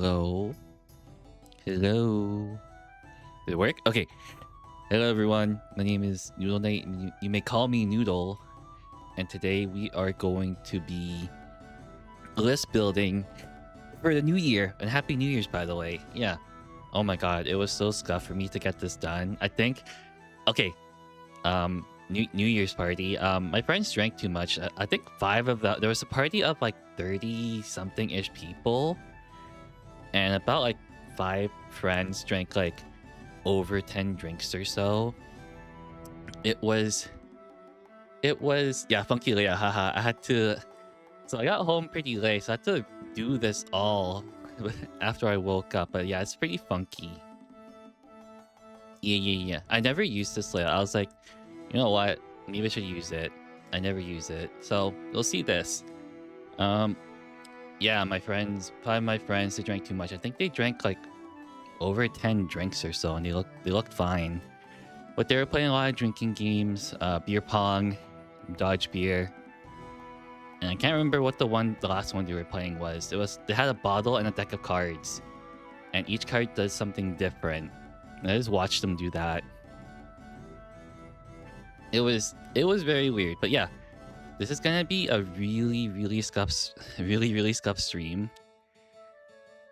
Hello. Hello. Did it work? Okay. Hello, everyone. My name is Noodleknite, and you may call me Noodle. And today we are going to be list building for the new year. And Happy New Year's, by the way. Yeah. Oh my god, it was so scuffed for me to get this done. I think... Okay. New Year's party. My friends drank too much. I think 5 of that. There was a party of like 30-something-ish people. And about like 5 friends drank like over 10 drinks or so. It was yeah, funky late, haha. I had to, so I got home pretty late, so I had to do this all after I woke up. But yeah, it's pretty funky. Yeah. I never used this layout. I was like, you know what, maybe I should use it. I never use it, so you'll see this. Yeah, my friends, 5 of my friends, they drank too much. I think they drank like over 10 drinks or so, and they looked fine. But they were playing a lot of drinking games, beer pong, dodge beer. And I can't remember what the last one they were playing was. They had a bottle and a deck of cards. And each card does something different. And I just watched them do that. It was very weird. But yeah, this is gonna be a really scuff stream.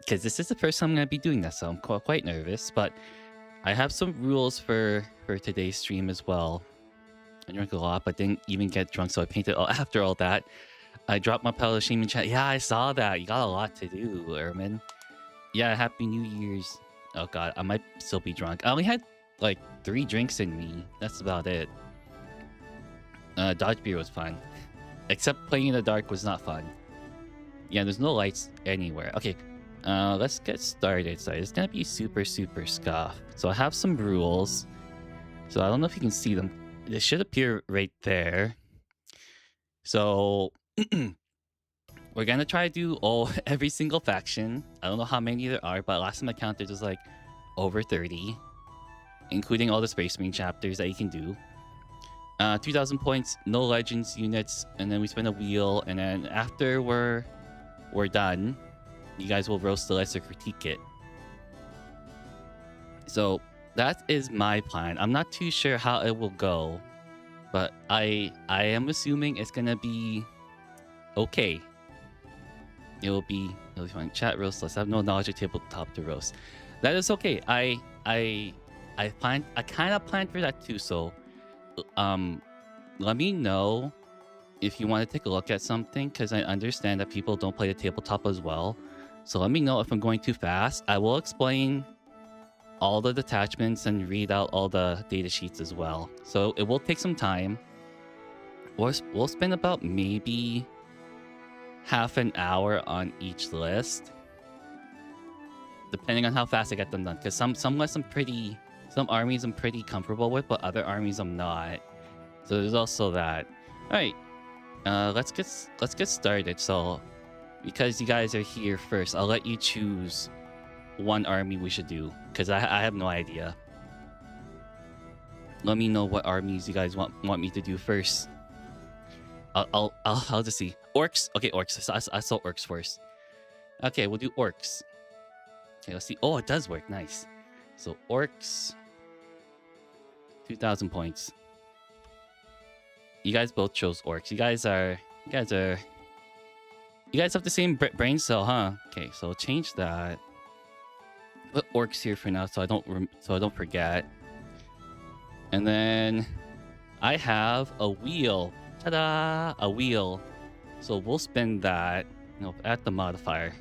Because this is the first time I'm gonna be doing this, so I'm quite nervous. But I have some rules for today's stream as well. I drank a lot, but didn't even get drunk, so I painted after all that. I dropped my pile of shame in chat. Yeah, I saw that. You got a lot to do, Ermin. Yeah, Happy New Year's. Oh god, I might still be drunk. I only had like 3 drinks in me. That's about it. Dodge beer was fun. Except playing in the dark was not fun. Yeah, there's no lights anywhere. Okay, let's get started. So it's gonna be super scuff. So I have some rules. So I don't know if you can see them. They should appear right there. So we're gonna try to do every single faction. I don't know how many there are, but last time I counted was like over 30, including all the Space Marine chapters that you can do. 2,000 points, no legends units, and then we spin a wheel, and then after we're done, you guys will roast the list or critique it. So that is my plan. I'm not too sure how it will go, but I am assuming it's gonna be okay. It'll be really fun. Chat roast list. I have no knowledge of tabletop to roast. That is okay. I kind of planned for that too. So let me know if you want to take a look at something, because I understand that people don't play the tabletop as well. So let me know if I'm going too fast. I will explain all the detachments and read out all the data sheets as well. So it will take some time. We'll spend about maybe half an hour on each list, depending on how fast I get them done. Because some lists some armies I'm pretty comfortable with, but other armies I'm not. So there's also that. All right, let's get started. So because you guys are here first, I'll let you choose one army we should do, because I have no idea. Let me know what armies you guys want me to do first. I'll just see. Orcs. Okay, orcs. I saw orcs first. Okay, we'll do orcs. Okay, let's see. Oh, it does work. Nice. So orcs. 2,000 points. You guys both chose orcs. You guys have the same brain cell, huh? Okay, so change that. Put orcs here for now, so I don't forget. And then I have a wheel. Ta-da! A wheel. So we'll spin that. At the modifier.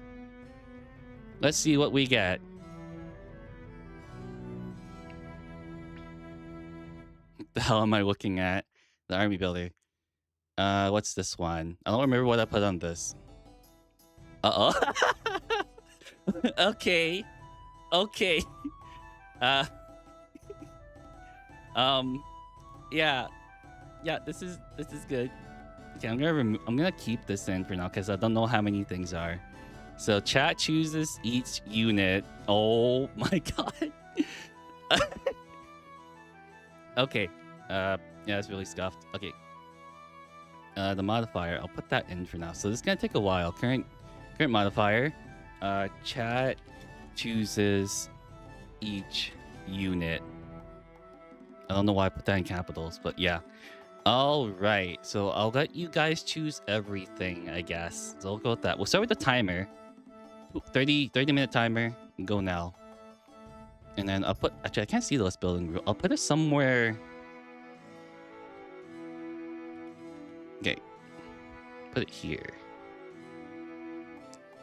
Let's see what we get. What the hell am I looking at? The army builder. What's this one? I don't remember what I put on this. Uh-oh. Okay. Yeah, this is good. Okay, I'm gonna keep this in for now, because I don't know how many things are. So chat chooses each unit. Oh my god. Okay. Yeah, it's really scuffed. Okay. The modifier, I'll put that in for now. So this is gonna take a while. Current modifier. Chat chooses each unit. I don't know why I put that in capitals, but yeah. All right, so I'll let you guys choose everything, I guess. So I'll go with that. We'll start with the timer. 30-minute timer. Go now. And then I'll put... Actually, I can't see the list building rule. I'll put it somewhere... Okay. Put it here.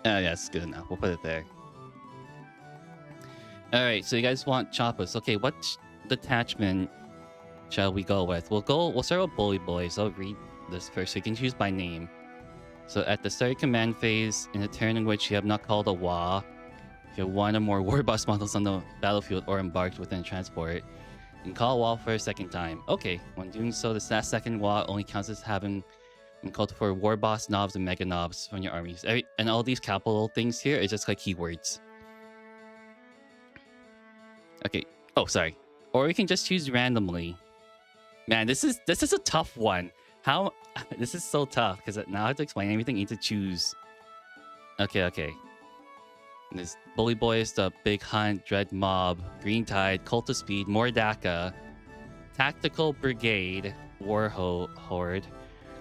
Yeah, it's good enough. We'll put it there. All right, so you guys want Choppas. Okay, what detachment shall we go with? We'll start with Bully Boys. I'll read this first. So you can choose by name. So at the start command phase, in a turn in which you have not called a WA, if you have one or more war boss models on the battlefield or embarked within a transport, you can call a WA for a second time. Okay, when doing so, this last second WA only counts as having been called for war boss knobs and mega knobs from your armies. And all these capital things here is just like keywords. Okay. Oh, sorry. Or you can just choose randomly. Man, this is a tough one. How? This is so tough because now I have to explain everything. You need to choose. Okay. There's Bully Boys, the Big Hunt, Dread Mob, Green Tide, Cult of Speed, Mordaka, Tactical Brigade, War Horde.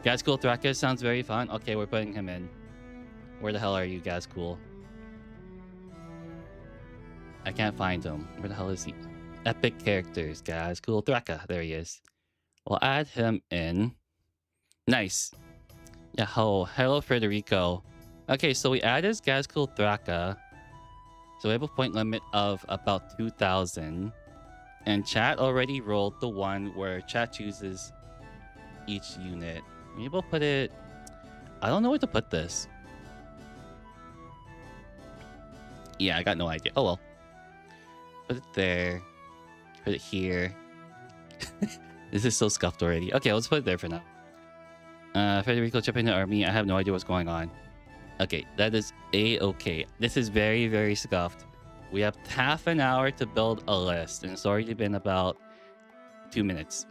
Gazcool Thraka sounds very fun. Okay, we're putting him in. Where the hell are you, Gazcool? I can't find him. Where the hell is he? Epic characters, Gazcool Thraka. There he is. We'll add him in. Nice. Yeah, hello, Federico. Okay, so we added Gazcool Thraka. So we have a point limit of about 2,000. And chat already rolled the one where chat chooses each unit. Maybe we'll put it... I don't know where to put this. Yeah, I got no idea. Oh well. Put it there. Put it here. This is so scuffed already. Okay, let's put it there for now. Federico, jump in the army. I have no idea what's going on. Okay, that is A-okay. This is very, very scuffed. We have half an hour to build a list, and it's already been about 2 minutes.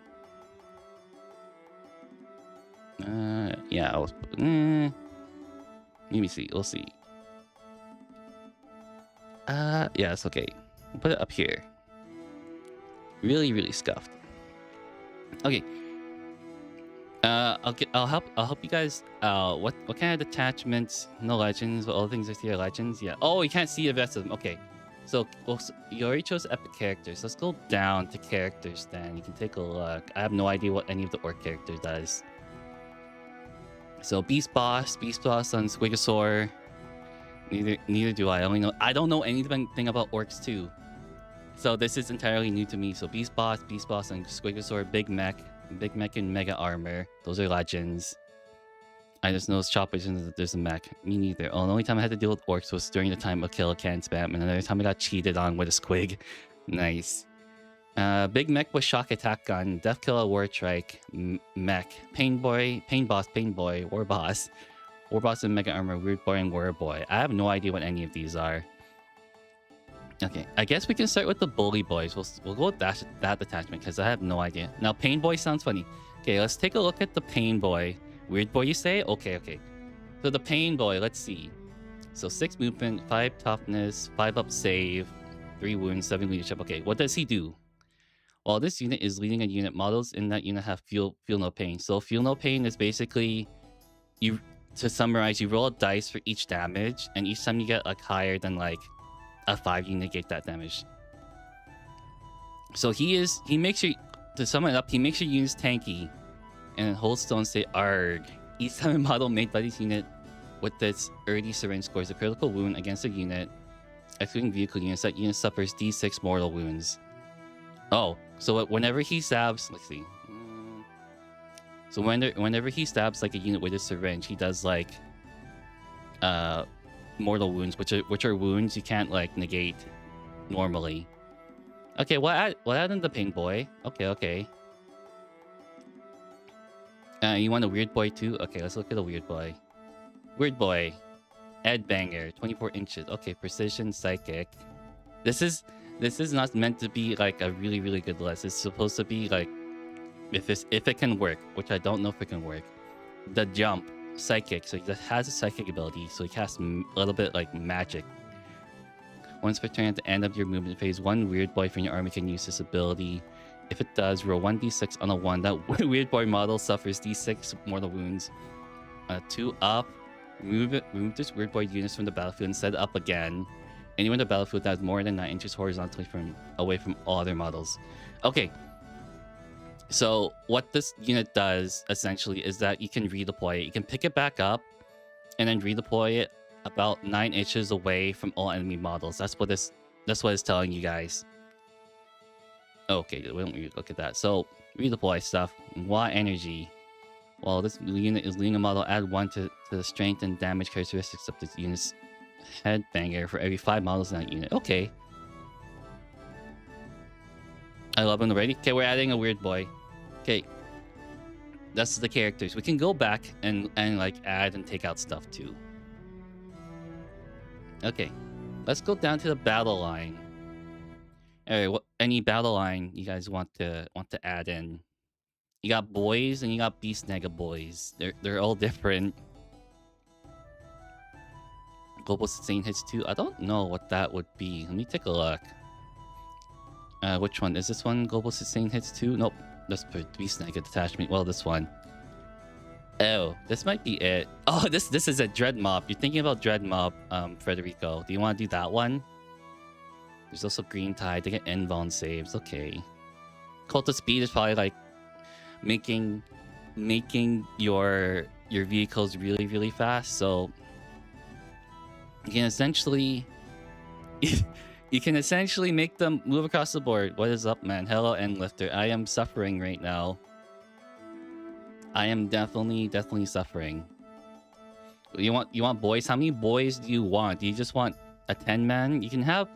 Yeah, let me see. We'll see. Yeah, it's okay. We'll put it up here. Really, really scuffed. Okay. I'll help you guys. What kind of detachments? No legends, but all things are here legends. Yeah. Oh, you can't see the rest of them. Okay. So you already chose epic characters. Let's go down to characters then. You can take a look. I have no idea what any of the orc character does. So Beast Boss on Squigosaur. Neither do I. I don't know anything about orcs too. So this is entirely new to me. So Beast Boss and Squigosaur, Big Mech and Mega Armor. Those are legends. I just know choppers and there's a mech. Me neither. Oh, the only time I had to deal with orcs was during the time of Kill a Can spam, and another time I got cheated on with a squig. Nice. Big Mech with Shock Attack Gun, Death Killer War Trike, Mech, Pain Boy, War Boss and Mega Armor, Weird Boy and War Boy. I have no idea what any of these are. Okay, I guess we can start with the Bully Boys. We'll go with that detachment because I have no idea. Now, Pain Boy sounds funny. Okay, let's take a look at the Pain Boy. Weird Boy, you say? Okay. So the Pain Boy, let's see. So 6 movement, 5 toughness, 5 up save, 3 wounds, 7 leadership. Okay, what does he do? Well, this unit is leading a unit. Models in that unit have feel no pain. So feel no pain is basically to summarize, you roll a dice for each damage, and each time you get like higher than like a 5, you negate that damage. So he makes you, to sum it up, he makes your units tanky, and holds stone say arg. Each time a model made by this unit with this early syringe scores a critical wound against a unit, excluding vehicle units, that unit suffers D6 mortal wounds. Oh, so whenever he stabs, let's see. So whenever he stabs like a unit with a syringe, he does like mortal wounds, which are wounds you can't like negate normally. Okay, what add in the Pain Boy? Okay. You want a Weird Boy too? Okay, let's look at a Weird Boy. Weird Boy, Ed Banger, 24 inches. Okay, Precision Psychic. This is not meant to be like a really, really good list. It's supposed to be like if it can work, which I don't know if it can work. The Jump, Psychic. So he has a psychic ability, so he casts a little bit like magic Once per turn at the end of your movement phase, one weird boy from your army can use this ability. If it does, roll 1d6 on a 1. That weird boy model suffers d6 mortal wounds. 2 up. Remove this weird boy units from the battlefield and set it up again. Anyone in the battlefield that has more than 9 inches horizontally away from all other models. Okay. So what this unit does essentially is that you can redeploy it. You can pick it back up and then redeploy it about 9 inches away from all enemy models. That's what it's telling you guys. Okay, we don't really look at that. So redeploy stuff. Watt energy. While this unit is leading a model, add 1 to the strength and damage characteristics of this unit's headbanger for every 5 models in that unit. Okay. I love them already. Okay, we're adding a weird boy. Okay. That's the characters. We can go back and like add and take out stuff too. Okay. Let's go down to the battle line. Alright, what any battle line you guys want to add in? You got boys and you got beast nega boys. They're all different. Global sustain hits 2. I don't know what that would be. Let me take a look. Which one? Is this one global sustain hits 2? Nope. That's beast nega detachment. Well, this one. Oh, this might be it. Oh, this is a dread mob. You're thinking about dread mob, Federico. Do you want to do that one? There's also green tide. They get invuln saves. Okay. Cult of speed is probably like making your vehicles really, really fast. So you can essentially make them move across the board. What is up, man? Hello, Endlifter. I am suffering right now. I am definitely suffering. You want boys? How many boys do you want? Do you just want a 10-man? You can have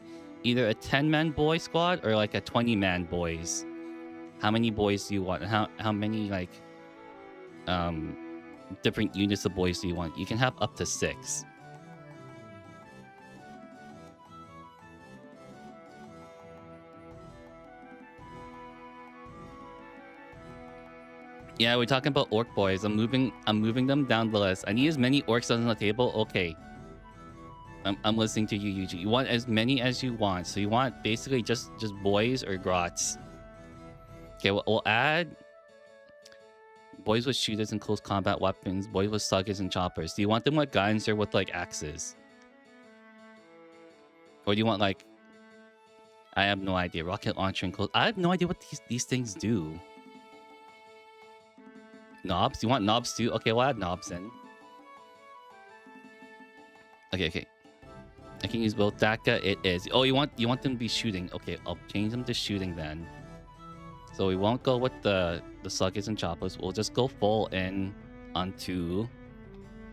either a 10-man boy squad or like a 20-man boys. How many boys do you want? How many like different units of boys do you want? You can have up to 6. Yeah, we're talking about orc boys. I'm moving them down the list. I need as many orcs on the table. Okay. I'm listening to you, Yuji. You want as many as you want. So you want basically just boys or grots. Okay, we'll add boys with shooters and close combat weapons, boys with sluggers and choppers. Do you want them with guns or with like axes? Or do you want like, I have no idea, rocket launcher and close. I have no idea what these things do. Knobs? You want knobs too? Okay, we'll add knobs in. Okay. I can use both. Daka, it is. Oh, you want them to be shooting. Okay, I'll change them to shooting then. So we won't go with the sluggers and choppers. We'll just go full in onto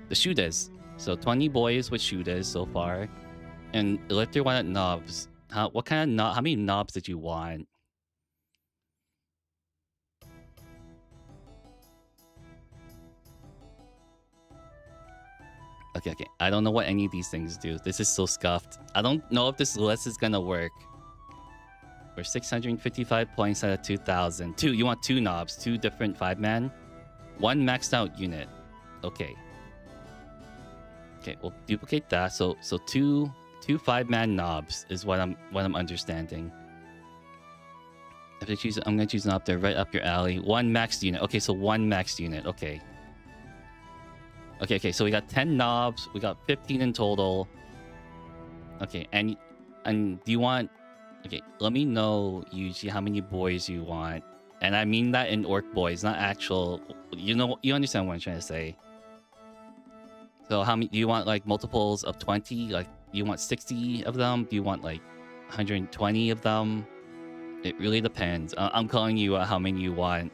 the shooters. So 20 boys with shooters so far. And Lifter wanted knobs. How many knobs did you want? Okay. I don't know what any of these things do. This is so scuffed. I don't know if this list is gonna work. We're 655 points out of 2,000. You want 2 knobs, 2 different 5-man, 1 maxed out unit. Okay, we'll duplicate that. So 2 5-man knobs is what I'm understanding. If I choose, I'm gonna choose an up there, right up your alley. 1 maxed unit. Okay, so 1 maxed unit. Okay. So we got 10 knobs. We got 15 in total. Okay, and do you want? Okay, let me know, Yuji, how many boys you want. And I mean that in orc boys, not actual. You understand what I'm trying to say. So how many do you want? Like multiples of 20? Like you want 60 of them? Do you want like 120 of them? It really depends. I'm calling you how many you want.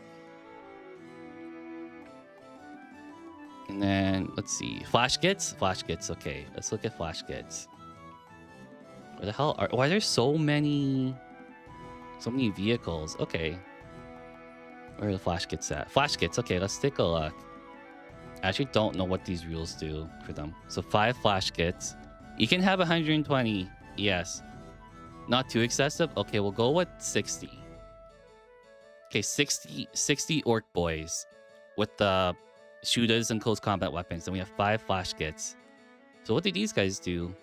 And then let's see, flash kits. Okay, let's look at flash kits. Where the hell why are there so many vehicles? Okay, where are the flash kits at? Flash kits. Okay, let's take a look. I actually don't know what these rules do for them. So 5 flash kits. You can have 120. Yes, not too excessive. Okay, we'll go with 60. Okay, 60 orc boys with the shooters and close combat weapons. And we have 5 flash kits. So what do these guys do?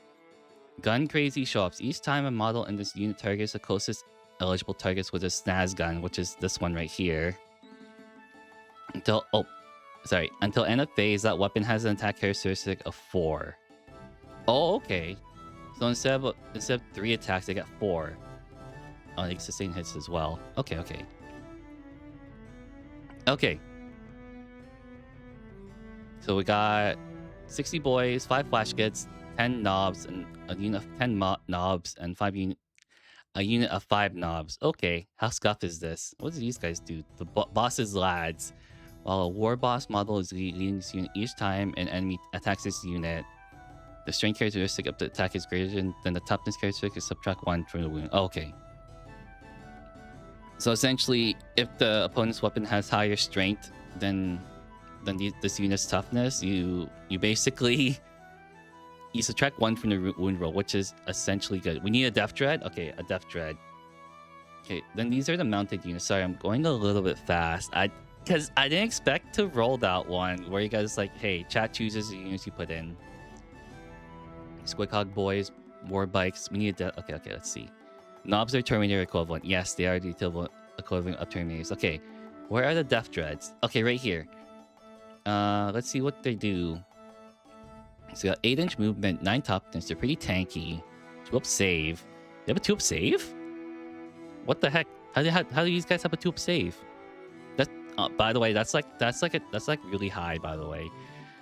Gun crazy show-ups. Each time a model in this unit targets the closest eligible targets with a snaz gun, which is this one right here. Until end of phase, that weapon has an attack characteristic of 4. Oh, okay. So instead of 3 attacks, they get 4. Oh, they sustain hits as well. Okay. So we got 60 boys, 5 flash kits, 10 knobs, and a unit of 10 knobs, and a unit of 5 knobs. Okay, how Scuff is this? What do these guys do? The boss's lads. While a war boss model is leading this unit, each time an enemy attacks this unit, the strength characteristic of the attack is greater than the toughness characteristic. Subtract 1 from the wound. Oh, okay. So essentially, if the opponent's weapon has higher strength than this unit's toughness, you basically you subtract 1 from the wound roll, which is essentially good. We need a Death Dread. Okay, a Death Dread. Okay, then these are the mounted units. Sorry, I'm going a little bit fast. Because I didn't expect to roll that one where you guys like, hey, chat chooses the units you put in. Squickhog boys, war bikes. We need a okay, let's see. Knobs are Terminator equivalent. Yes, they are the equivalent of Terminators. Okay, where are the Death Dreads? Okay, right here. Let's see what they do. So we got 8-inch movement, 9 toughness. They're pretty tanky. 2-up save. They have a 2-up save? What the heck? How do these guys have a 2-up save? That by the way, that's like really high. By the way,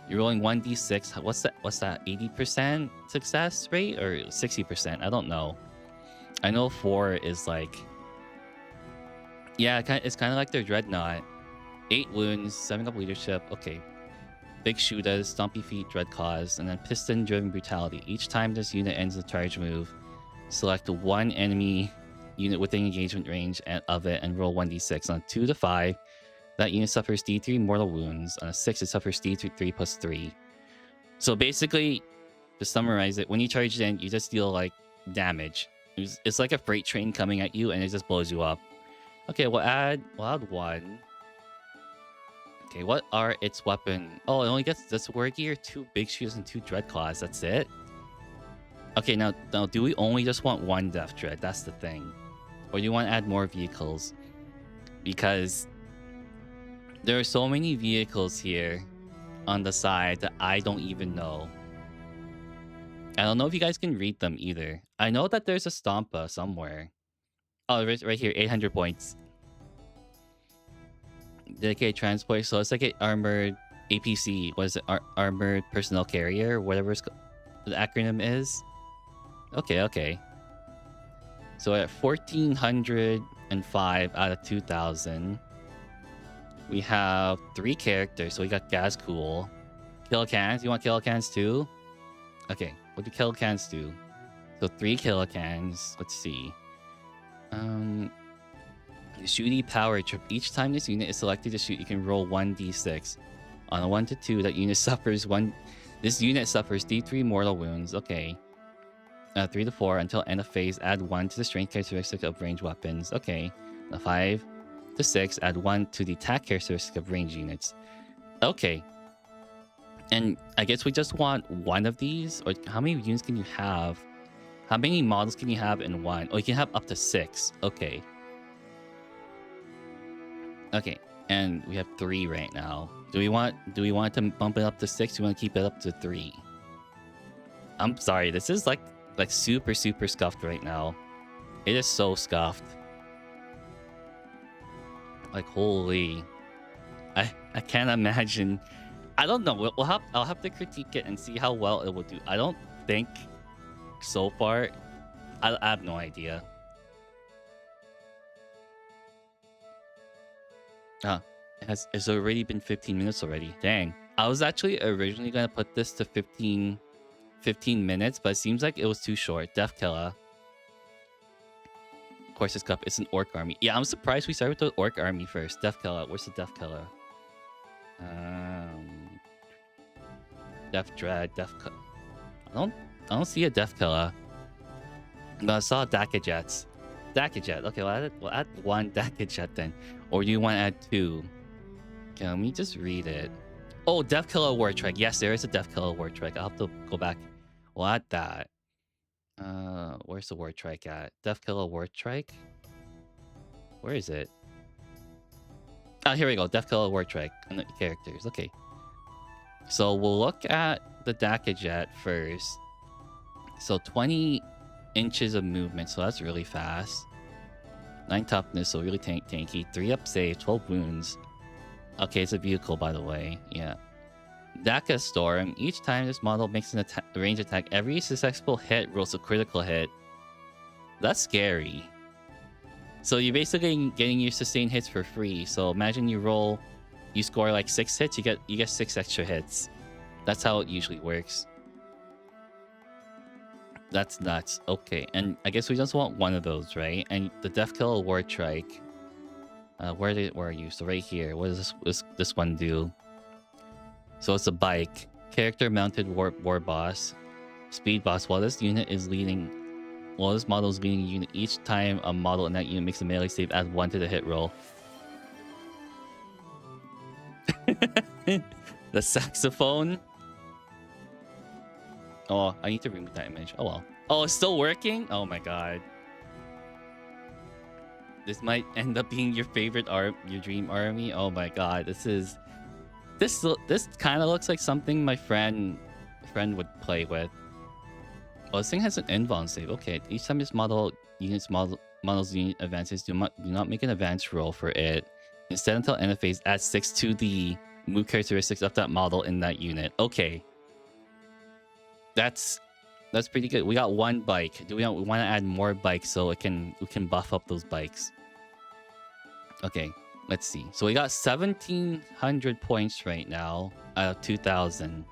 you're rolling 1d6. What's that? 80% success rate or 60%? I don't know. I know 4 is like, yeah, it's kind of like their dreadnought. 8 wounds, 7 up leadership. Okay. Big shooters, stompy feet, dread claws, and then piston driven brutality. Each time this unit ends a charge move, select 1 enemy unit within engagement range of it and roll 1d6. On a 2 to 5, that unit suffers d3 mortal wounds. On a 6, it suffers d3 plus 3. So basically, to summarize it, when you charge in, you just deal like damage. It's like a freight train coming at you and it just blows you up. Okay, we'll add 1. Okay, what are its weapon? Oh, it only gets this war gear, 2 big shooters, and 2 dread claws. That's it? Okay, now do we only just want 1 Death Dread? That's the thing. Or do you want to add more vehicles? Because there are so many vehicles here on the side that I don't even know. I don't know if you guys can read them either. I know that there's a Stompa somewhere. Oh, right here, 800 points. Dedicated transport, so it's like an armored APC. What is it? Armored personnel carrier, whatever the acronym is. Okay. So at 1405 out of 2000, we have 3 characters. So we got Gazcool, Killicans. You want Killicans too? Okay, what do Killicans do? So 3 Killicans. Let's see. Shooty power trip. Each time this unit is selected to shoot, you can roll 1d6. On a 1 to 2, that unit suffers this unit suffers d3 mortal wounds. Okay. 3 to 4 until end of phase, add 1 to the strength characteristic of ranged weapons. Okay. 5 to 6, add 1 to the attack characteristic of ranged units. Okay. And I guess we just want 1 of these. Or how many units can you have? How many models can you have in 1? Oh, you can have up to 6. Okay. Okay, and we have 3 right now. Do we want to bump it up to 6? Do we want to keep it up to 3? I'm sorry, this is like super scuffed right now. It is so scuffed. Like holy, I can't imagine. I don't know. I'll have to critique it and see how well it will do. I don't think so far. I have no idea. It's already been 15 minutes already. Dang. I was actually originally going to put this to 15 minutes, but it seems like it was too short. Death Killer. Of course, this cup. It's an orc army. Yeah, I'm surprised we started with the orc army first. Death Killer. Where's the Death Killer? Death Dread. I don't see a Death Killer. But I saw Dakajets. Dakajet. Okay, we'll add 1 Dakajet then. Or do you want to add 2? Okay, let me just read it. Oh, Death Killer War Trek. Yes, there is a Death Killer War Trek. I'll have to go back. We'll add that. Where's the War Trike at? Death Killer War Trike? Where is it? Oh, here we go. Death Killer War Trike. And the characters. Okay. So we'll look at the Dakajet first. So 20 inches of movement. So that's really fast. 9 toughness, so really tanky. 3 up save, 12 wounds. Okay, it's a vehicle, by the way. Yeah. Daka Storm. Each time this model makes an range attack, every successful hit rolls a critical hit. That's scary. So you're basically getting your sustained hits for free. So imagine you score like 6 hits, you get 6 extra hits. That's how it usually works. That's nuts. Okay, and I guess we just want one of those, right? And the Death Killer War Trike. Where are you? So right here. What does this one do? So it's a bike. Character mounted war boss. Speed boss. While this model is leading a unit, each time a model in that unit makes a melee save, add 1 to the hit roll. The saxophone. Oh, I need to remove that image. Oh well. Oh, it's still working? Oh my god. This might end up being your favorite your dream army. Oh my god. This kind of looks like something my friend would play with. Oh, this thing has an invuln save. Okay, each time this model's unit advances, do not make an advance roll for it. Instead, until end of phase, add 6 to the move characteristics of that model in that unit. Okay. That's pretty good. We got 1 bike. We want to add more bikes so we can buff up those bikes. Okay, let's see. So we got 1,700 points right now out of 2,000.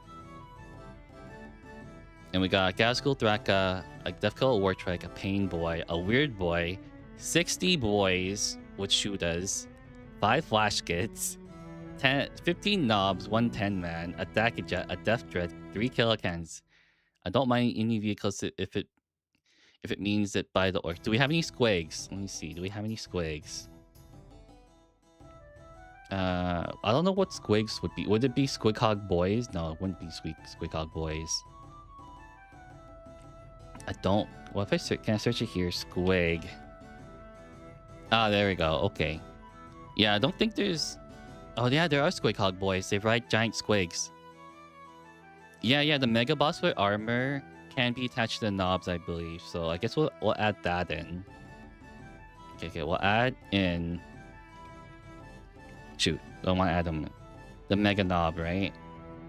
And we got Gazgul Thraka, a Death Killer War Trike, a Pain Boy, a Weird Boy, 60 boys with shooters, 5 flash kits, 15 knobs, 1 10-man, a Dakajet, a Death Dread, 3 kilocans. I don't mind any vehicles if it means that by the orc. Do we have any squigs? Let me see. Do we have any squigs? I don't know what squigs would be. Would it be Squighog Boys? No, it wouldn't be Squighog Boys. I don't. What if can I search it here? Squig. Ah, there we go. Okay. Yeah, I don't think there's. Oh yeah, there are Squighog Boys. They ride giant squigs. Yeah, the Mega Boss with armor can be attached to the knobs, I believe. So I guess we'll add that in. Okay, we'll add in. Shoot, don't want to add them. The Mega Knob, right?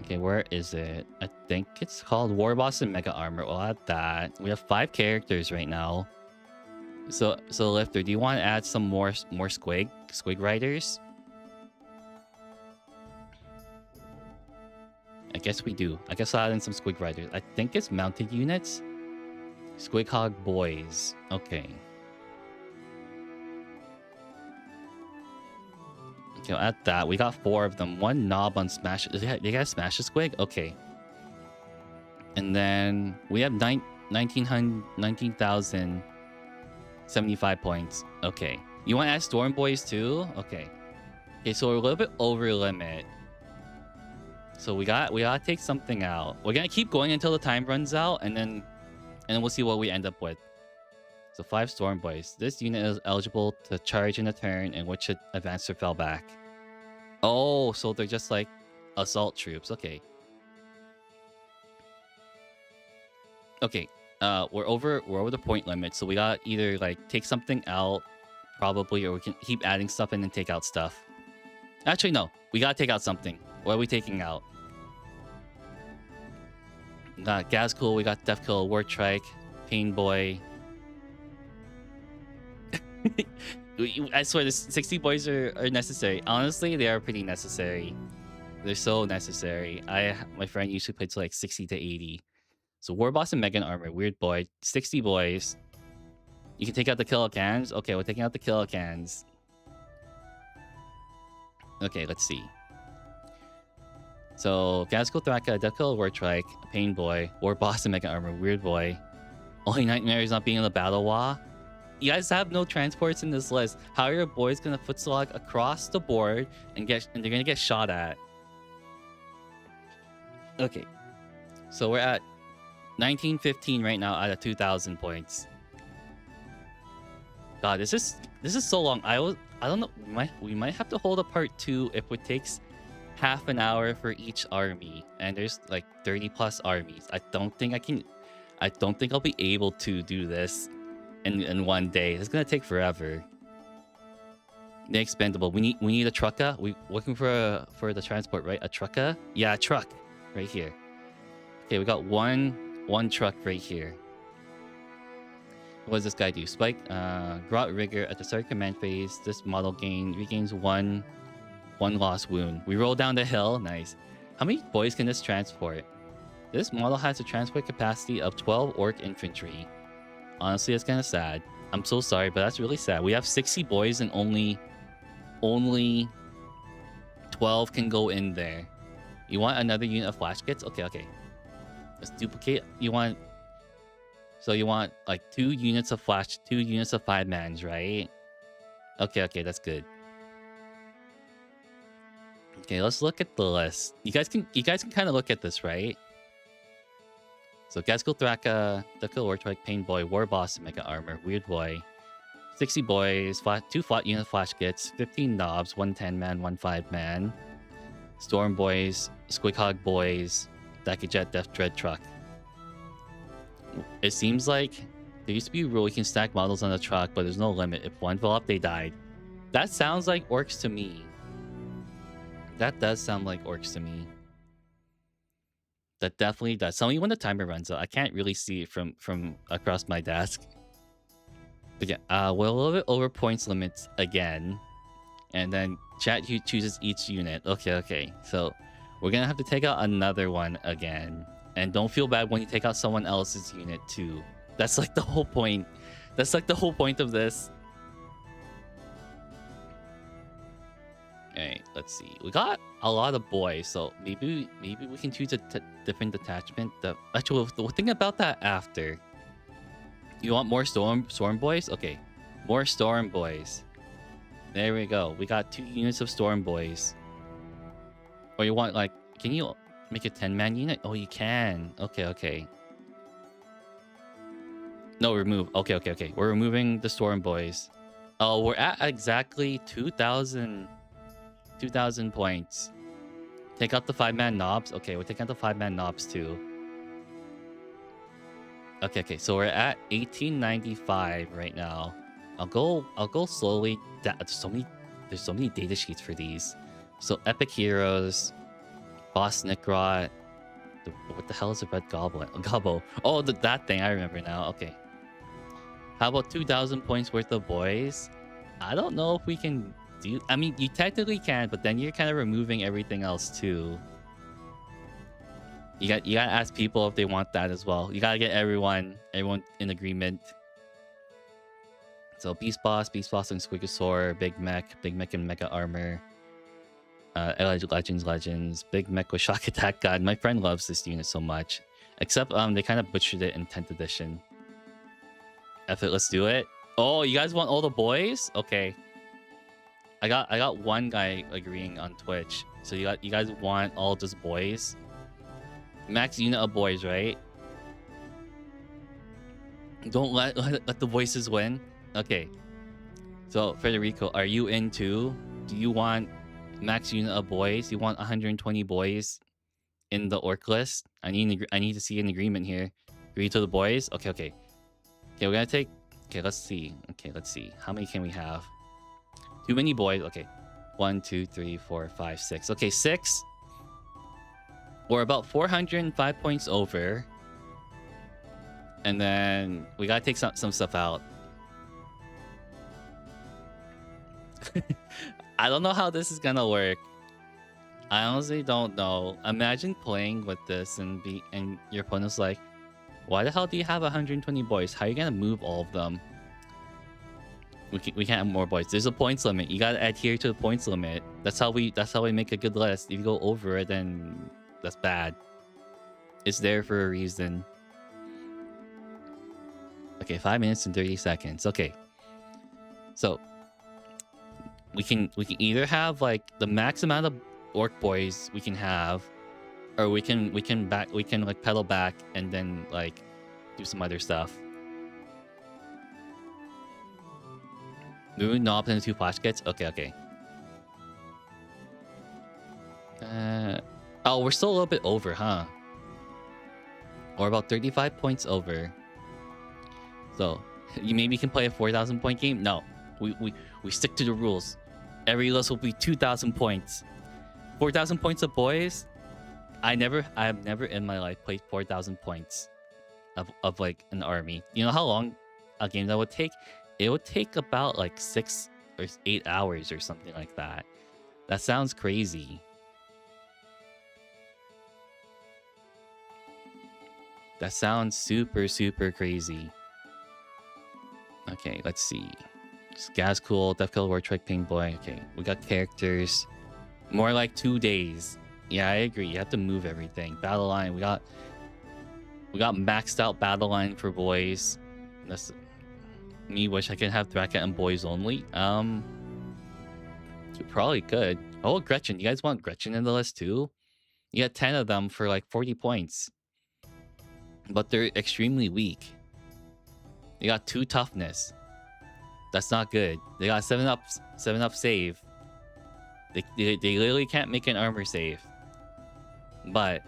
Okay, where is it? I think it's called War Boss and Mega Armor. We'll add that. We have 5 characters right now. So Lifter, do you want to add some more squig riders? I guess we do. I guess I'll add in some squig riders. I think it's mounted units. Squighog Boys. Okay. Okay, I'll add that. We got 4 of them. 1 knob on smash. They gotta smash a squig? Okay. And then we have 19,075 points. Okay. You want to add Storm Boys too? Okay. Okay, so we're a little bit over limit. So we gotta take something out. We're gonna keep going until the time runs out, and then we'll see what we end up with. So 5 Storm Boys. This unit is eligible to charge in a turn in which it advanced or fell back. Oh, so they're just like assault troops. Okay. Okay. We're over the point limit, so we gotta either like take something out, probably, or we can keep adding stuff and then take out stuff. Actually, no. We gotta take out something. What are we taking out? We got Gazgul, we got Death Killer War Trike, Pain Boy. I swear, the 60 boys are necessary. Honestly, they are pretty necessary. They're so necessary. My friend usually plays like 60 to 80. So War Boss and Megan Armor, Weird Boy, 60 boys. You can take out the kilocans. Okay, we're taking out the kilocans. Okay, let's see. So Gazgul Thraka, Death Killer War Trike, Pain Boy, War Boss and Mega Armor, Weird Boy. Only Nightmare is not being in the Battle Wah. You guys have no transports in this list. How are your boys gonna foot slog across the board and they're gonna get shot at? Okay. So we're at 1915 right now out of 2,000 points. God, this is so long. I don't know. We might have to hold a part 2 if it takes half an hour for each army, and there's like 30 plus armies. I don't think I'll be able to do this in one day. It's gonna take forever. The expendable. We need a trucka. We looking for the transport, right? A trucka? Yeah, a truck right here. Okay, we got one truck right here. What does this guy do? Spike, Grot Rigger at the start command phase. This model regains one lost wound. We roll down the hill. Nice. How many boys can this transport? This model has a transport capacity of 12 orc infantry. Honestly, that's kind of sad. I'm so sorry, but that's really sad. We have 60 boys and only 12 can go in there. You want another unit of flash kits? Okay. Let's duplicate. You want like 2 units of flash, 2 units of 5-mans, right? Okay, that's good. Okay, let's look at the list. You guys can kind of look at this, right? So Gaskell Thraka, Duckle Wartrike, Pain Boy, War Boss, Mega Armor, Weird Boy, 60 boys, 2 flat unit flash kits, 15 knobs, 1 10-man, 1 5-man, Storm Boys, Squighog Boys, Dakijet, Death Dread Truck. It seems like there used to be a rule you can stack models on the truck, but there's no limit. If one fell off, they died. That sounds like orcs to me. That does sound like orcs to me. That definitely does. Tell me when the timer runs out. I can't really see it from across my desk. But yeah, we're a little bit over points limits again. And then chat chooses each unit. Okay. So we're gonna have to take out another one again. And don't feel bad when you take out someone else's unit too. That's like the whole point. That's like the whole point of this. Alright, let's see. We got a lot of boys, so maybe we can choose a different detachment. Actually, we'll think about that after. You want more storm boys? Okay, more storm boys. There we go. We got 2 units of storm boys. Or you want like, can you make a 10-man unit? Oh, you can. Okay. No, remove. Okay. We're removing the storm boys. Oh, we're at exactly 2,000 points. Take out the 5-man knobs. Okay, we're taking out the 5-man knobs too. Okay. So we're at 1895 right now. I'll go slowly. There's so many data sheets for these. So Epic Heroes, Boss Nikrot. What the hell is a red goblin? Gobbo. Oh, that thing. I remember now. Okay. How about 2,000 points worth of boys? I don't know if we can do. I mean, you technically can, but then you're kind of removing everything else too. You gotta ask people if they want that as well. You gotta get everyone in agreement. So Beast Boss and Squigosaur, Big Mech and Mega Armor. Legends, Big Mech with Shock Attack God. My friend loves this unit so much. Except they kind of butchered it in 10th edition. F it, let's do it. Oh, you guys want all the boys? Okay. I got one guy agreeing on Twitch. So you guys want all just boys? Max unit of boys, right? Don't let the voices win. Okay. So Federico, are you in too? Do you want max unit of boys? You want 120 boys in the orc list? I need to see an agreement here. Agree to the boys? Okay, we're gonna take. Okay, let's see. How many can we have? Too many boys. Okay. 1, 2, 3, 4, 5, 6. Okay, 6. We're about 405 points over. And then we gotta take some stuff out. I don't know how this is gonna work. I honestly don't know. Imagine playing with this and your opponent's like, why the hell do you have 120 boys? How are you gonna move all of them? We can't have more boys. There's a points limit. You gotta adhere to the points limit. That's how we make a good list. If you go over it, then that's bad. It's there for a reason. Okay, 5 minutes and 30 seconds. Okay. So we can either have like the max amount of orc boys we can have, or we can like pedal back and then like do some other stuff. Moving knobs into 2 flash kits. Okay. Oh, we're still a little bit over, huh? Or about 35 points over. So you maybe can play a 4,000 point game. No, we stick to the rules. Every list will be 2,000 points. 4,000 points of boys. I have never in my life played 4,000 points of like an army. You know how long a game that would take? It would take about like 6 or 8 hours or something like that. That sounds crazy. That sounds super, super crazy. Okay, let's see. Gas Cool, Death Kill, War Trike, Ping Boy. Okay, we got characters. More like 2 days. Yeah, I agree. You have to move everything. Battle line. We got maxed out battle line for boys. That's me. Wish I could have bracket and boys only. You probably could. Oh, Gretchen. You guys want Gretchen in the list too? You got 10 of them for like 40 points. But they're extremely weak. They got 2 toughness. That's not good. They got 7 up save. They literally can't make an armor save. But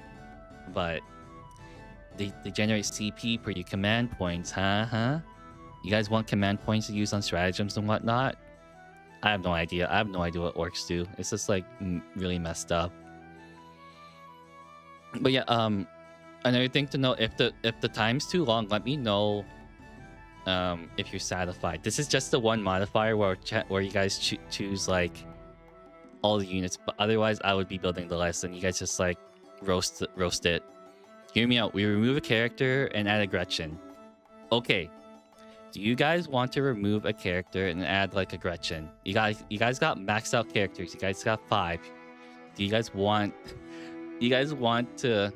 they generate CP per your command points, huh? You guys want command points to use on stratagems and whatnot? I have no idea. I have no idea what orcs do. It's just like really messed up. But yeah, another thing to know, if the time's too long, let me know if you're satisfied. This is just the one modifier where you guys choose like all the units, but otherwise I would be building the list and you guys just like roast it. Hear me out. We remove a character and add a Gretchen. Okay. Do you guys want to remove a character and add like a Gretchen? You guys got maxed out characters. You guys got 5. Do you guys want to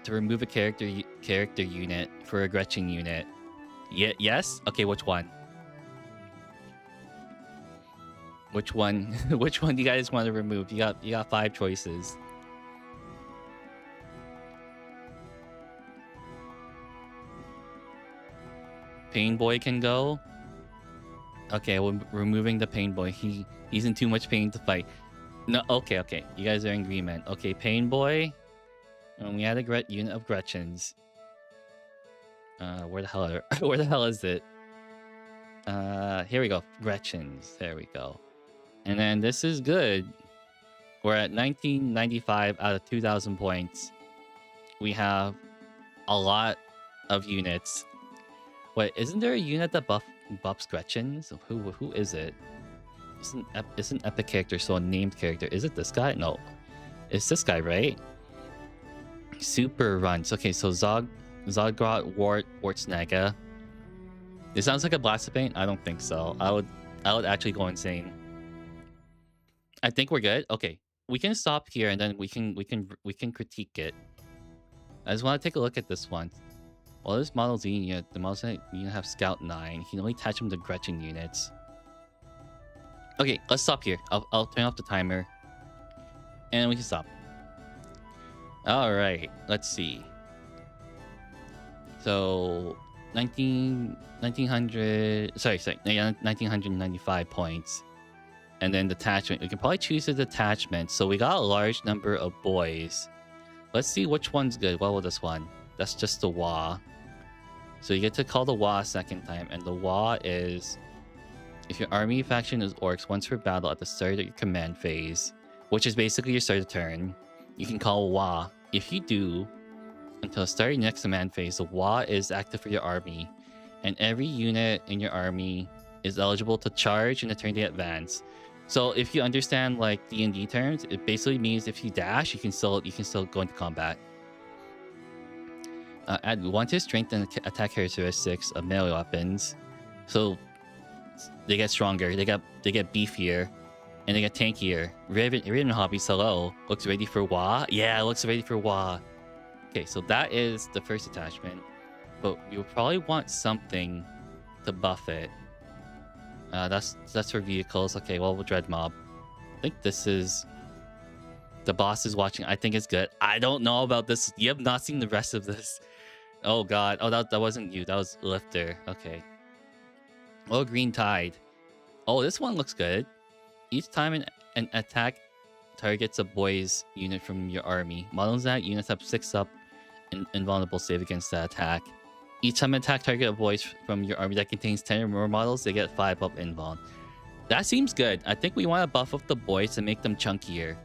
remove a character unit for a Gretchen unit? Yes? Okay, which one? Which one do you guys want to remove? You got 5 choices. Pain Boy can go. Okay, we're removing the Pain Boy. He's in too much pain to fight. No, okay. You guys are in agreement. Okay, Pain Boy. And we had a unit of Gretchens. Where the hell is it? Here we go. Gretchens. There we go. And then this is good. We're at 1995 out of 2,000 points. We have a lot of units. Wait, isn't there a unit that buffs Gretchens? Who is it? It's an epic character, so a named character. Is it this guy? No. It's this guy, right? Super runs. Okay, so Zodgrot Wartsnaga. It sounds like a blast paint. I don't think so. I would actually go insane. I think we're good. Okay, we can stop here and then we can critique it. I just want to take a look at this one. Well, this Model Z unit, the Model Z unit have Scout 9. You can only attach them to Gretchen units. Okay, let's stop here. I'll turn off the timer. And we can stop. Alright, let's see. So, 1995 points. And then detachment. We can probably choose a detachment. So we got a large number of boys. Let's see which one's good. What was this one? That's just the Wa. So you get to call the Wa a second time. And the Wa is... If your army faction is orcs, once per battle at the start of your command phase, which is basically your start of turn, you can call Wa. If you do, until the start of your next command phase, the Wa is active for your army. And every unit in your army is eligible to charge in a turn they advance. So if you understand like D&D terms, it basically means if you dash, you can still go into combat. Add 1 to strength and attack characteristics of melee weapons. So they get stronger, they get beefier, and they get tankier. Raven Hobbies, hello. Looks ready for Wa? Yeah, it looks ready for Wa. Okay, so that is the first attachment. But you'll probably want something to buff it. That's for vehicles. Okay, well, we'll Dread Mob. I think this is... The boss is watching. I think it's good. I don't know about this. You have not seen the rest of this. Oh god. Oh, that wasn't you. That was Lifter. Okay. Oh, Green Tide. Oh, this one looks good. Each time an attack targets a boys unit from your army, models that units have 6 up and invulnerable save against that attack. Each time an attack target a boys from your army that contains 10 or more models, they get 5 up invuln. That seems good. I think we want to buff up the boys and make them chunkier.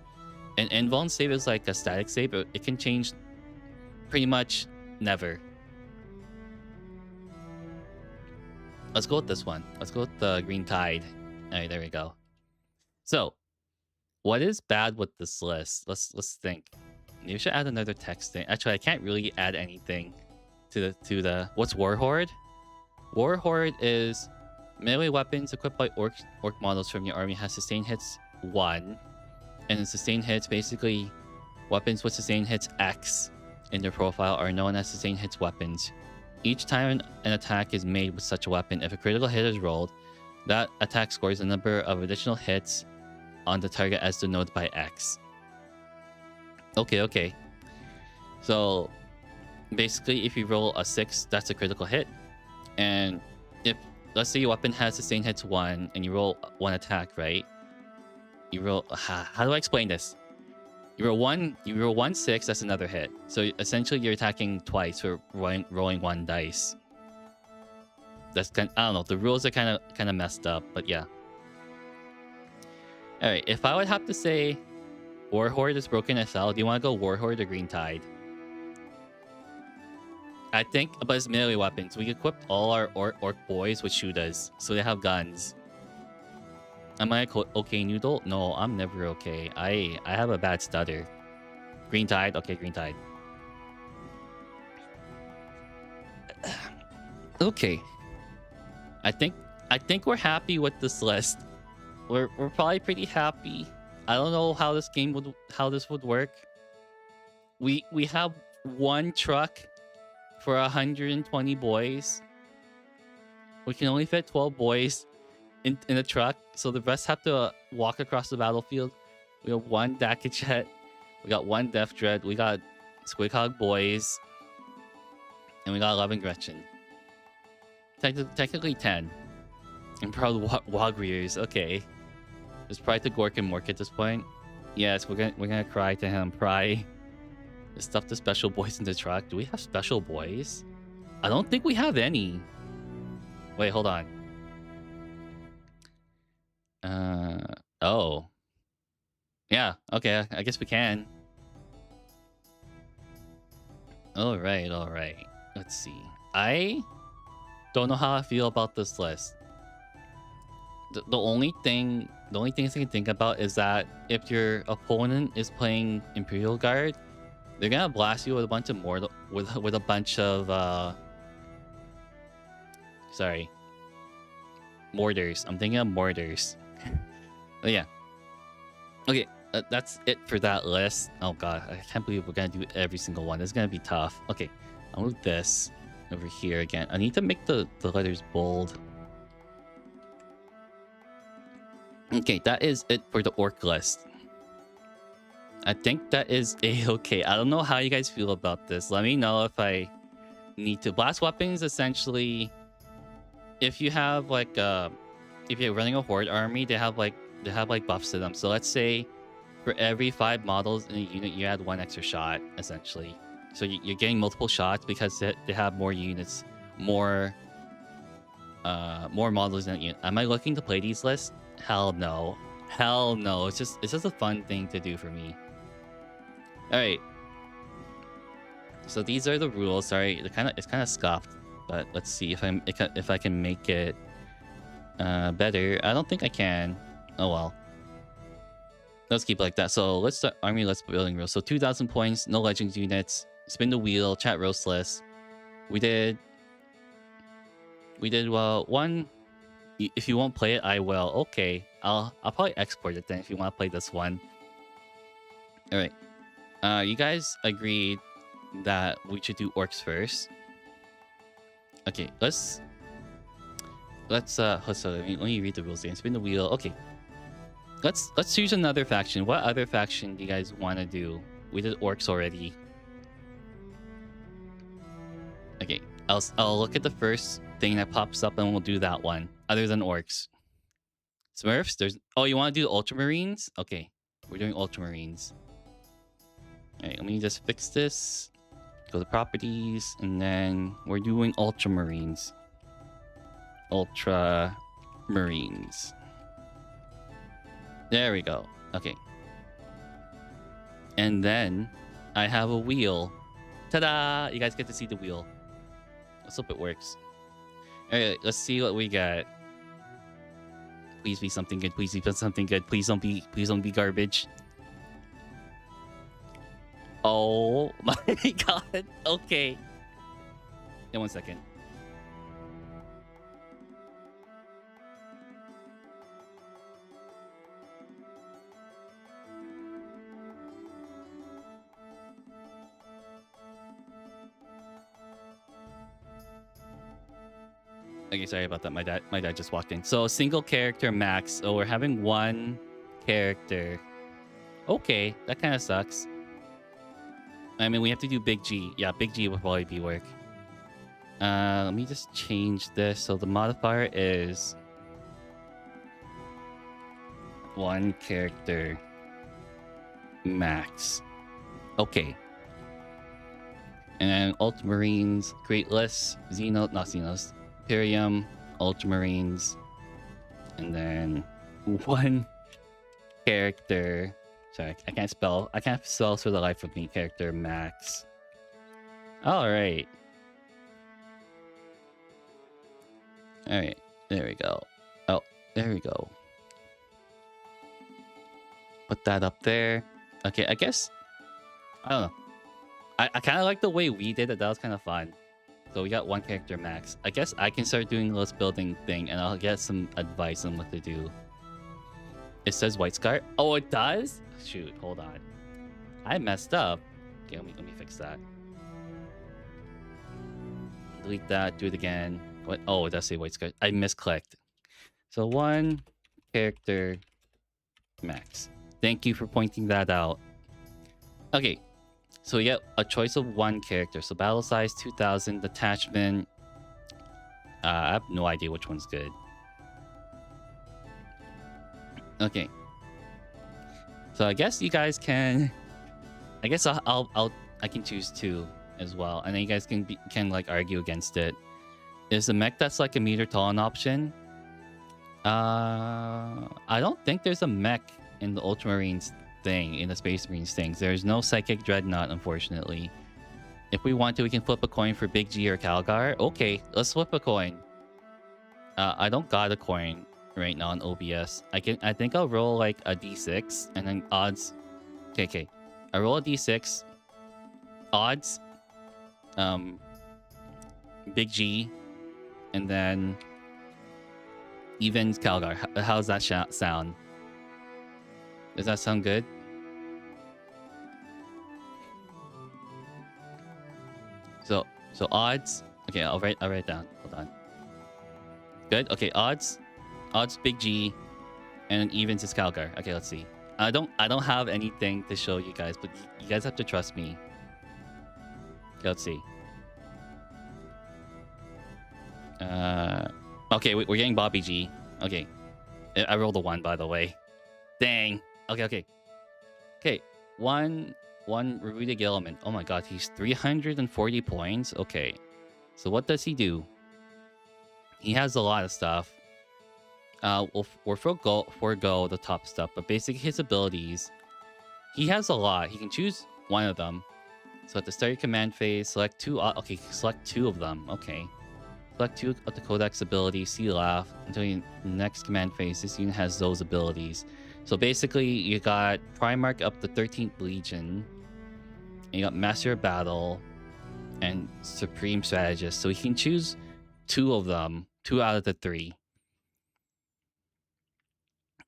And invuln save is like a static save, but it can change pretty much never. Let's go with this one. Let's go with the Green Tide. All right, there we go. So, what is bad with this list? Let's think. Maybe we should add another text thing. Actually, I can't really add anything to the what's Warhorde? Warhorde is melee weapons equipped by orc models from your army has sustained hits 1. And in sustained hits, basically weapons with sustained hits X in their profile are known as sustained hits weapons. Each time an attack is made with such a weapon, if a critical hit is rolled, that attack scores a number of additional hits on the target as denoted by X. Okay. So basically, if you roll a 6, that's a critical hit. And if, let's say your weapon has sustained hits 1 and you roll 1 attack, right? You roll, how do I explain this? You roll 1 6, that's another hit. So essentially you're attacking twice for rolling 1 dice. That's kind, I don't know, the rules are kind of messed up, but yeah. Alright, if I would have to say Warhorde is broken SL, do you want to go Warhorde or Green Tide? I think, but it's melee weapons. We equipped all our orc boys with shooters, so they have guns. Am I okay, Noodle? No, I'm never okay. I have a bad stutter. Green Tide? Okay, Green Tide. Okay. I think we're happy with this list. We're probably pretty happy. I don't know how this game would work. We have 1 truck for 120 boys. We can only fit 12 boys in a truck, so the rest have to walk across the battlefield. We have 1 Dakichet, we got 1 Death Dread, we got Squighog boys, and we got 11 Gretchen. Technically 10. And probably Wagriers. Okay. It's probably to Gork and Mork at this point. Yes, we're gonna cry to him. Pry. Let's stuff the special boys in the truck. Do we have special boys? I don't think we have any. Wait, hold on. Oh. Yeah, okay, I guess we can. Alright. Let's see. I don't know how I feel about this list. The only things I can think about is that if your opponent is playing Imperial Guard, they're gonna blast you with a bunch of with a bunch of mortars. I'm thinking of mortars. But yeah. Okay, that's it for that list. Oh god, I can't believe we're gonna do every single one. It's gonna be tough. Okay, I'll move this over here again. I need to make the letters bold. Okay, that is it for the orc list. I think that is a-okay. I don't know how you guys feel about this. Let me know if I need to. Blast weapons, essentially, if you have like if you're running a horde army, they have like buffs to them. So let's say for every 5 models in a unit, you add 1 extra shot, essentially. So you're getting multiple shots because they have more units, more models in that unit. Am I looking to play these lists? Hell no. It's just a fun thing to do for me. All right. So these are the rules. Sorry, it's kind of scuffed, but let's see if I can make it better. I don't think I can. Oh well. Let's keep it like that. So let's start army list building rules. So 2,000 points, no legends units, spin the wheel, chat roast list. We did well 1. If you won't play it, I will. Okay, I'll probably export it then if you want to play this one. All right. You guys agreed that we should do orcs first. Okay, let's let me read the rules again. Spin the wheel. Okay. Let's choose another faction. What other faction do you guys want to do? We did orcs already. Okay, I'll look at the first thing that pops up and we'll do that one. Other than orcs. Smurfs, there's... Oh, you want to do Ultramarines? Okay, we're doing Ultramarines. Alright, let me just fix this. Go to properties, and then we're doing Ultramarines. Ultramarines. There we go. Okay. And then I have a wheel. Ta-da! You guys get to see the wheel. Let's hope it works. Alright, let's see what we got. Please be something good. Please be something good. Please don't be garbage. Oh my god. Okay. Yeah, 1 second. Okay, sorry about that. My dad just walked in. So single character max. Oh, we're having one character. Okay, that kind of sucks. I mean, we have to do Big G. Yeah, Big G will probably be work. Let me just change this. So the modifier is one character max. Okay. And then Ultramarines, Great List, Xenos, not Xenos, Imperium, Ultramarines, and then one character. Sorry, I can't spell for the life of me. Character max. All right. All right. There we go. Oh, there we go. Put that up there. Okay, I guess. I don't know. I kind of like the way we did it. That was kind of fun. So we got one character max. I guess I can start doing this building thing, and I'll get some advice on what to do. It says White Scar. Oh, it does? Shoot, hold on. I messed up. Okay, let me fix that. Delete that. Do it again. What? Oh, it does say White Scar. I misclicked. So one character max. Thank you for pointing that out. Okay. So we get a choice of one character. So battle size 2000, detachment. I have no idea which one's good. Okay. So I guess you guys can. I guess I can choose two as well, and then you guys can like argue against it. Is the mech that's like a meter tall an option? I don't think there's a mech in the Ultramarines thing, in the Space Marines things. There's no Psychic Dreadnought, unfortunately. If we want to, we can flip a coin for Big G or Calgar. Okay, let's flip a coin. I don't got a coin right now on OBS. I think I'll roll like a d6 and then odds. Okay. I roll a d6. Odds. Big G. And then evens Calgar. How's that sound? Does that sound good? So odds. Okay, I'll write down. Hold on. Good. Okay, odds Big G, and then evens is Calgar. Okay, let's see. I don't have anything to show you guys, but you guys have to trust me. Okay, let's see. Okay, we're getting Bobby G. Okay, I rolled a 1, by the way. Dang. Okay. One Rubidic element. Oh my god, he's 340 points. Okay, so what does he do? He has a lot of stuff. We'll forego the top stuff, but basically his abilities, he has a lot. He can choose one of them. So at the start of your command phase, select two. Okay, select 2 of them. Okay, select 2 of the Codex abilities. See laugh until your next command phase. This unit has those abilities. So basically, you got Primarch up the 13th Legion, and you got Master of Battle, and Supreme Strategist. So you can choose 2 of them, 2 out of the 3.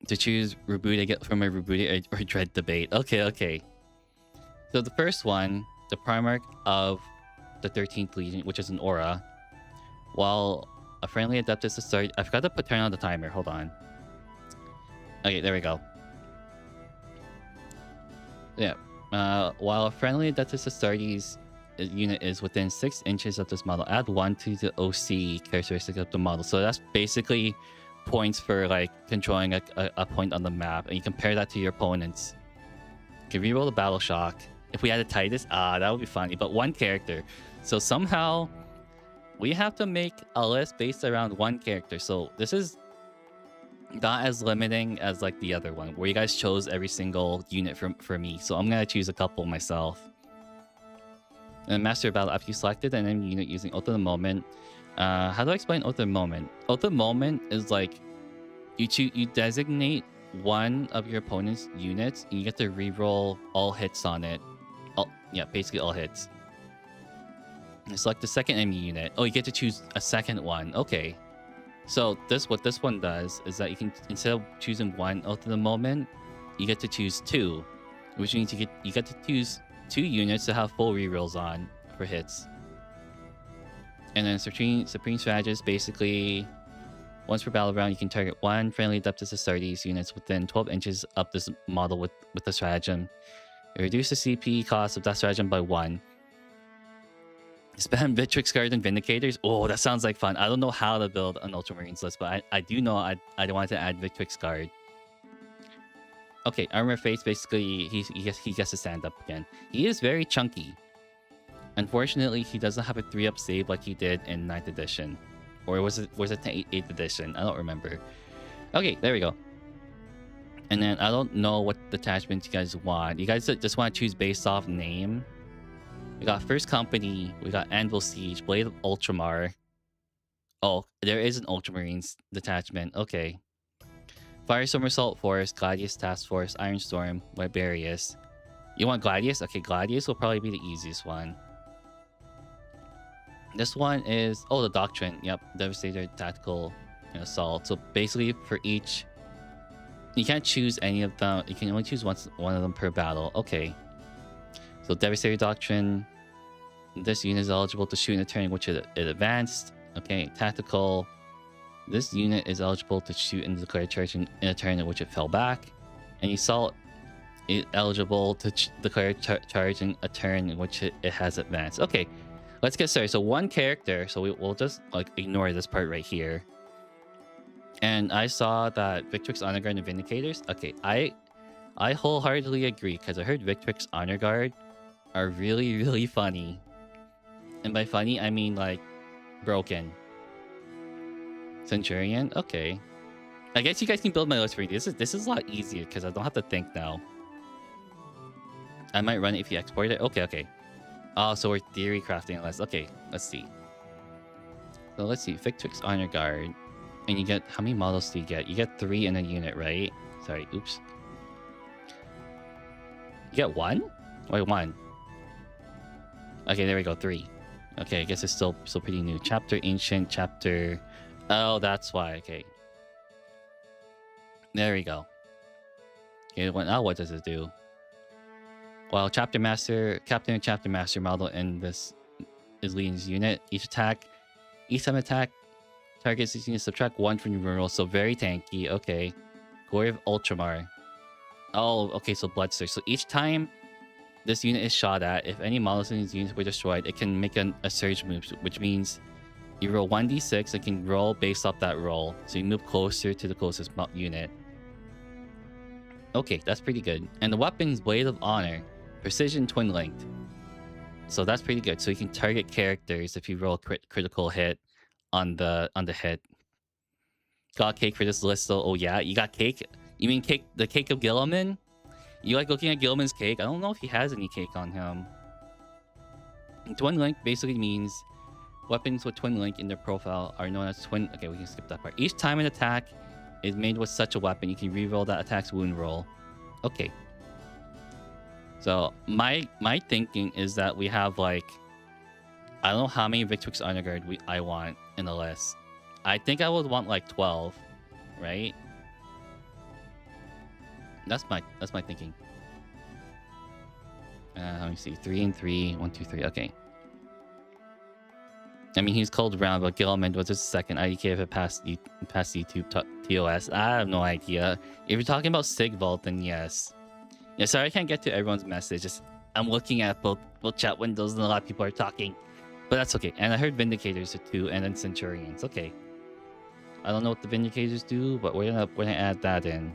To choose Rubuta from a Rubuta or Dread debate. Okay. So the first one, the Primarch of the 13th Legion, which is an aura. While a friendly adept is to start... I forgot to turn on the timer. Hold on. Okay, there we go. Yeah. While a friendly Adeptus Astartes unit is within 6 inches of this model, add 1 to the OC characteristic of the model. So that's basically points for like controlling a point on the map, and you compare that to your opponents. You can reroll the battle shock. If we had a Titus, that would be funny. But one character. So somehow we have to make a list based around one character. So this is not as limiting as like the other one, where you guys chose every single unit for me. So I'm gonna choose a couple myself. And Master of Battle, after you selected an enemy unit using Oath of the Moment. How do I explain Oath of the Moment? Oath of the Moment is like you designate one of your opponent's units and you get to reroll all hits on it. Yeah, basically all hits. And select the second enemy unit. Oh, you get to choose a second one. Okay. So what this one does is that you can, instead of choosing one Oath of the Moment, you get to choose 2, which means you get to choose 2 units to have full rerolls on for hits. And then Supreme Strategist, basically, once per battle round, you can target 1 friendly Adeptus Astartes units within 12 inches of this model with the stratagem. Reduce the CP cost of that stratagem by 1. Spam Victrix Guard and Vindicators. Oh, that sounds like fun. I don't know how to build an Ultramarines list, but I do know I wanted to add Victrix Guard. Okay, Armor Face, basically, he gets to stand up again. He is very chunky. Unfortunately, he doesn't have a 3-up save like he did in 9th edition. Or was it 8th edition? I don't remember. Okay, there we go. And then I don't know what detachments you guys want. You guys just want to choose based off name. We got First Company, we got Anvil Siege, Blade of Ultramar. Oh, there is an Ultramarines detachment. Okay. Firestorm Assault Force, Gladius Task Force, Iron Storm, Liberius. You want Gladius? Okay, Gladius will probably be the easiest one. This one is... Oh, the Doctrine. Yep, Devastator, Tactical, and Assault. So basically for each... You can't choose any of them. You can only choose one of them per battle. Okay. So Devastator Doctrine. This unit is eligible to shoot in a turn in which it advanced. Okay, Tactical. This unit is eligible to shoot and declare charge in a turn in which it fell back. And Assault is eligible to declare charge in a turn in which it has advanced. Okay, let's get started. So one character. So we'll just like ignore this part right here. And I saw that Victrix Honor Guard and Vindicators. Okay, I wholeheartedly agree, because I heard Victrix Honor Guard are really, really funny. And by funny, I mean like broken. Centurion, okay. I guess you guys can build my list for me. This is a lot easier because I don't have to think now. I might run it if you export it. Okay. Oh, so we're theory crafting a list. Okay, let's see. So let's see. Victrix Honor Guard. And you get, how many models do you get? You get 3 in a unit, right? Sorry, oops. You get 1? Wait, 1. Okay, there we go, 3. Okay, I guess it's still pretty new. Chapter Ancient, Chapter... Oh, that's why, okay. There we go. Okay, now what does it do? Well, Captain and Chapter Master model in this is leading his unit. Each time attack, targets this unit subtract 1 from your roll, so very tanky. Okay. Glory of Ultramar. Oh, okay, so Bloodthirst. So each time this unit is shot at, if any models in these units were destroyed, it can make a surge move, which means you roll 1d6, it can roll based off that roll. So you move closer to the closest unit. Okay, that's pretty good. And the weapon's Blade of Honor. Precision Twin Linked. So that's pretty good. So you can target characters if you roll a critical hit on the hit. Got cake for this list though. Oh yeah, you got cake? You mean cake? The cake of Gilliman? You like looking at Gilliman's cake? I don't know if he has any cake on him. Twin Link basically means weapons with Twin Link in their profile are known as twin... Okay, we can skip that part. Each time an attack is made with such a weapon, you can reroll that attack's wound roll. Okay. So my thinking is that we have like... I don't know how many Victrix Honor Guard I want in the list. I think I would want like 12, right? That's my thinking. Let me see. 3 and 3. 1, 2, 3. Okay. I mean, he's called around, but Gilman was his second IDK if it passed YouTube TOS. I have no idea. If you're talking about Sigvald, then yes. Yeah, sorry I can't get to everyone's message. Just I'm looking at both chat windows and a lot of people are talking. But that's okay. And I heard Vindicators too, and then Centurions. Okay. I don't know what the Vindicators do, but we're gonna add that in.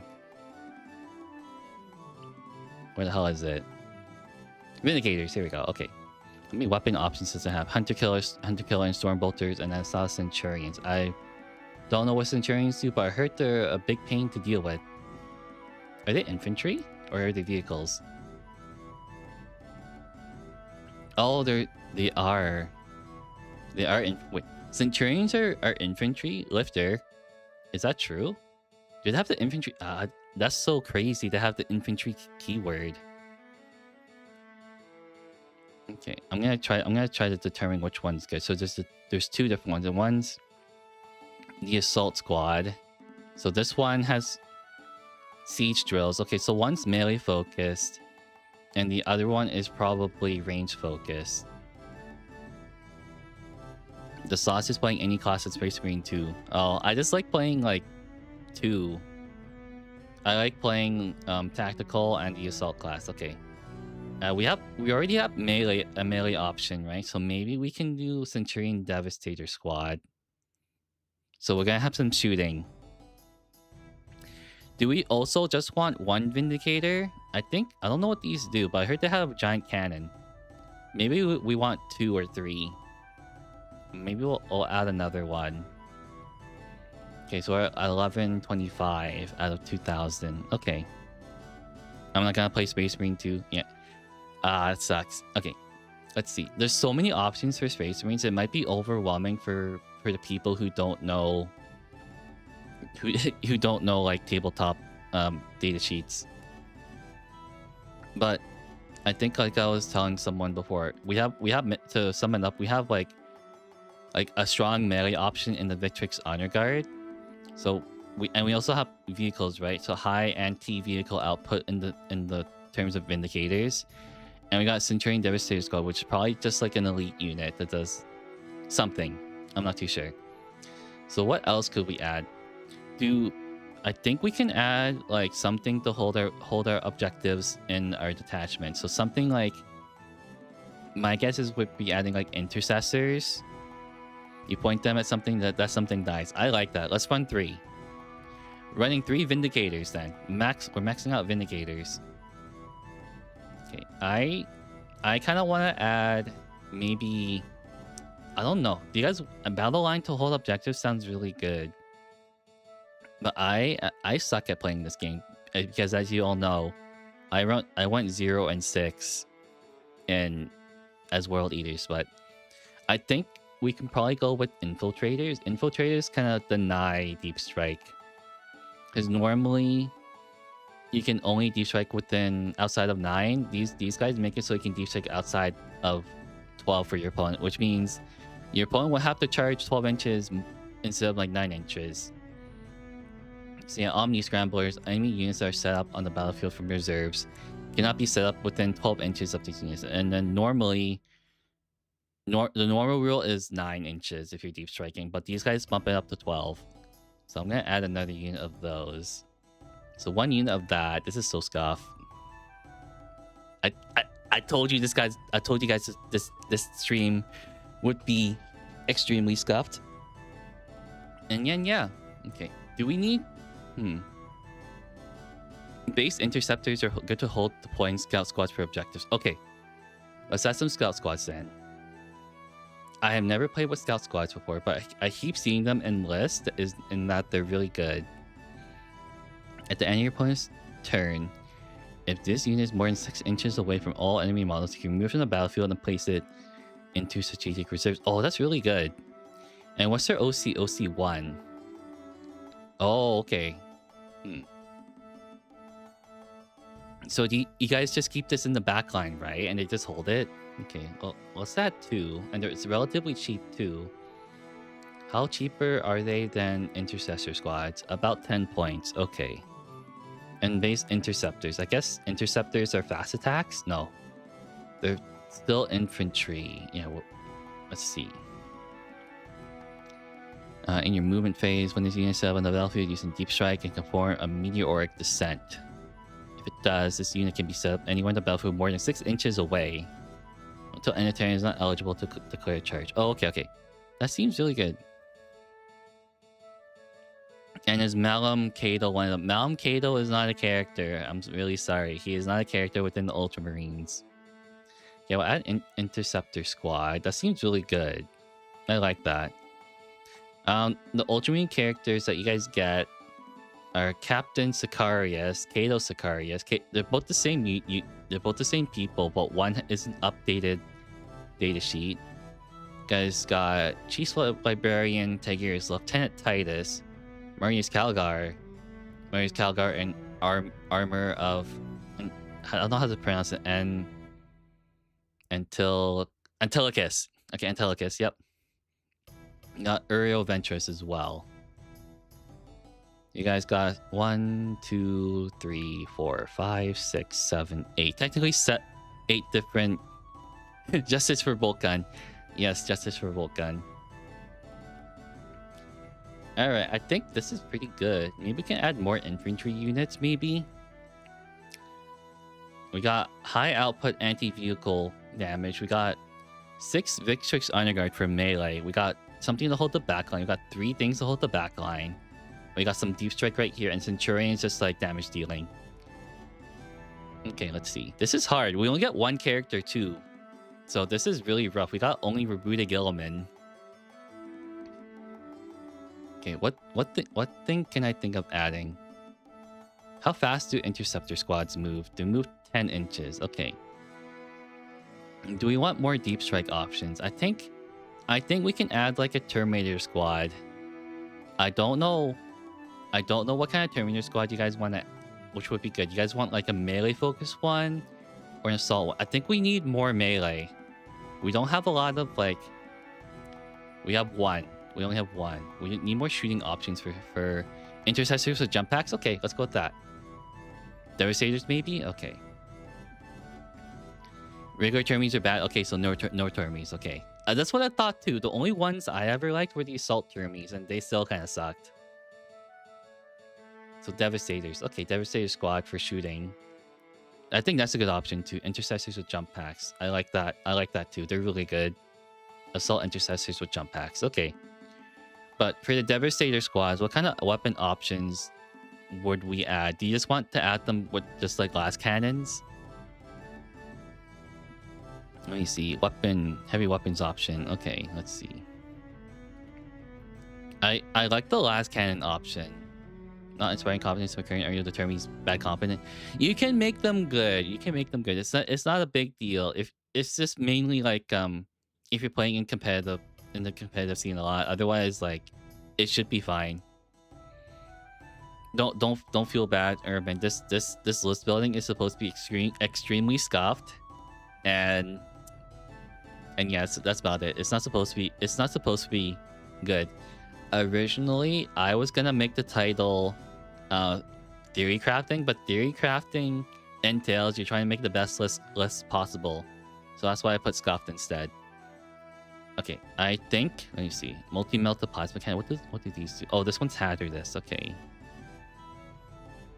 Where the hell is it? Vindicators, here we go. Okay. How many weapon options does it have? Hunter Killer, and Stormbolters, and then saw Centurions. I don't know what Centurions do, but I heard they're a big pain to deal with. Are they infantry? Or are they vehicles? Oh, they are. They are in. Wait, Centurions are infantry lifter. Is that true? Do they have the infantry? That's so crazy to have the infantry keyword. Okay, I'm gonna try to determine which one's good. So there's two different ones. And one's the assault squad. So this one has siege drills. Okay, so one's melee focused, and the other one is probably range focused. The sauce is playing any class at Space Marine 2. Oh, I just like playing like 2. I like playing tactical and the assault class. Okay. We already have a melee option, right? So maybe we can do Centurion Devastator squad. So we're gonna have some shooting. Do we also just want one Vindicator? I don't know what these do, but I heard they have a giant cannon. Maybe we want 2 or 3. Maybe we'll add another one. Okay, so we're at 1125 out of 2000. Okay. I'm not gonna play Space Marine 2. Yeah. It sucks. Okay. Let's see. There's so many options for Space Marines. It might be overwhelming for the people who don't know who don't know like tabletop data sheets. But I think like I was telling someone before, we have to sum it up, we have like a strong melee option in the Victrix Honor Guard. So we also have vehicles, right? So high anti-vehicle output in the terms of Vindicators. And we got Centurion Devastator Squad, which is probably just like an elite unit that does something. I'm not too sure. So what else could we add? I think we can add like something to hold our objectives in our detachment. So something like, my guess is would be adding like intercessors. You point them at something that something dies. I like that. Let's run 3. Running 3 Vindicators then. We're maxing out Vindicators. Okay, I kind of want to add maybe, I don't know. Do you guys, a battle line to hold objectives sounds really good. But I suck at playing this game because, as you all know, I went 0 and 6 as World Eaters. But I think we can probably go with Infiltrators. Infiltrators kind of deny Deep Strike, because normally you can only Deep Strike outside of 9. These guys make it so you can Deep Strike outside of 12 for your opponent, which means your opponent will have to charge 12 inches instead of like 9 inches. So yeah, Omni Scramblers, enemy units that are set up on the battlefield from reserves cannot be set up within 12 inches of these units. And then normally, the normal rule is 9 inches if you're deep striking, but these guys bump it up to 12. So I'm gonna add another unit of those. So 1 unit of that. This is so Scuff. I told you guys this stream would be extremely scuffed. And yeah. Okay. Do we need base interceptors are good to hold deploying scout squads for objectives. Okay. Let's add some scout squads then. I have never played with scout squads before, but I keep seeing them in lists in that they're really good. At the end of your opponent's turn, if this unit is more than 6 inches away from all enemy models, you can move from the battlefield and place it into strategic reserves. Oh, that's really good. And what's their OC? OC1. Oh, okay. So do you guys just keep this in the back line, right? And they just hold it? Okay, well, what's that 2? And it's relatively cheap too. How cheaper are they than intercessor squads? About 10 points. Okay. And base interceptors. I guess interceptors are fast attacks? No. They're still infantry. Yeah, well, let's see. In your movement phase, when this unit set up on the battlefield using deep strike, and can perform a meteoric descent. If it does, this unit can be set up anywhere on the battlefield more than 6 inches away. Until end of turn is not eligible to declare a charge. Oh, okay. That seems really good. And is Malum Cato one of them? Malum Cato is not a character. I'm really sorry. He is not a character within the Ultramarines. Yeah, we'll add Interceptor Squad. That seems really good. I like that. The Ultramarine characters that you guys get are Captain Sicarius, Cato Sicarius. They're both the same. They're both the same people, but one is an updated data sheet. You guys got Chief Librarian Tigris, Lieutenant Titus, Marius Calgar, and armor of, I don't know how to pronounce it. Antilochus. Okay, Antilochus. Yep. Got Uriel Ventress as well. You guys got 1, 2, 3, 4, 5, 6, 7, 8. Technically set 8 different Justice for Volcan. Yes, Justice for Volcan. Alright, I think this is pretty good. Maybe we can add more infantry units, maybe. We got high output anti-vehicle damage. We got 6 Victrix Underguard for melee. We got something to hold the backline. We got 3 things to hold the backline. We got some deep strike right here, and Centurion is just like damage dealing. Okay, let's see. This is hard. We only get 1 character too, so this is really rough. We got only Rebuta Gilliman. Okay, what thing can I think of adding? How fast do interceptor squads move? They move 10 inches. Okay. Do we want more deep strike options? I think we can add like a Terminator squad. I don't know what kind of Terminator squad you guys want to, which would be good. You guys want like a melee focused one or an assault one? I think we need more melee. We don't have a lot of like, we have 1. We only have 1. We need more shooting options for intercessors with jump packs. Okay, let's go with that. Devastators maybe? Okay. Regular Termies are bad. Okay, so no Termies. Okay. That's what I thought too. The only ones I ever liked were the Assault Termies, and they still kind of sucked. So Devastators. Okay, Devastator Squad for shooting. I think that's a good option too. Intercessors with jump packs. I like that. I like that too. They're really good. Assault Intercessors with jump packs. Okay. But for the Devastator squads, what kind of weapon options would we add? Do you just want to add them with just like glass cannons? Let me see. Heavy weapons option. Okay, let's see. I like the last cannon option. Not inspiring confidence for current area determines bad competent. You can make them good. It's not a big deal. If it's just mainly like if you're playing in the competitive scene a lot. Otherwise, like, it should be fine. Don't feel bad, Urban. This list building is supposed to be extremely scuffed, and yes, that's about it. It's not supposed to be good. Originally, I was gonna make the title theory crafting, but theory crafting entails you're trying to make the best list possible. So that's why I put scuffed instead. Okay, I think, let me see. Multi-melted plasma cannon. What do these do? Oh, this one's hazardous. Okay.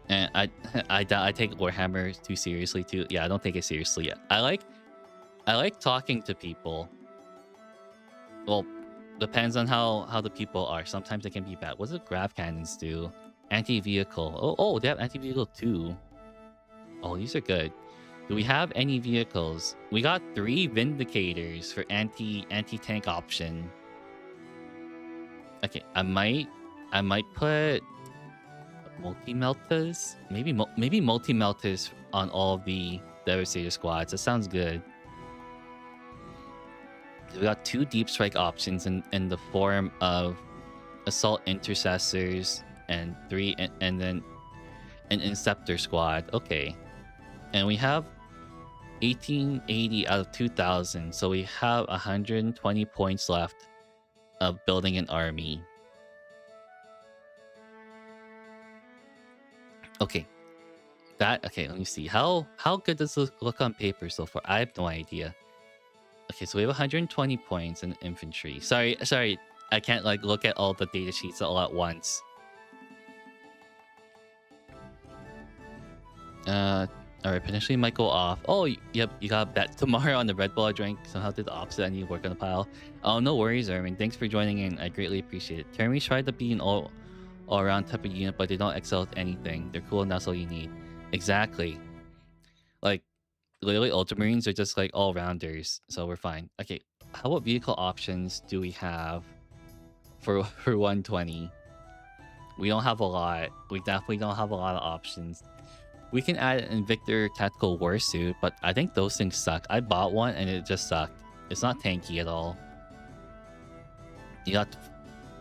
And I take Warhammer too seriously too. Yeah, I don't take it seriously. I like talking to people. Well, depends on how the people are. Sometimes they can be bad. What does grav cannons do? Anti-vehicle. Oh, they have anti-vehicle too. Oh, these are good. Do we have any vehicles? We got 3 Vindicators for anti-tank option. Okay, I might put multi-meltas. Maybe multi-meltas on all of the Devastator squads. That sounds good. We got 2 deep strike options in the form of assault intercessors and 3 and then an Inceptor squad. Okay. And we have 1880 out of 2000, so we have 120 points left of building an army. Okay. Okay, let me see. How good does this look on paper so far? I have no idea. Okay, so we have 120 points in infantry. Sorry, I can't like look at all the data sheets all at once. All right, potentially might go off. Oh, yep, you got bet tomorrow on the Red Bull I drank. Somehow did the opposite. I need to work on the pile. Oh, no worries, Erwin. Thanks for joining in. I greatly appreciate it. Termies tried to be an all-around type of unit, but they don't excel at anything. They're cool, and that's all you need. Exactly. Like, literally, Ultramarines are just like all-rounders, so we're fine. Okay, how about vehicle options do we have for 120? We don't have a lot. We definitely don't have a lot of options. We can add an Invictor Tactical Warsuit, but I think those things suck. I bought one and it just sucked. It's not tanky at all. You got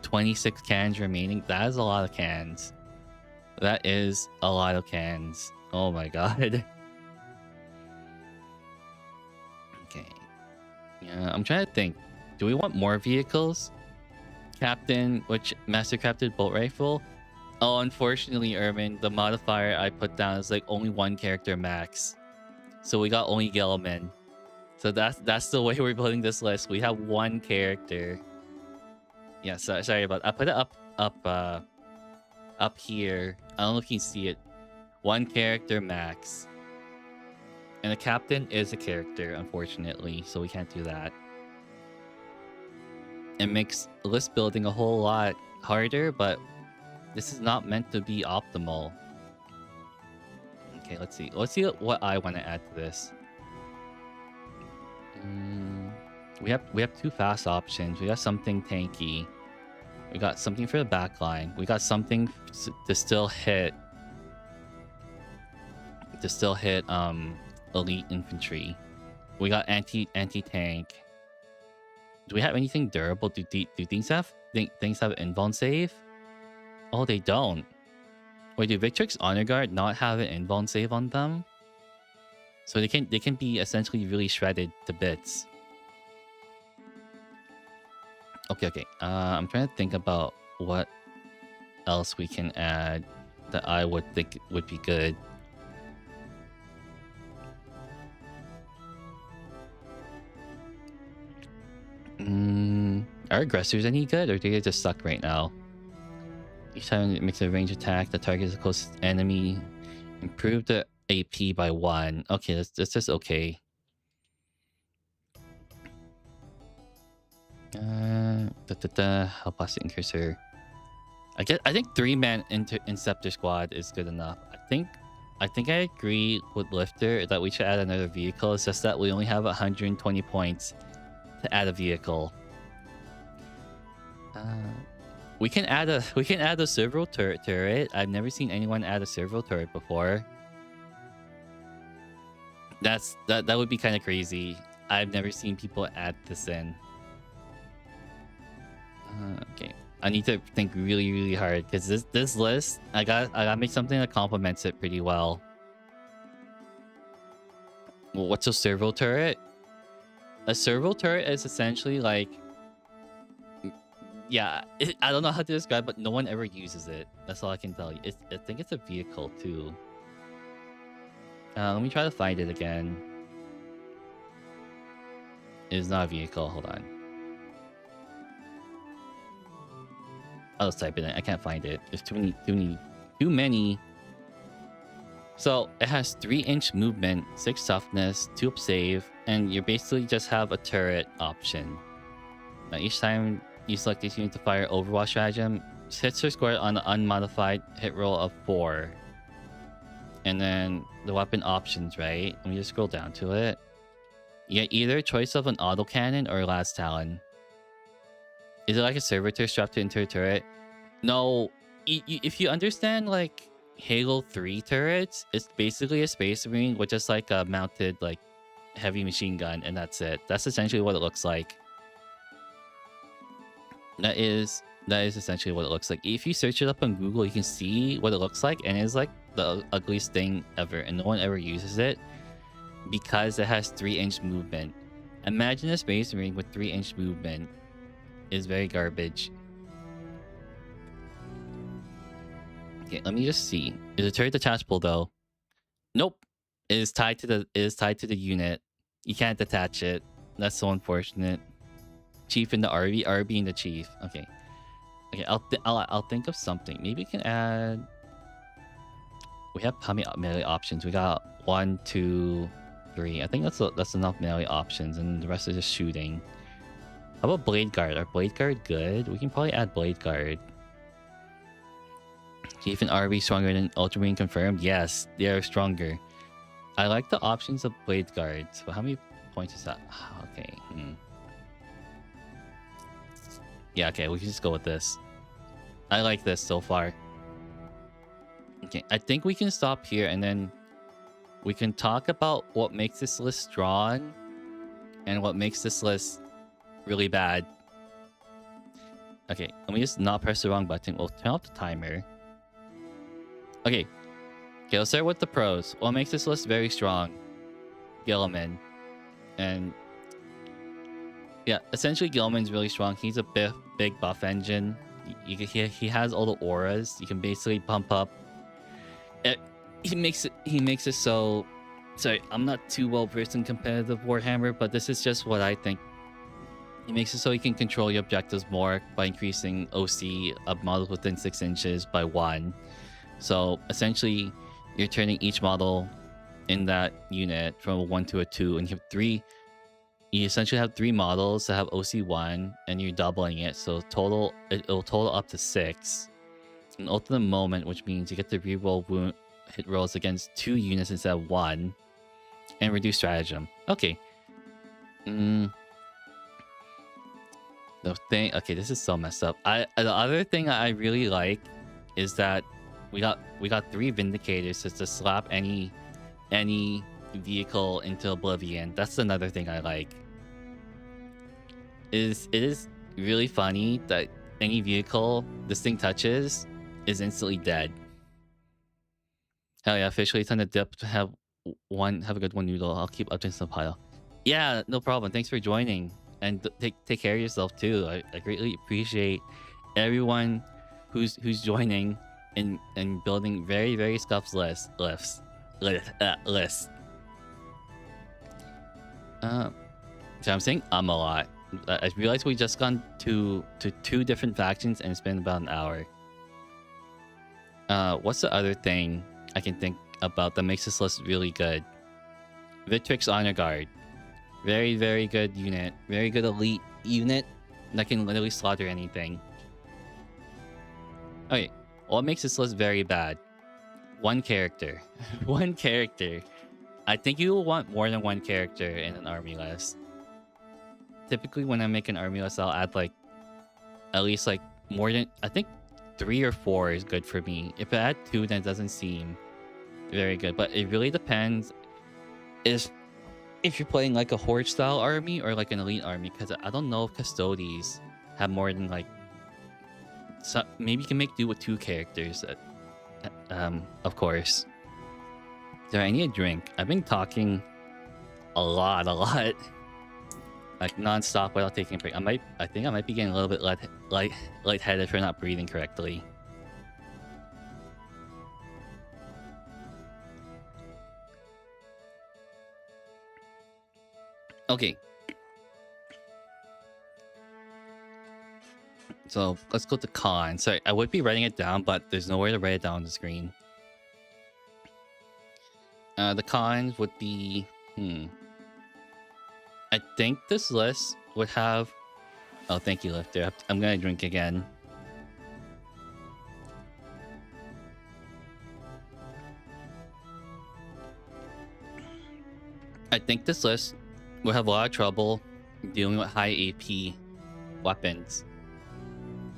26 cans remaining. That is a lot of cans. That is a lot of cans. Oh my god. Okay. Yeah, I'm trying to think. Do we want more vehicles? Captain, which Master Crafted Bolt Rifle? Oh, unfortunately, Ermin, the modifier I put down is like only one character max. So we got only Gilliman. So that's the way we're building this list. We have one character. Yeah, sorry about I put it up here. I don't know if you can see it. One character max. And the captain is a character, unfortunately, so we can't do that. It makes list building a whole lot harder, but this is not meant to be optimal. Okay, let's see. Let's see what I want to add to this. We have two fast options. We got something tanky. We got something for the backline. We got something to still hit. Elite infantry. We got anti-tank. Do we have anything durable? Do things have invuln save? Oh, they don't. Wait, do Victrix Honor Guard not have an invuln save on them? So they can be essentially really shredded to bits. Okay. I'm trying to think about what else we can add that I would think would be good. Are aggressors any good, or do they just suck right now? Each time it makes a range attack, the target is the closest enemy. Improve the AP by 1. Okay, that's just okay. Help blasting cursor. I think 3-man Inceptor squad is good enough. I think I agree with Lifter that we should add another vehicle. It's just that we only have 120 points to add a vehicle. We can add a servo turret. I've never seen anyone add a servo turret before. That would be kind of crazy. I've never seen people add this in. Okay, I need to think really hard because this list I gotta make something that complements it pretty well. Well, what's a servo turret? A servo turret is essentially like, yeah, I don't know how to describe, but no one ever uses it. That's all I can tell you. I think it's a vehicle too. Let me try to find it again. It is not a vehicle. Hold on. I'll just type it in. I can't find it. There's too many. So it has 3-inch movement, 6 toughness, 2 up save, and you basically just have a turret option. Now each time you select this unit to fire Overwatch stratagem, hits or score on an unmodified hit roll of 4. And then the weapon options, right? Let me just scroll down to it. You get either choice of an autocannon or a last talon. Is it like a servitor strapped to interior turret? No. If you understand like Halo 3 turrets, it's basically a Space Marine with just like a mounted like heavy machine gun, and that's it. That's essentially what it looks like. That is essentially what it looks like. If you search it up on Google, you can see what it looks like, and it's like the ugliest thing ever, and no one ever uses it because it has 3-inch movement. Imagine a Space Marine with 3-inch movement. Is very garbage. Okay, let me just see. Is the turret detachable though? Nope. It is tied to the unit. You can't detach it. That's so unfortunate. Chief in the RB in the chief. Okay. Okay, I'll think of something. Maybe we can add we have how many melee options? We got 1, 2, 3. I think that's enough melee options, and the rest is just shooting. How about Blade Guard? Are Blade Guard good? We can probably add Blade Guard. Chief and RB stronger than Ultramarine confirmed? Yes, they are stronger. I like the options of Blade Guards, but how many points is that? Okay. Yeah, okay, we can just go with this. I like this so far. Okay, I think we can stop here and then we can talk about what makes this list strong and what makes this list really bad. Okay, let me just not press the wrong button. We'll turn off the timer. Okay, let's start with the pros. What makes this list very strong? Gilliman. And yeah, essentially Gilliman's really strong. He's a big buff engine. He has all the auras. You can basically pump up. He makes it so. Sorry, I'm not too well versed in competitive Warhammer, but this is just what I think. He makes it so you can control your objectives more by increasing OC of models within 6 inches by 1. So essentially, you're turning each model in that unit from a 1 to a 2, and you have 3. You essentially have 3 models that have OC1, and you're doubling it. So it'll total up to 6. An ultimate moment, which means you get to reroll wound hit rolls against 2 units instead of 1, and reduce stratagem. Okay. Okay, this is so messed up. The other thing I really like is that we got 3 Vindicators to slap any vehicle into oblivion. That's another thing I like. It is really funny that any vehicle this thing touches is instantly dead. Hell yeah, officially time to dip to have a good one, Noodle. I'll keep updating the pile. Yeah, no problem. Thanks for joining. And take care of yourself too. I greatly appreciate everyone who's joining and building very Scuff's list. So I'm saying a lot. I realized we just gone to 2 different factions and it's been about an hour. What's the other thing I can think about that makes this list really good? Victrix Honor Guard. Very good unit. Very good elite unit that can literally slaughter anything. Okay, what makes this list very bad? 1 character. 1 character. I think you will want more than 1 character in an army list. Typically when I make an army list, I'll add like at least like more than, I think 3 or 4 is good for me. If I add 2, then it doesn't seem very good. But it really depends if you're playing like a horde style army or like an elite army, because I don't know if Custodes have more than like, so maybe you can make do with 2 characters. Of course. Sorry, I need a drink. I've been talking a lot, like non-stop without taking a break. I think I might be getting a little bit lightheaded for not breathing correctly. Okay. So let's go to cons. Sorry, I would be writing it down, but there's nowhere to write it down on the screen. The cons would be, I think this list would have. Oh, thank you, Lifter. I'm gonna drink again. I think this list will have a lot of trouble dealing with high AP weapons.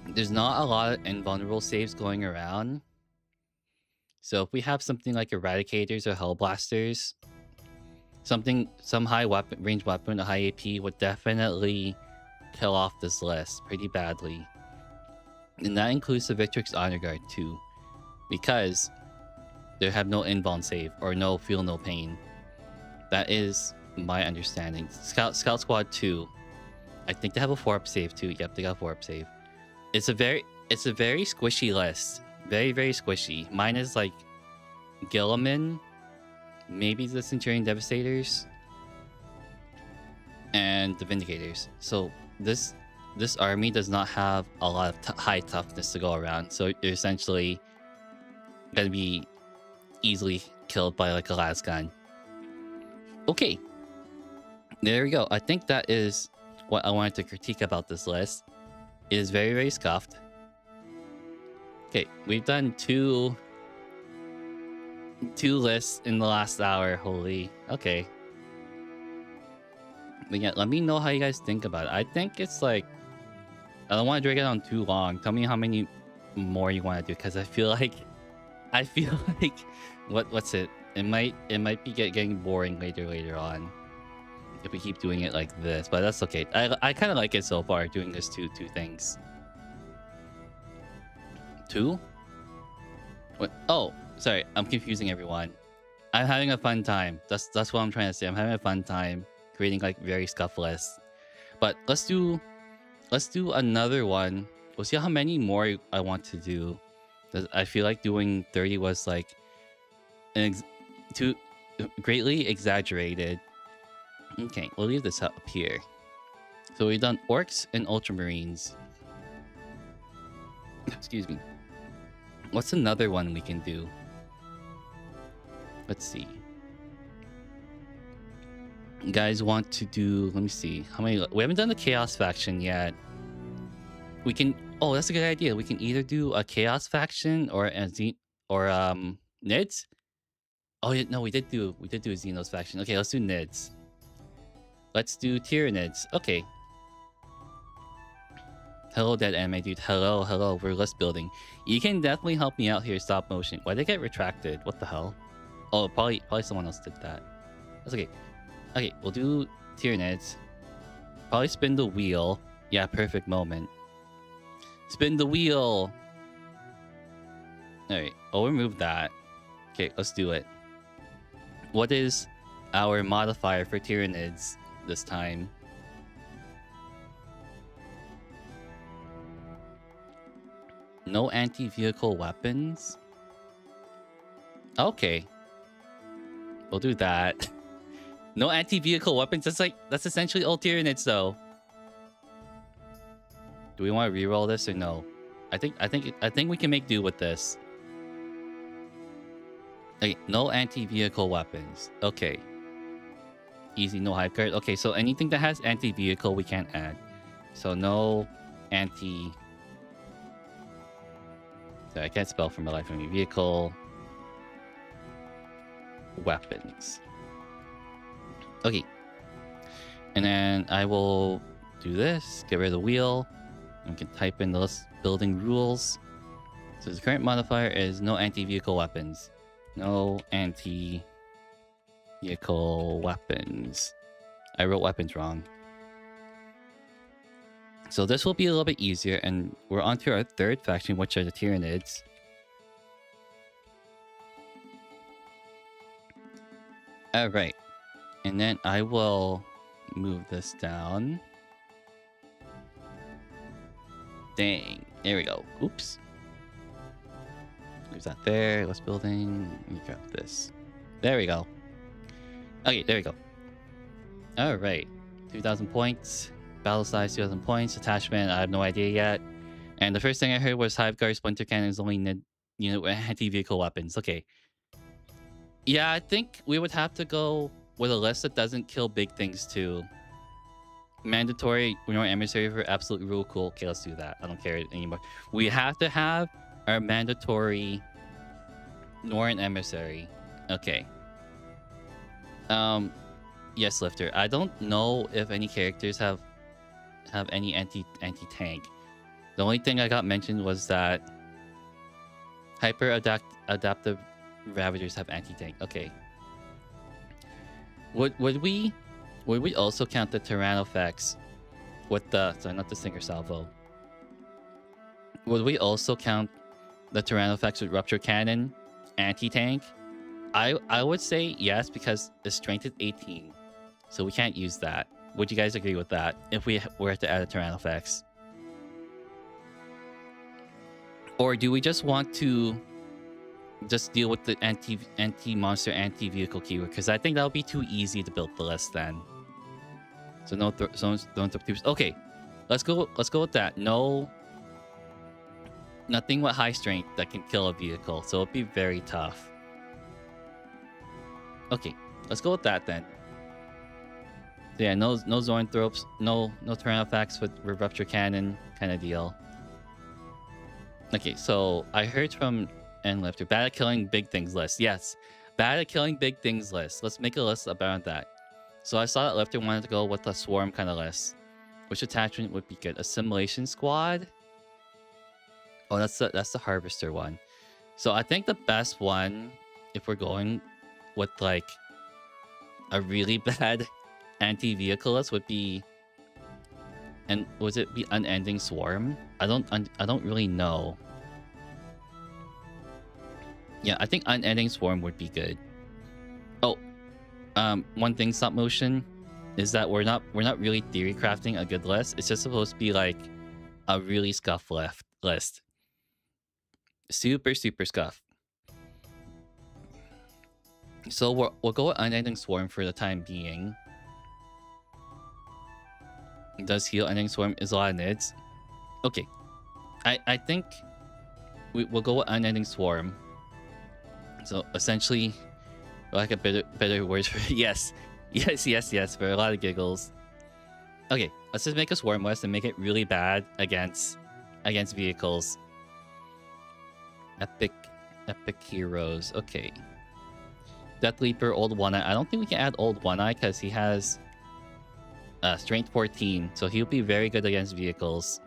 There's not a lot of invulnerable saves going around. So if we have something like Eradicators or Hellblasters, some high range weapon, a high AP would definitely kill off this list pretty badly. And that includes the Victrix Honor Guard too, because they have no invuln save or no feel no pain. That is my understanding. Scout Squad 2, I think they have a 4-up save too. Yep, they got a 4-up save. It's a very squishy list. Very squishy. Mine is like Gilliman, maybe the Centurion Devastators, and the Vindicators. So this army does not have a lot of high toughness to go around. So you're essentially gonna be easily killed by like a las gun. Okay, there we go. I think that is what I wanted to critique about this list. It is very, very scuffed. Okay, we've done two lists in the last hour. Holy, okay. But yeah, let me know how you guys think about it. I think it's like, I don't want to drag it on too long. Tell me how many more you want to do, because I feel like what's it? It might be getting boring later on if we keep doing it like this. But that's okay. I kind of like it so far, doing this two things. Two? What? Oh, sorry. I'm confusing everyone. I'm having a fun time. That's what I'm trying to say. I'm having a fun time creating like very scuff lists. But let's do another one. We'll see how many more I want to do. I feel like doing 30 was like too greatly exaggerated. Okay, we'll leave this up here. So we've done orcs and ultramarines. Excuse me. What's another one we can do? Let's see. You guys want to do, let me see. How many? We haven't done the chaos faction yet. We can, oh, that's a good idea. We can either do a chaos faction or a Nids. Oh no, we did do a Xenos faction. Okay, let's do Nids. Let's do Tyranids. Okay. Hello, dead anime dude. Hello. We're list building. You can definitely help me out here. Stop motion. Why did it get retracted? What the hell? Oh, probably someone else did that. That's okay. Okay, we'll do Tyranids. Probably spin the wheel. Yeah, perfect moment. Spin the wheel. All right. I'll remove that. Okay, let's do it. What is our modifier for Tyranids this time? No anti-vehicle weapons? Okay. We'll do that. No anti-vehicle weapons? That's essentially all Tyranids though. Do we want to reroll this or no? I think we can make do with this. Okay, no anti-vehicle weapons. Okay. Easy, no hype card. Okay, so anything that has anti-vehicle we can't add. So no anti... Sorry, I can't spell for my life. Vehicle... weapons. Okay. And then I will do this. Get rid of the wheel. We can type in the list building rules. So the current modifier is no anti-vehicle weapons. No anti-vehicle weapons. I wrote weapons wrong. So this will be a little bit easier, and we're on to our third faction, which are the Tyranids. Alright. And then I will move this down. Dang. There we go. Oops. There's that there. Let's building. Let me grab this. There we go. Okay, there we go. Alright. 2,000 points. Battle size 2,000 points. Attachment, I have no idea yet. And the first thing I heard was Hive Guard Splinter Cannons only need, anti-vehicle weapons. Okay. Yeah, I think we would have to go with a list that doesn't kill big things too. Mandatory Norn Emissary for absolute rule. Cool. Okay, let's do that. I don't care anymore. We have to have our mandatory Norn Emissary. Okay. Yes, Lifter. I don't know if any characters have any anti-tank. The only thing I got mentioned was that adaptive Ravagers have anti-tank. Okay. Would we also count the Tyrannofex with the... Sorry, not the Stinger Salvo. Would we also count the Tyrannofex with Rupture Cannon anti-tank? I would say yes, because the strength is 18. So we can't use that. Would you guys agree with that if we were to add a Tyrannofex? Or do we just want to just deal with the anti-monster, anti-vehicle keyword? Because I think that would be too easy to build the list then. So no, don't okay. Let's go with that. No, nothing with high strength that can kill a vehicle. So it'd be very tough. Okay, let's go with that then. So yeah, no Zoanthropes, no Tyrannofax with Rupture Cannon kind of deal. Okay, so I heard from Lifter, bad at killing big things list. Yes, bad at killing big things list. Let's make a list about that. So I saw that Lifter wanted to go with a swarm kind of list. Which attachment would be good? Assimilation Squad? Oh, that's the Harvester one. So I think the best one, if we're going with like a really bad anti-vehicle list, would be, and was it be Unending Swarm? I don't really know. Yeah, I think Unending Swarm would be good. Oh, one thing, stop motion, is that we're not really theory crafting a good list. It's just supposed to be like a really scuff list. Super scuff. So we'll go with Unending Swarm for the time being. It does heal. Unending Swarm is a lot of nids. Okay, I think we'll go with Unending Swarm. So essentially, like a better word for yes, for a lot of giggles. Okay, let's just make a Swarm list and make it really bad against vehicles. Epic heroes. Okay. Death Leaper, Old One Eye. I don't think we can add Old One Eye because he has Strength 14, so he'll be very good against vehicles.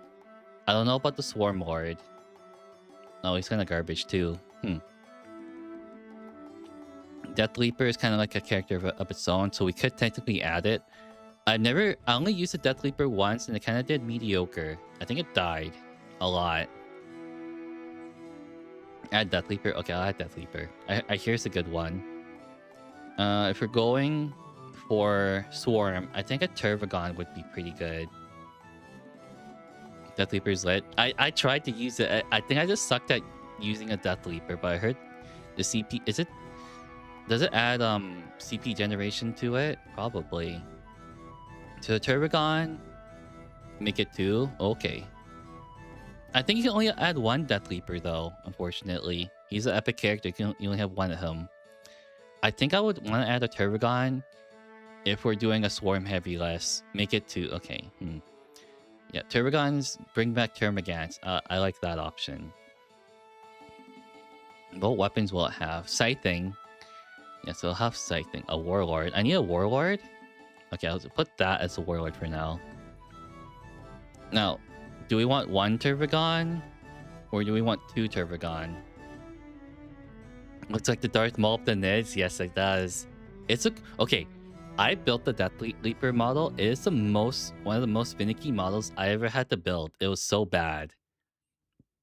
I don't know about the Swarm Lord. No, he's kind of garbage too. Death Leaper is kind of like a character of its own, so we could technically add it. I only used the Death Leaper once, and it kind of did mediocre. I think it died a lot. Add Death Leaper. Okay, I'll add Death Leaper. I hear it's a good one. If we're going for Swarm, I think a Tervagon would be pretty good. Death Leaper's lit. I tried to use it. I think I just sucked at using a Death Leaper, but I heard the CP... Does it add CP generation to it? Probably. So the Tervagon, make it 2? Okay. I think you can only add one Death Leaper though, unfortunately. He's an epic character, you only have one of him. I think I would want to add a Tervagon if we're doing a Swarm heavy list. Make it 2. Okay. Yeah, Tervagons, bring back Termagants. I like that option. What weapons will it have? Scything. Yeah, so it'll have Scything. A Warlord. I need a Warlord? Okay, I'll put that as a Warlord for now. Now, do we want 1 Tervagon? Or do we want 2 Tervagon? Looks like the Darth Maul of the Nids. Yes, it does. Okay. I built the Death Leaper model. It is one of the most finicky models I ever had to build. It was so bad.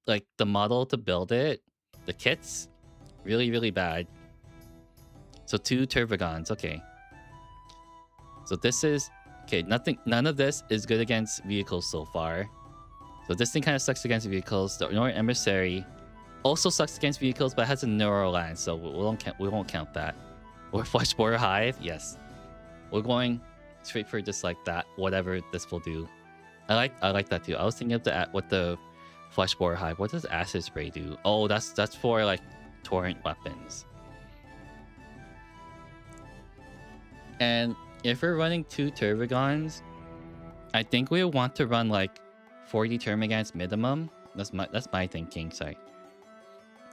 Like the model to build it, the kits, really bad. So 2 Tervagons. Okay. So this is okay. None of this is good against vehicles so far. So this thing kind of sucks against vehicles. The Northern Emissary also sucks against vehicles, but has a Neuroland, so we won't count that. Or Flesh Borer Hive, yes. We're going straight for just like that. Whatever this will do. I like that too. I was thinking of what the Flesh Borer Hive. What does Acid Spray do? Oh, that's for like torrent weapons. And if we're running 2 Tervagons, I think we want to run like 40 Termagants minimum. That's my thinking. Sorry.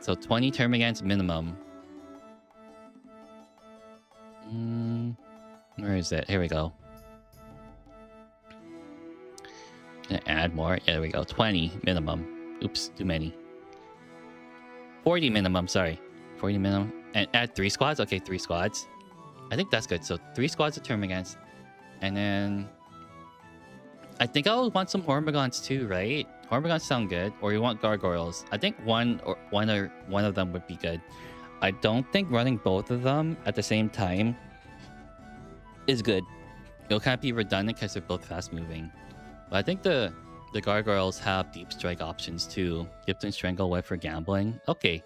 So 20 Termagants minimum. Where is it? Here we go. Can I add more? Yeah, there we go. 20 minimum. Oops, too many. 40 minimum, sorry. 40 minimum. And add 3 squads? Okay, 3 squads. I think that's good. So 3 squads of Termagants. And then I think I would want some Hormigons too, right? Hormigons sound good. Or you want Gargoyles. I think one of them would be good. I don't think running both of them at the same time is good. It'll kind of be redundant because they're both fast moving. But I think the Gargoyles have deep strike options too. Gibson Strangle Web for gambling. Okay.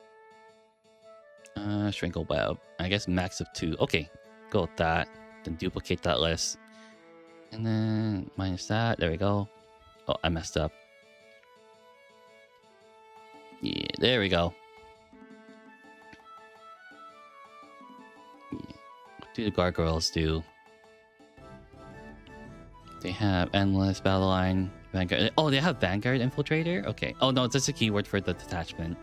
Strangle Web. I guess max of 2. Okay. Go with that. Then duplicate that list. And then minus that. There we go. Oh, I messed up. Yeah, there we go. do the gargoyles do? They have endless battle line, vanguard. Oh, they have vanguard infiltrator. Okay. Oh no, that's a keyword for the detachment.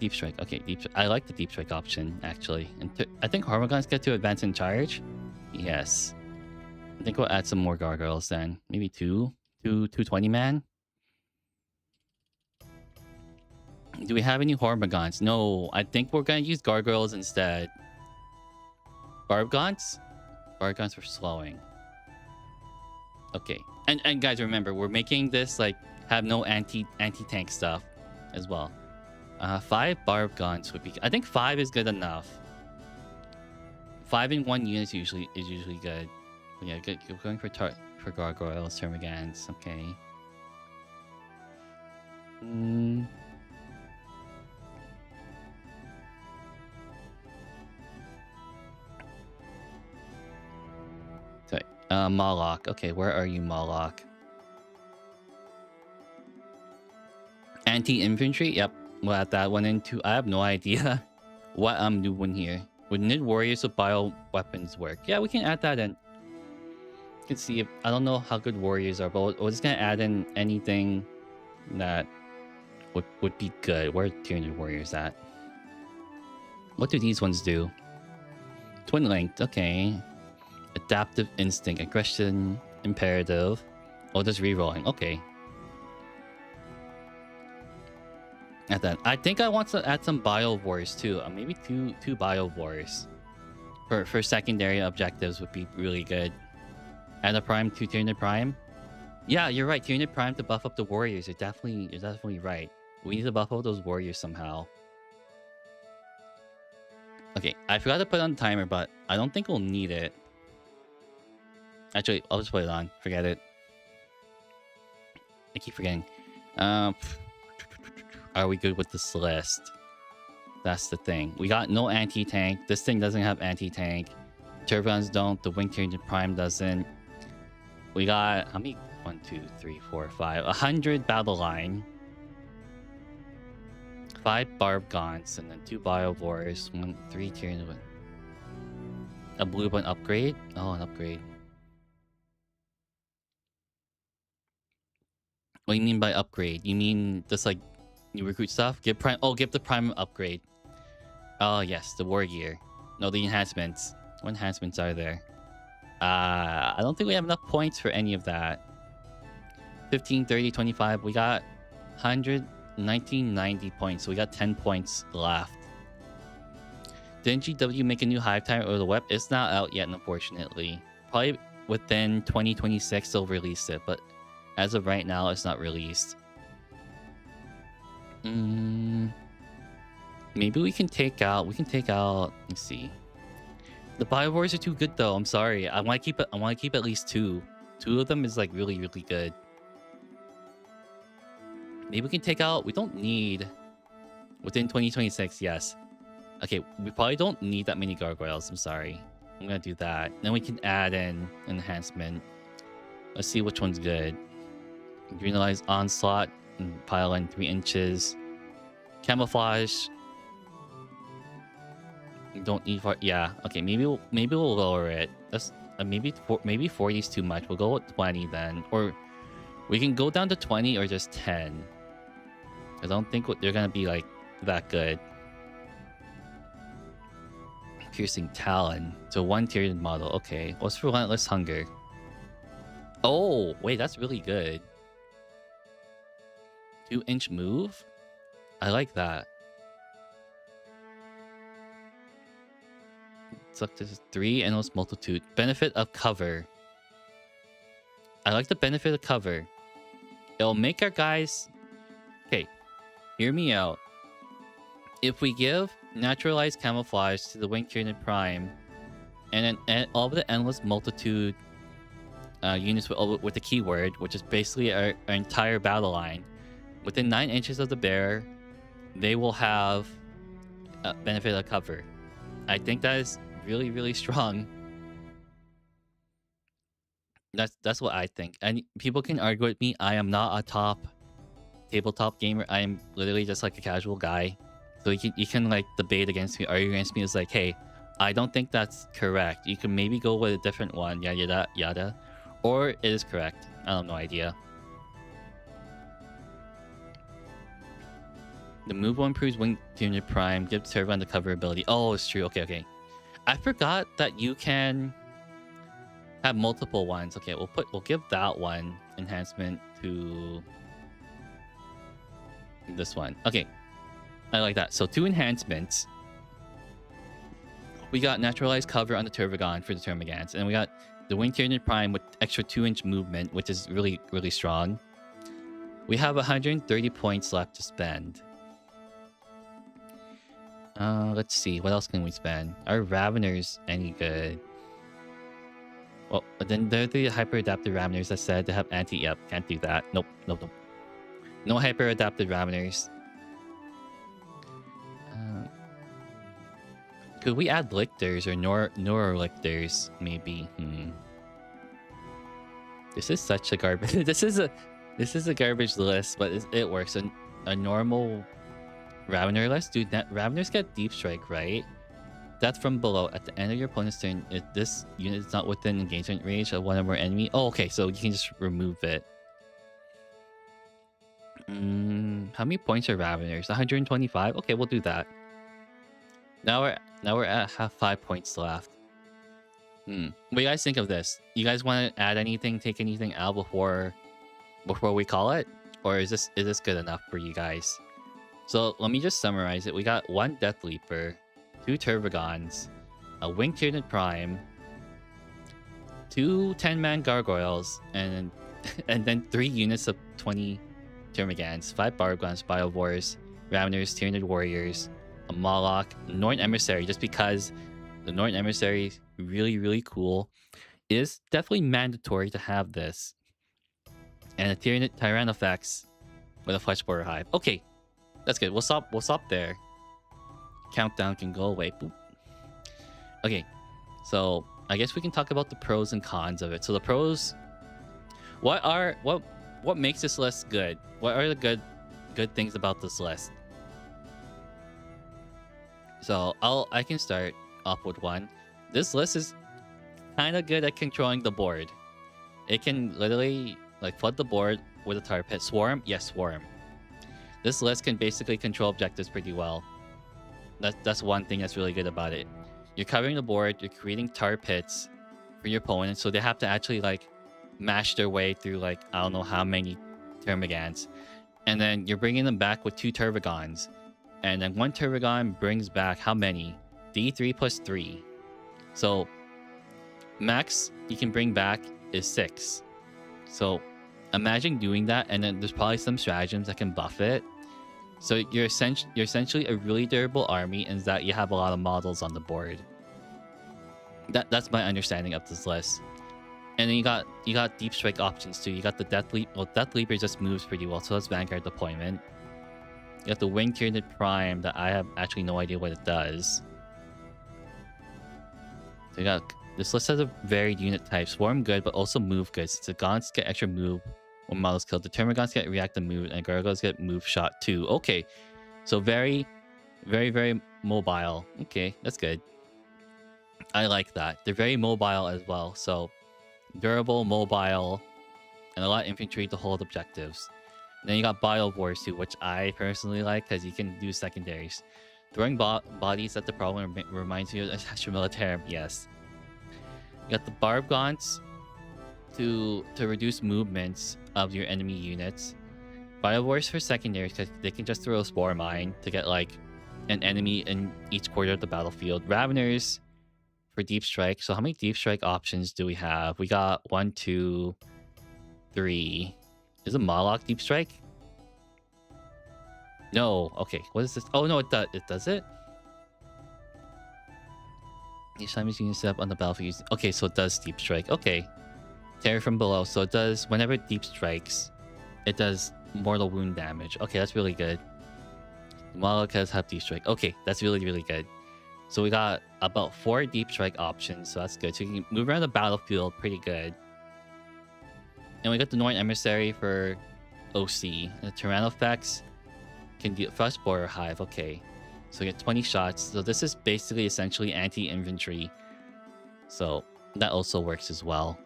Deep strike. Okay, I like the deep strike option actually. And I think Harmagons get to advance in charge. Yes. I think we'll add some more gargoyles then. Maybe two 20 man. Do we have any Harmagons? No, I think we're gonna use gargoyles instead. Barbgons? Barbgons for slowing. Okay. And guys, remember, we're making this like have no anti-tank stuff as well. 5 Barbgons would be. I think 5 is good enough. 5 in 1 unit is usually good. But yeah, good. You're going for gargoyles, termagants. Okay. Sorry. Moloch. Okay, where are you, Moloch? Anti-infantry? Yep. We'll add that one in too. I have no idea what I'm doing here. Would knit warriors with bio weapons work? Yeah, we can add that in. You can see if I don't know how good warriors are, but we're just gonna add in anything that would be good. Where are Tyranid warriors at? What do these ones do? Twin linked, okay. Adaptive instinct, aggression, imperative. Oh, just rerolling. Okay. At that, I think I want to add some bio wars too. Maybe two bio wars for secondary objectives would be really good. Add a prime to Tyranid prime. Yeah, you're right. Tyranid prime to buff up the warriors. You're definitely right. We need to buff up those warriors somehow. Okay, I forgot to put on the timer, but I don't think we'll need it. Actually, I'll just put it on. Forget it. I keep forgetting. Are we good with this list? That's the thing. We got no anti-tank. This thing doesn't have anti-tank. Turbines don't. The Wing Tyranid Prime doesn't. We got how many? 1, 2, 3, 4, 5. 100 battle line. 5 Barbgons and then 2 Biovores. 3 Tyranid. A blue one upgrade? Oh, an upgrade. What do you mean by upgrade? You mean just like new recruit stuff? Give prime. Oh, give the prime upgrade. Oh yes, the war gear. No, the enhancements. What enhancements are there? I don't think we have enough points for any of that. 15, 30, 25. We got 100, 1990 points. So we got 10 points left. Didn't GW make a new hive time or the web? It's not out yet, unfortunately. Probably within 2026 they'll release it, but as of right now, it's not released. Maybe we can take out. Let's see. The Biowars are too good though. I'm sorry. I want to keep it. I want to keep at least 2. 2 of them is like really good. Maybe we can take out. We don't need within 2026. Yes. Okay. We probably don't need that many gargoyles. I'm sorry. I'm gonna do that. Then we can add in enhancement. Let's see which one's good. Greenlight onslaught and pile in 3 inches. Camouflage. Don't need for yeah. Okay, maybe we'll lower it. That's maybe 40 is too much. We'll go with 20 then, or we can go down to 20 or just 10. I don't think they're gonna be like that good. Piercing Talon. So 1 Tyranid model. Okay, what's Relentless Hunger? Oh wait, that's really good. 2-inch move. I like that. Select this 3 endless multitude. Benefit of cover. I like the benefit of cover. It'll make our guys. Okay, hear me out. If we give naturalized camouflage to the Wing Tyranid Prime, and then all of the endless multitude units with the keyword, which is basically our entire battle line, within 9 inches of the bear, they will have benefit of cover. I think that is really strong. That's what I think. And people can argue with me. I am not a top tabletop gamer. I am literally just like a casual guy. So you can like debate against me, argue against me. It's like, hey, I don't think that's correct. You can maybe go with a different one, yada yada yada, or it is correct. I have no idea. The move one improves wing unit prime, gives server undercover ability. Oh, it's true. Okay, okay. I forgot that you can have multiple ones. Okay, we'll give that one enhancement to this one. Okay, I like that. So 2 enhancements. We got naturalized cover on the Turvagon for the Termagants, and we got the Wing Unit Prime with extra 2-inch movement, which is really, really strong. We have 130 points left to spend. Let's see. What else can we spend? Are Raveners any good? Well, then they're the hyper-adapted Raveners that said to have anti... Yep, can't do that. Nope, nope, nope. No hyper-adapted Raveners. Could we add Lictors or Neurolictors, maybe? This is such a garbage... this is a garbage list, but it works. A normal Ravener list? Dude, Raveners get Deep Strike, right? Death from below. At the end of your opponent's turn, if this unit is not within engagement range of one or more enemy... Oh, okay, so you can just remove it. How many points are Raveners? 125? Okay, we'll do that. Now we're at have 5 points left. What do you guys think of this? You guys want to add anything, take anything out before we call it? Or is this good enough for you guys? So let me just summarize it. We got 1 Death Leaper, 2 Turvagons, a Winged Unit Prime, 2 10-man Gargoyles, and then 3 units of 20 Termagants, 5 Barbgons, Biovores, Raveners, Tyranid Warriors, a Moloch, Norn Emissary, just because the Norn Emissary is really, really cool. It is definitely mandatory to have this. And a Tyrannofex with a Fleshborer Hive. Okay, that's good. We'll stop there. Countdown can go away. Boop. Okay, so I guess we can talk about the pros and cons of it. So the pros, what makes this list good? What are the good things about this list? So I can start off with one. This list is kind of good at controlling the board. It can literally like flood the board with a tar pit. Swarm? Yes, swarm. This list can basically control objectives pretty well. That's one thing that's really good about it. You're covering the board, you're creating tar pits for your opponent, so they have to actually like mash their way through like I don't know how many Termagants. And then you're bringing them back with 2 Turvagons. And then 1 Turvagon brings back how many? D3 plus 3. So max you can bring back is 6. So imagine doing that, and then there's probably some stratagems that can buff it. So you're essentially a really durable army, and that you have a lot of models on the board. That's my understanding of this list. And then you got deep strike options too. You got the Death Leap. Well, Death Leaper just moves pretty well, so that's Vanguard deployment. You got the Winged Unit Prime that I have actually no idea what it does. So you got this list has a varied unit type. Swarm good, but also move good. Since the Gaunts get extra move when models killed, the Termagants get reactive move, and Gargoyles get move shot too. Okay, so very, very, very mobile. Okay, that's good. I like that. They're very mobile as well. So durable, mobile, and a lot of infantry to hold objectives. And then you got Biovores too, which I personally like because you can do secondaries. Throwing bodies at the problem reminds me of Astra Militarum. Yes. You got the Barb Gaunts to reduce movements of your enemy units. Biovores for secondaries because they can just throw a Spore Mine to get like an enemy in each quarter of the battlefield. Raveners for Deep Strike. So how many Deep Strike options do we have? We got 1, 2, 3. Is it Moloch Deep Strike? No. Okay. What is this? Oh no, it does. It does it. Each time you can set up on the battlefield. Okay, so it does Deep Strike. Okay. Terror from below. So it does whenever it Deep Strikes, it does mortal wound damage. Okay, that's really good. Moloch has have Deep Strike. Okay, that's really, really good. So we got about 4 Deep Strike options, so that's good. So you can move around the battlefield pretty good. And we got the Norn Emissary for OC. And the Tyrannofex can do Frostborer Hive. Okay. So you get 20 shots. So this is basically essentially anti-infantry. So that also works as well.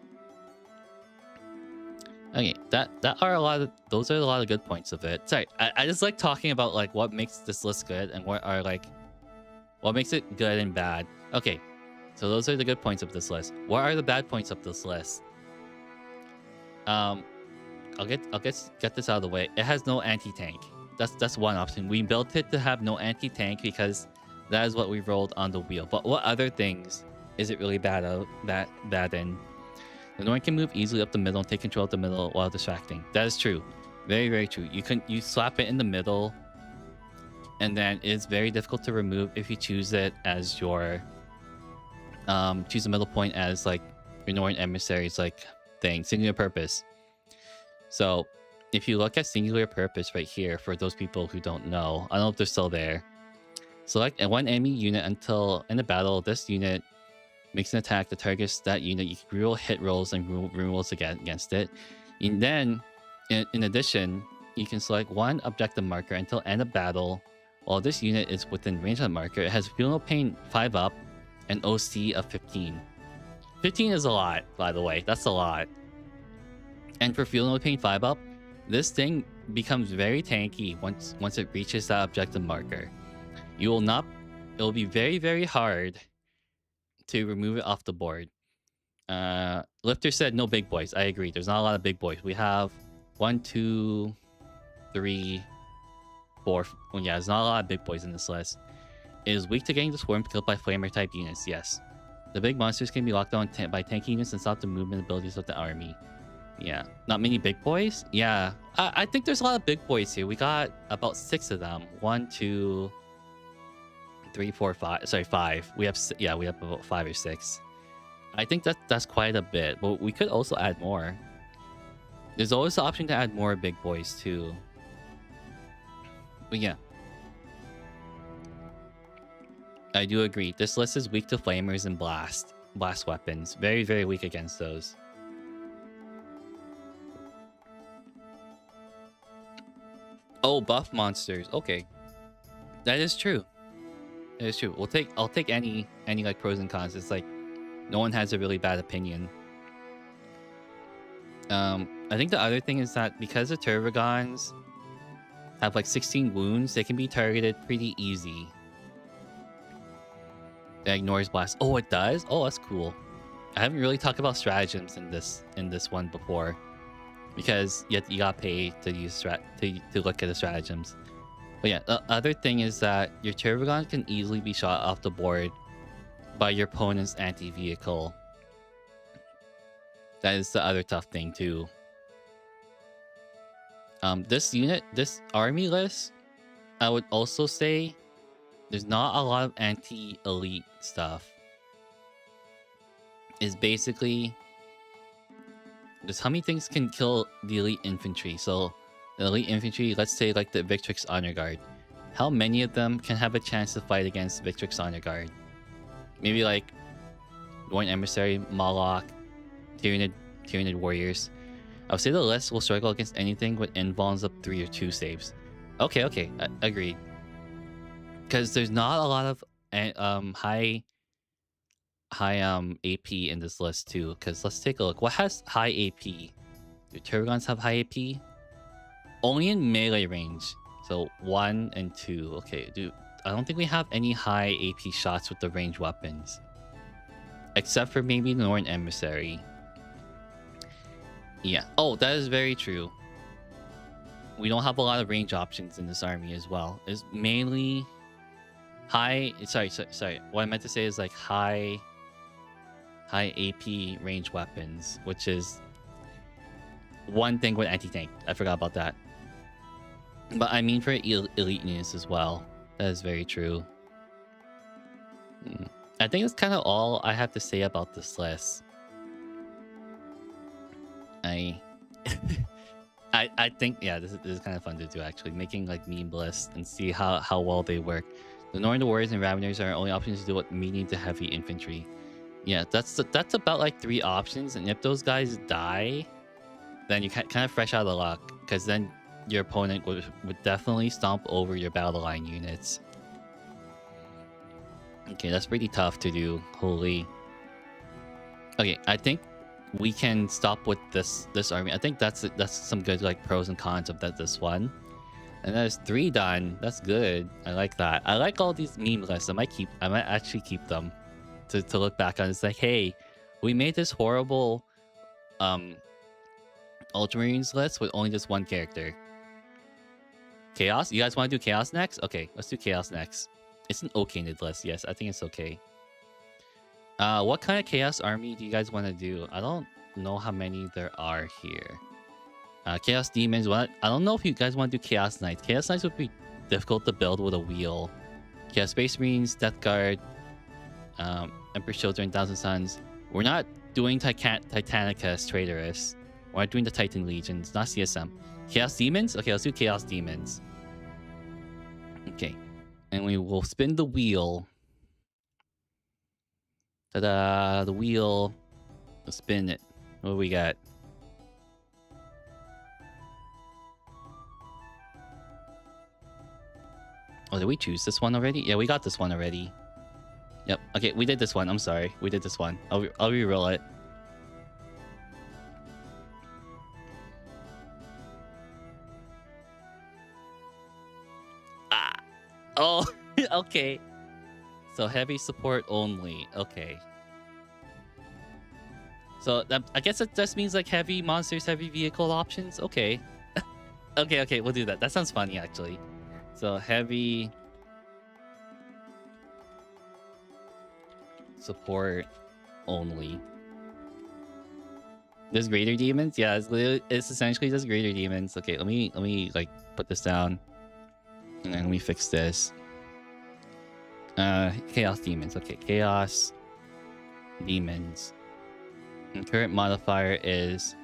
Okay, those are a lot of good points of it. Sorry, I just like talking about like what makes this list good and what makes it good and bad. Okay, so those are the good points of this list. What are the bad points of this list? I'll get this out of the way. It has no anti-tank. That's one option. We built it to have no anti-tank because that is what we rolled on the wheel. But what other things is it really bad in? The Norn can move easily up the middle and take control of the middle while distracting. That is true. Very, very true. You slap it in the middle, and then it's very difficult to remove if you choose it as your choose the middle point as like your Norn emissary's like thing, singular purpose. So if you look at singular purpose right here, for those people who don't know, I don't know if they're still there. Select one enemy unit until in the battle. This unit makes an attack that targets that unit. You can reroll hit rolls and room rolls against it. And then, in addition, you can select one objective marker until end of battle. While this unit is within range of the marker, it has Feel No Pain 5 up and OC of 15. 15 is a lot, by the way. That's a lot. And for Feel No Pain 5 up, this thing becomes very tanky once it reaches that objective marker. It will be very, very hard to remove it off the board. Lifter said no big boys. I agree. There's not a lot of big boys. We have 1, 2, 3, 4. Well, yeah, there's not a lot of big boys in this list. It is weak to getting the swarm killed by flamer type units. Yes. The big monsters can be locked down by tank units and stop the movement abilities of the army. Yeah. Not many big boys? Yeah. I think there's a lot of big boys here. We got about 6 of them. 1, 2, 3, 4, 5. Sorry, 5. We have about 5 or 6. I think that's quite a bit, but we could also add more. There's always the option to add more big boys too. But yeah, I do agree. This list is weak to flamers and blast weapons. Very, very weak against those. Oh, buff monsters. Okay, that is true. That is true. I'll take any like pros and cons. It's like no one has a really bad opinion. I think the other thing is that because the Turvagons have like 16 wounds, they can be targeted pretty easy. It ignores blast. Oh, it does? Oh, that's cool. I haven't really talked about stratagems in this one before, because you gotta pay to use to look at the stratagems. But yeah, the other thing is that your Turvagon can easily be shot off the board by your opponent's anti-vehicle. That is the other tough thing too. This army list, I would also say there's not a lot of anti-elite stuff. It's basically just how many things can kill the elite infantry. So the elite infantry, let's say like the Victrix Honor Guard. How many of them can have a chance to fight against Victrix Honor Guard? Maybe like Warren Emissary, Moloch, Tyranid Warriors. I would say the list will struggle against anything with invulns up 3 or 2 saves. Okay, agreed. Because there's not a lot of high AP in this list too. Because let's take a look. What has high AP? Do Turgons have high AP? Only in melee range. So 1 and 2. Okay, I don't think we have any high AP shots with the ranged weapons, except for maybe the Norn Emissary. Yeah. Oh, that is very true. We don't have a lot of range options in this army as well. It's mainly high. Sorry. What I meant to say is like high AP range weapons, which is one thing with anti-tank. I forgot about that. But I mean for elite units as well. That is very true. I think that's kind of all I have to say about this list. I think, yeah, this is kind of fun to do, actually, making like meme lists and see how well they work. The Northern Warriors and Raveners are only options to do what medium to heavy infantry. Yeah, that's about like 3 options, and if those guys die, then you kind of fresh out of luck, because then your opponent would definitely stomp over your battle line units. Okay, that's pretty tough to do. Holy. Okay, I think we can stop with this army. I think that's some good like pros and cons of this one. And there's 3 done. That's good. I like that. I like all these meme lists. I might actually keep them to look back on. It's like, hey, we made this horrible Ultramarines list with only just one character. Chaos? You guys want to do Chaos next? Okay, let's do Chaos next. It's an okay nid list. Yes, I think it's okay. What kind of Chaos army do you guys want to do? I don't know how many there are here. Chaos Demons. What? I don't know if you guys want to do Chaos Knights. Chaos Knights would be difficult to build with a wheel. Chaos Space Marines, Death Guard, Emperor's Children, Thousand Suns. We're not doing Titanicus, Traitorous. We're not doing the Titan Legions, not CSM. Chaos Demons? Okay, let's do Chaos Demons. Okay. And we will spin the wheel. Ta-da! The wheel. Let's spin it. What do we got? Oh, did we choose this one already? Yeah, we got this one already. Yep. Okay, we did this one. I'm sorry. We did this one. I'll re-roll it. Ah. Oh, okay. So heavy support only. Okay. So I guess it just means like heavy monsters, heavy vehicle options. Okay. Okay, we'll do that. That sounds funny actually. So heavy support only. There's greater demons? Yeah, it's essentially just greater demons. Okay, let me like put this down. And then we fix this. Chaos demons. Okay, chaos demons. And current modifier is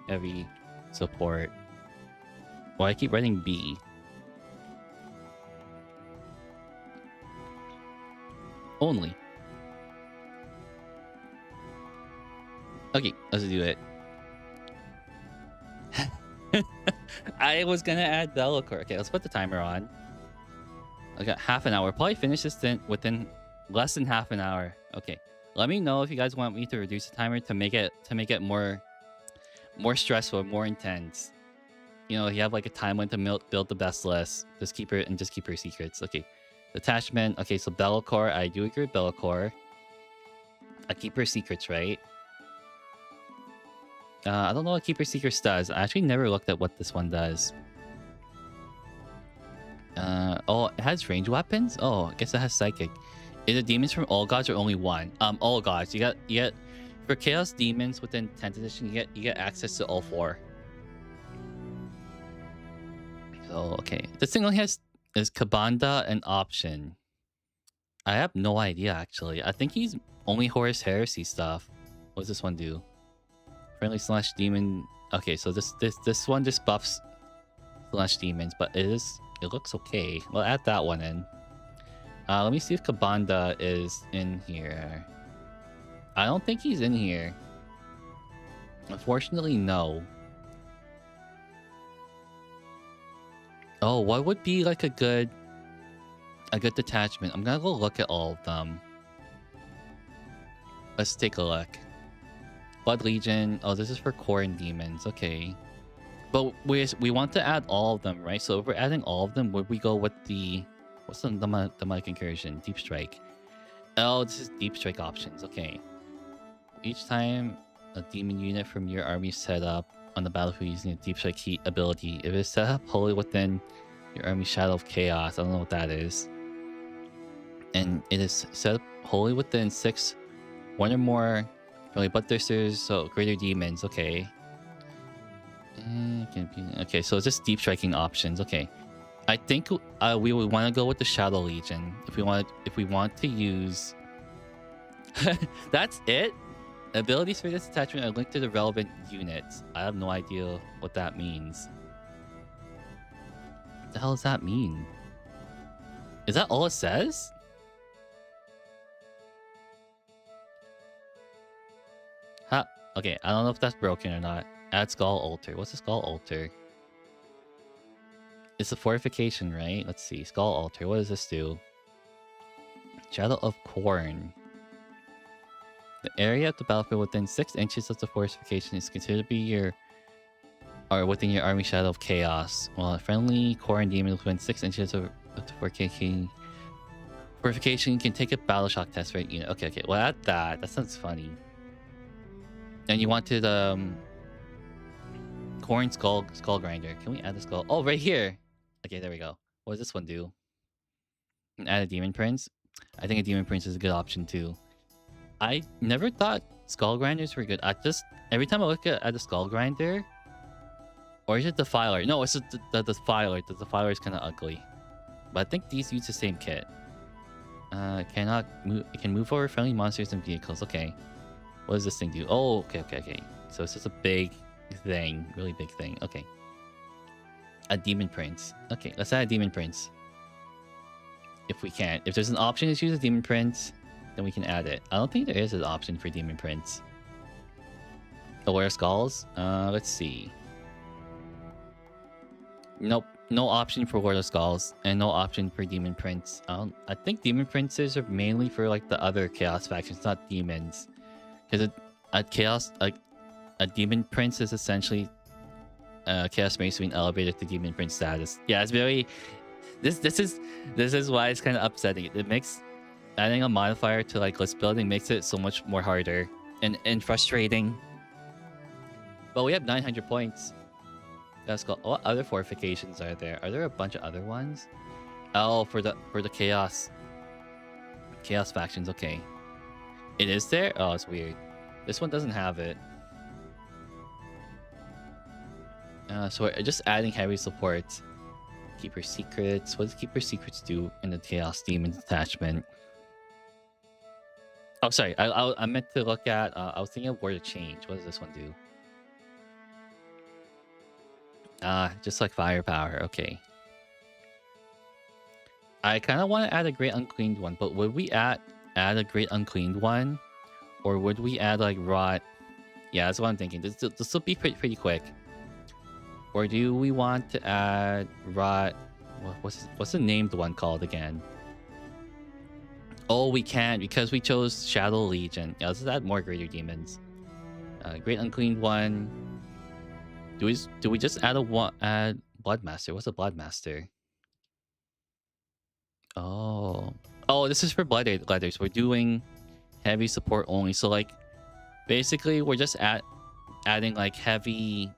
heavy support. Well, I keep writing B. Only. Okay, let's do it. I was gonna add Delacour. Okay, let's put the timer on. I got half an hour. Probably finish this within less than half an hour. Okay, let me know if you guys want me to reduce the timer to make it more stressful, more intense. You know, you have like a time when to build the best list. Just keep her secrets. Okay, detachment. Okay, so Bellacore. I do agree with Bellacore. I keep her secrets, right? I don't know what Keeper Secrets does. I actually never looked at what this one does. Oh, it has range weapons? Oh, I guess it has Psychic. Is it demons from all gods or only one? All gods. You get for Chaos Demons within 10th edition, you get access to all 4. So okay. This thing only has is Kabanda an option. I have no idea actually. I think he's only Horus Heresy stuff. What does this one do? Friendly slash demon. Okay, so this one just buffs slash demons, but it looks okay. We'll add that one in. Let me see if Kabanda is in here. I don't think he's in here. Unfortunately, no. Oh, what would be like a good detachment? I'm gonna go look at all of them. Let's take a look. Blood Legion. Oh, this is for core and demons. Okay. But we want to add all of them, right? So if we're adding all of them, would we go with the... What's the demonic incursion? Deep Strike. Oh, this is Deep Strike options. Okay. Each time a demon unit from your army is set up on the battlefield using a Deep Strike heat ability, if it's set up wholly within your army's Shadow of Chaos, I don't know what that is. And it is set up wholly within 6, 1 or more... Really, Bloodthirsters, so greater demons, okay. Okay, so it's just deep striking options. Okay, I think we would want to go with the Shadow Legion if we want to use. That's it. Abilities for this attachment are linked to the relevant units. I have no idea what that means. What the hell does that mean? Is that all it says? Huh. Okay, I don't know if that's broken or not. Add Skull Altar. What's a Skull Altar? It's a fortification, right? Let's see. Skull Altar. What does this do? Shadow of Corn. The area of the battlefield within 6 inches of the fortification is considered to be your or within your army Shadow of Chaos. While a friendly Corn demon within 6 inches of the fortification can take a battle shock test for unit. Okay, okay. Well, that sounds funny. And you wanted Corn skull grinder. Can we add the skull? Oh, right here. Okay, there we go. What does this one do? And add a demon prince. I think a demon prince is a good option too. I never thought skull grinders were good. I just every time I look at the skull grinder, or is it the filer? No, it's the filer. The filer is kind of ugly, but I think these use the same kit. Cannot move. It can move over friendly monsters and vehicles. Okay, what does this thing do? Oh, okay. So it's just a big thing, really big thing. Okay, a demon prince. Okay, let's add a demon prince. If we can, if there's an option to use a demon prince, then we can add it. I don't think there is an option for demon prince. Aware skulls. Let's see. Nope, no option for Lord of Skulls, and no option for Demon Prince. I think Demon Princes are mainly for like the other Chaos factions, not demons. Because a Demon Prince is essentially Chaos Mage being elevated to Demon Prince status. Yeah, it's very. This is why it's kind of upsetting. It makes adding a modifier to like list building makes it so much more harder and frustrating. But we have 900 points. Let's go. What other fortifications are there? Are there a bunch of other ones? Oh, for the chaos factions. Okay, it is there. Oh, it's weird. This one doesn't have it. So we're just adding heavy support. Keeper secrets. What does Keeper secrets do in the Chaos Demon detachment? Oh, sorry. I meant to look at. I was thinking of Word of Change. What does this one do? Just like firepower. Okay. I kind of want to add a Great Uncleaned one, but would we add a Great Uncleaned one, or would we add like Rot? Yeah, that's what I'm thinking. This will be pretty quick. Or do we want to add Rot? What's the named one called again? Oh, we can't because we chose Shadow Legion. Yeah, let's add more Greater Demons. Great Uncleaned one. Do we just add Bloodmaster? What's a Bloodmaster? Oh, this is for Blood Letters. We're doing heavy support only. So like, basically, we're just adding like heavy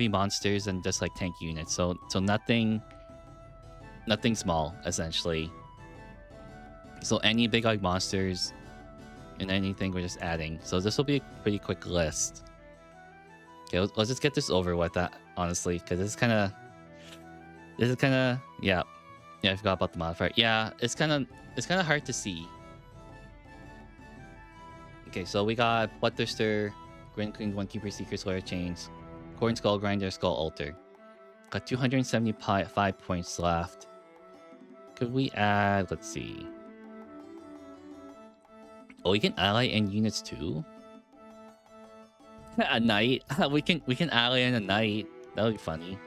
monsters and just like tank units. So nothing small essentially. So any big like monsters and anything we're just adding. So this will be a pretty quick list. Okay, let's just get this over with that, honestly, because this is kind of yeah, I forgot about the modifier. Yeah, it's kind of hard to see. Okay, so we got Bloodthirster, Grand Queen, One Keeper, Seeker, Slayer, Chains, Corn Skull Grinder, Skull Altar. Got 275 points left. Could we add? Let's see. Oh, we can ally in units too. A knight. we can ally in a knight. That would be funny.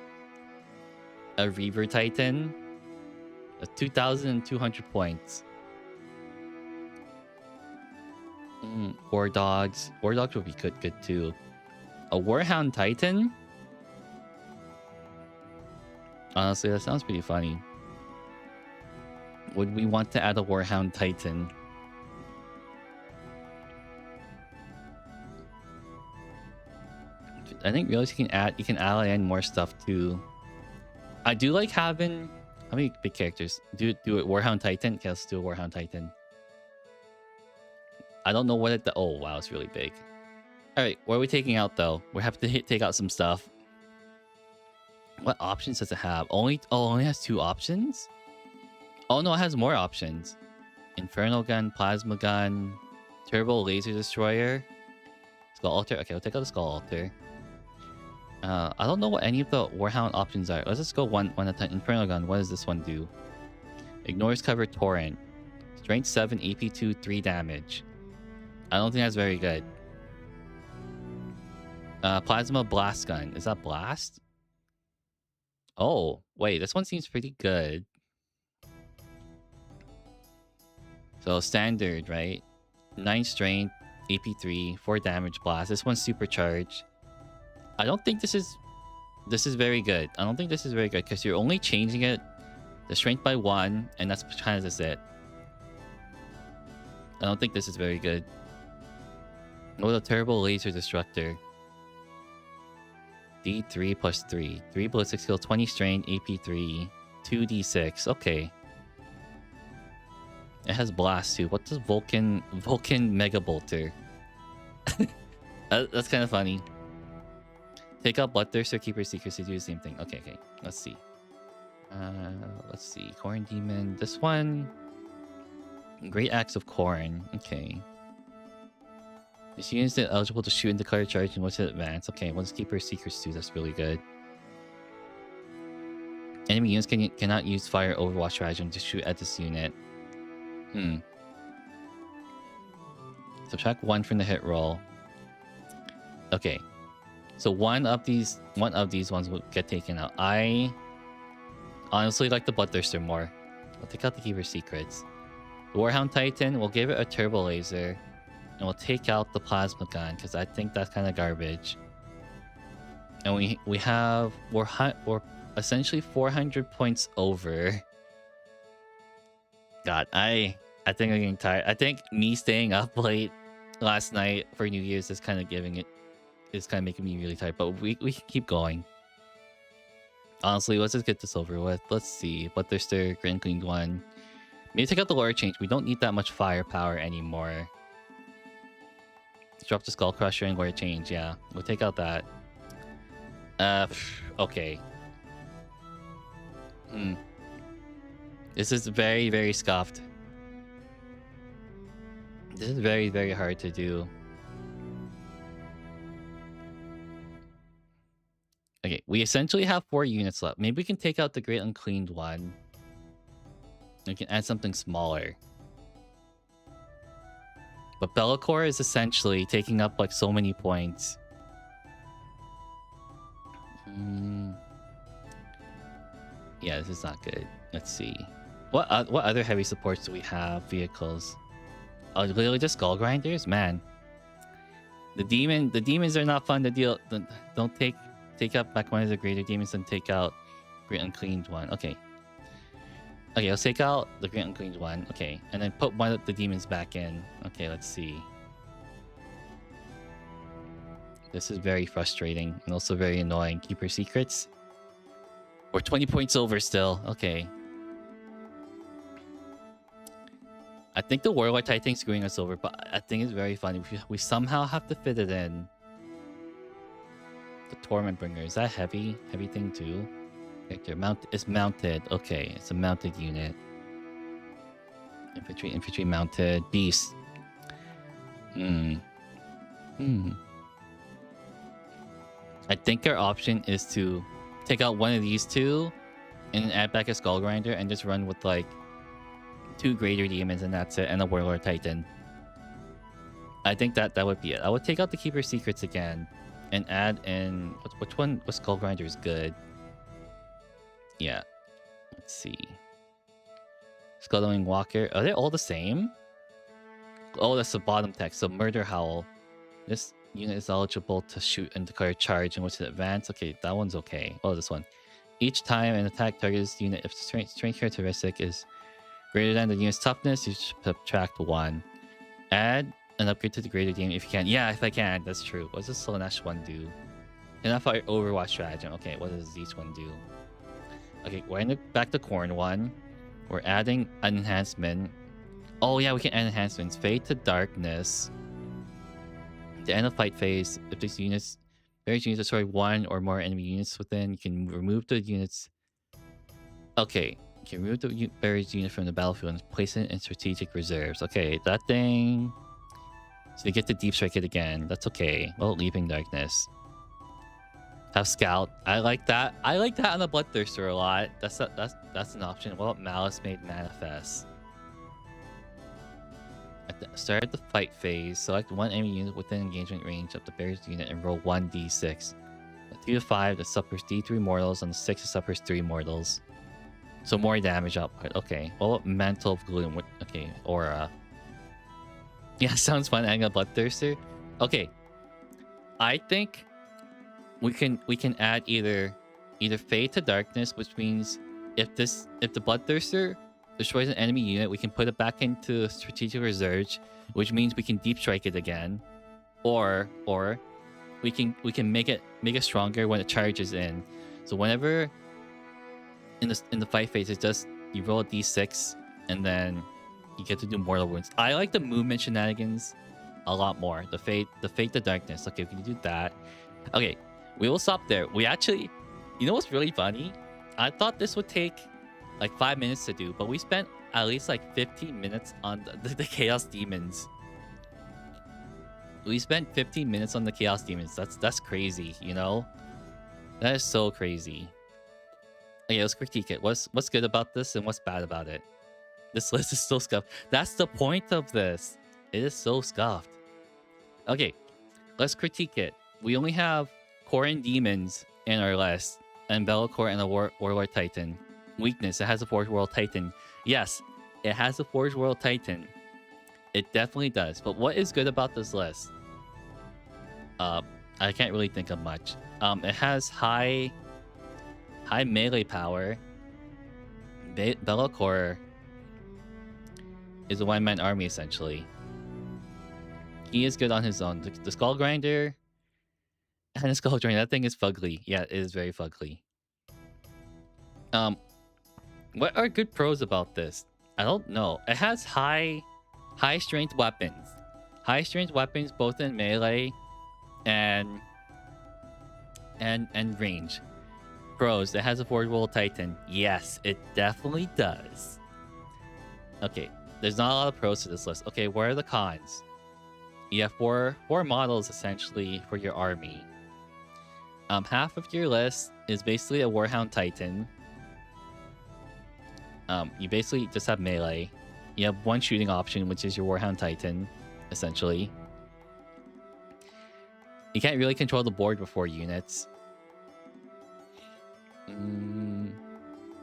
A Reaver Titan. 2,200 points. War Dogs. War Dogs would be good too. A Warhound Titan. Honestly, that sounds pretty funny. Would we want to add a Warhound Titan? I think realize you can ally in more stuff too. I do like having how many big characters? Do it Warhound Titan? Okay, let's do a Warhound Titan. I don't know what it oh wow, it's really big. Alright, what are we taking out though? We have to take out some stuff. What options does it have? It only has 2 options? Oh no, it has more options. Inferno Gun, Plasma Gun, Turbo Laser Destroyer, Skull Altar. Okay, we'll take out the Skull Altar. I don't know what any of the Warhound options are. Let's just go one at a time. Inferno Gun, what does this one do? Ignores cover Torrent. Strength 7, AP 2, 3 damage. I don't think that's very good. Plasma Blast Gun. Is that Blast? Oh, wait, this one seems pretty good. So standard, right? 9 strength, AP3, 4 damage blast. This one's supercharged. I don't think this is very good. I don't think this is very good because you're only changing it the strength by 1, and that's kind of just it. I don't think this is very good. Oh, the terrible laser destructor. D3 plus 3. 3 ballistic skill, 20 strain, AP3, 2d6. Okay. It has blast too. What does Vulcan Mega Bolter? That's kind of funny. Take out Bloodthirster, Keeper Secrets to do the same thing. Okay. Let's see. Let's see. Corn Demon. This one. Great Axe of Corn. Okay. This unit is eligible to shoot and declare charge and what's it advance. Okay, once Keeper Secrets too. That's really good. Enemy units cannot use fire Overwatch strategy to shoot at this unit. Subtract 1 from the hit roll. Okay. So one of these ones will get taken out. I honestly like the Bloodthirster more. I'll take out the Keeper Secrets. The Warhound Titan, we'll give it a turbo laser. And we'll take out the plasma gun because I think that's kind of garbage. And we're essentially 400 points over. God, I think I'm getting tired. I think me staying up late last night for New Year's is kind of making me really tired. But we can keep going. Honestly, let's just get this over with. Let's see. Bloodthirster, Grand Clean one. Maybe take out the lore change. We don't need that much firepower anymore. Drop the Skull Crusher and lore change. Yeah, we'll take out that. Okay. This is very, very scuffed. This is very, very hard to do. Okay, we essentially have 4 units left. Maybe we can take out the Great Uncleaned one. We can add something smaller. But Bellacore is essentially taking up like so many points. Yeah, this is not good. Let's see. What other heavy supports do we have? Vehicles. Oh, literally just Skull Grinders? Man. The demons are not fun to deal. Don't take up back one of the greater demons and take out Great Uncleaned one. Okay. Okay, let's take out the Great Uncleaned one. Okay, and then put one of the demons back in. Okay, let's see. This is very frustrating and also very annoying. Keeper Secrets. We're 20 points over still. Okay. I think the Warlord Titan's screwing us over, but I think it's very funny. We somehow have to fit it in. The Torment Bringer. Is that heavy? Heavy thing too? It's mounted. Okay, it's a mounted unit. Infantry mounted. Beast. I think our option is to take out one of these two and add back a Skull Grinder and just run with like 2 greater demons and that's it, and a Warlord Titan. I think that would be it. I would take out the Keeper Secrets again and add in which one? What Skull Grinder is good? Yeah, let's see. Scuttling Walker. Are they all the same? Oh, that's the bottom text. So Murder Howl. This unit is eligible to shoot and declare charge and what's it advance. Okay, that one's okay. Oh, this one. Each time an attack targets this unit, if the strength characteristic is greater than the unit's toughness, you subtract 1. Add an upgrade to the greater game if you can. Yeah, if I can. That's true. What does the Slanesh one do? Enough for Overwatch stratagem. Okay, what does each one do? Okay, we're in back to Corn one. We're adding an enhancement. Oh yeah, we can add enhancements. Fade to Darkness. The end of fight phase. If this various units destroy 1 or more enemy units within, you can remove the units. Okay, you can remove the various unit from the battlefield and place it in strategic reserves. Okay, that thing. So you get to deep strike it again. That's okay. Well, Leaping Darkness. Have Scout. I like that. I like that on the Bloodthirster a lot. That's an option. Well, Malice Made Manifest. At the start of the fight phase, select 1 enemy unit within engagement range of the bear's unit and roll 1d6. At 2 to 5, that suffers d3 mortals, and the 6 it suffers 3 mortals. So more damage output. Okay. Well, Mantle of Gloom. Okay, Aura. Yeah, sounds fun. Adding a bloodthirster. Okay, I think we can add either fade to darkness, which means if the bloodthirster destroys an enemy unit, we can put it back into strategic reserve, which means we can deep strike it again, or we can make it stronger when it charges in. So whenever in the fight phase, it's just you roll a d6 and then you get to do mortal wounds. I like the movement shenanigans a lot more. The fade to darkness. Okay, we can do that. Okay, we will stop there. We actually, you know what's really funny? I thought this would take like 5 minutes to do, but we spent at least like 15 minutes on the Chaos Demons. We spent 15 minutes on the Chaos Demons. That's crazy, you know? That is so crazy. Okay, let's critique it. What's good about this and what's bad about it? This list is so scuffed. That's the point of this. It is so scuffed. Okay, let's critique it. We only have Koran Demons in our list, and Bellacore and a Warlord Titan. Weakness, it has a Forge World Titan. Yes, it has a Forge World Titan. It definitely does. But what is good about this list? I can't really think of much. It has high melee power. Bellacore is a one-man army, essentially. He is good on his own. The Skull Grinder and the Skull Grinder, that thing is fugly. Yeah, it is very fugly. What are good pros about this? I don't know. It has high strength weapons. High strength weapons both in melee and range. Pros, it has a Forge World Titan. Yes, it definitely does. Okay, there's not a lot of pros to this list. Okay, what are the cons? You have four models essentially for your army. Half of your list is basically a Warhound Titan. You basically just have melee. You have one shooting option, which is your Warhound Titan, essentially. You can't really control the board with 4 units.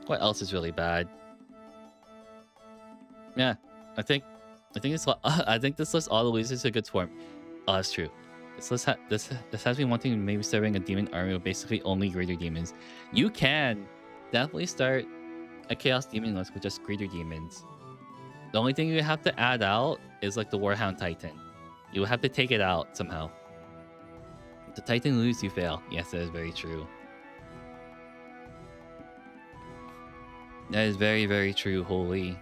What else is really bad? Yeah, I think this I think this list all loses a good form. Oh, that's true. This list this has me wanting to maybe starting a demon army with basically only greater demons. You can definitely start a chaos demon list with just greater demons. The only thing you have to add out is like the Warhound Titan. You will have to take it out somehow. If the Titan lose, you fail. Yes, that is very true. That is very, very true. Holy.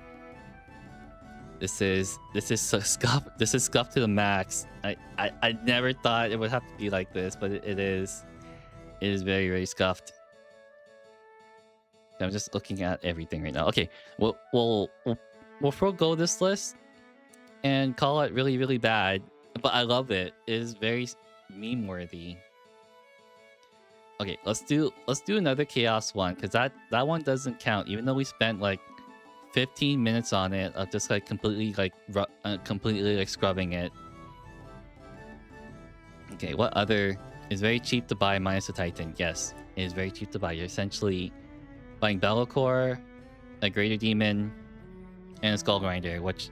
This is so scuff. This is scuff to the max. I never thought it would have to be like this, but it is. It is very, very scuffed. I'm just looking at everything right now. Okay, we'll forego this list and call it really, really bad. But I love it. It is very meme worthy. Okay, let's do another chaos one, because that one doesn't count, even though we spent like 15 minutes on it of just like completely like scrubbing it. Okay, what other is very cheap to buy minus a Titan? Yes, it is very cheap to buy. You're essentially buying Bellacore, a Greater Demon, and a Skull Grinder, which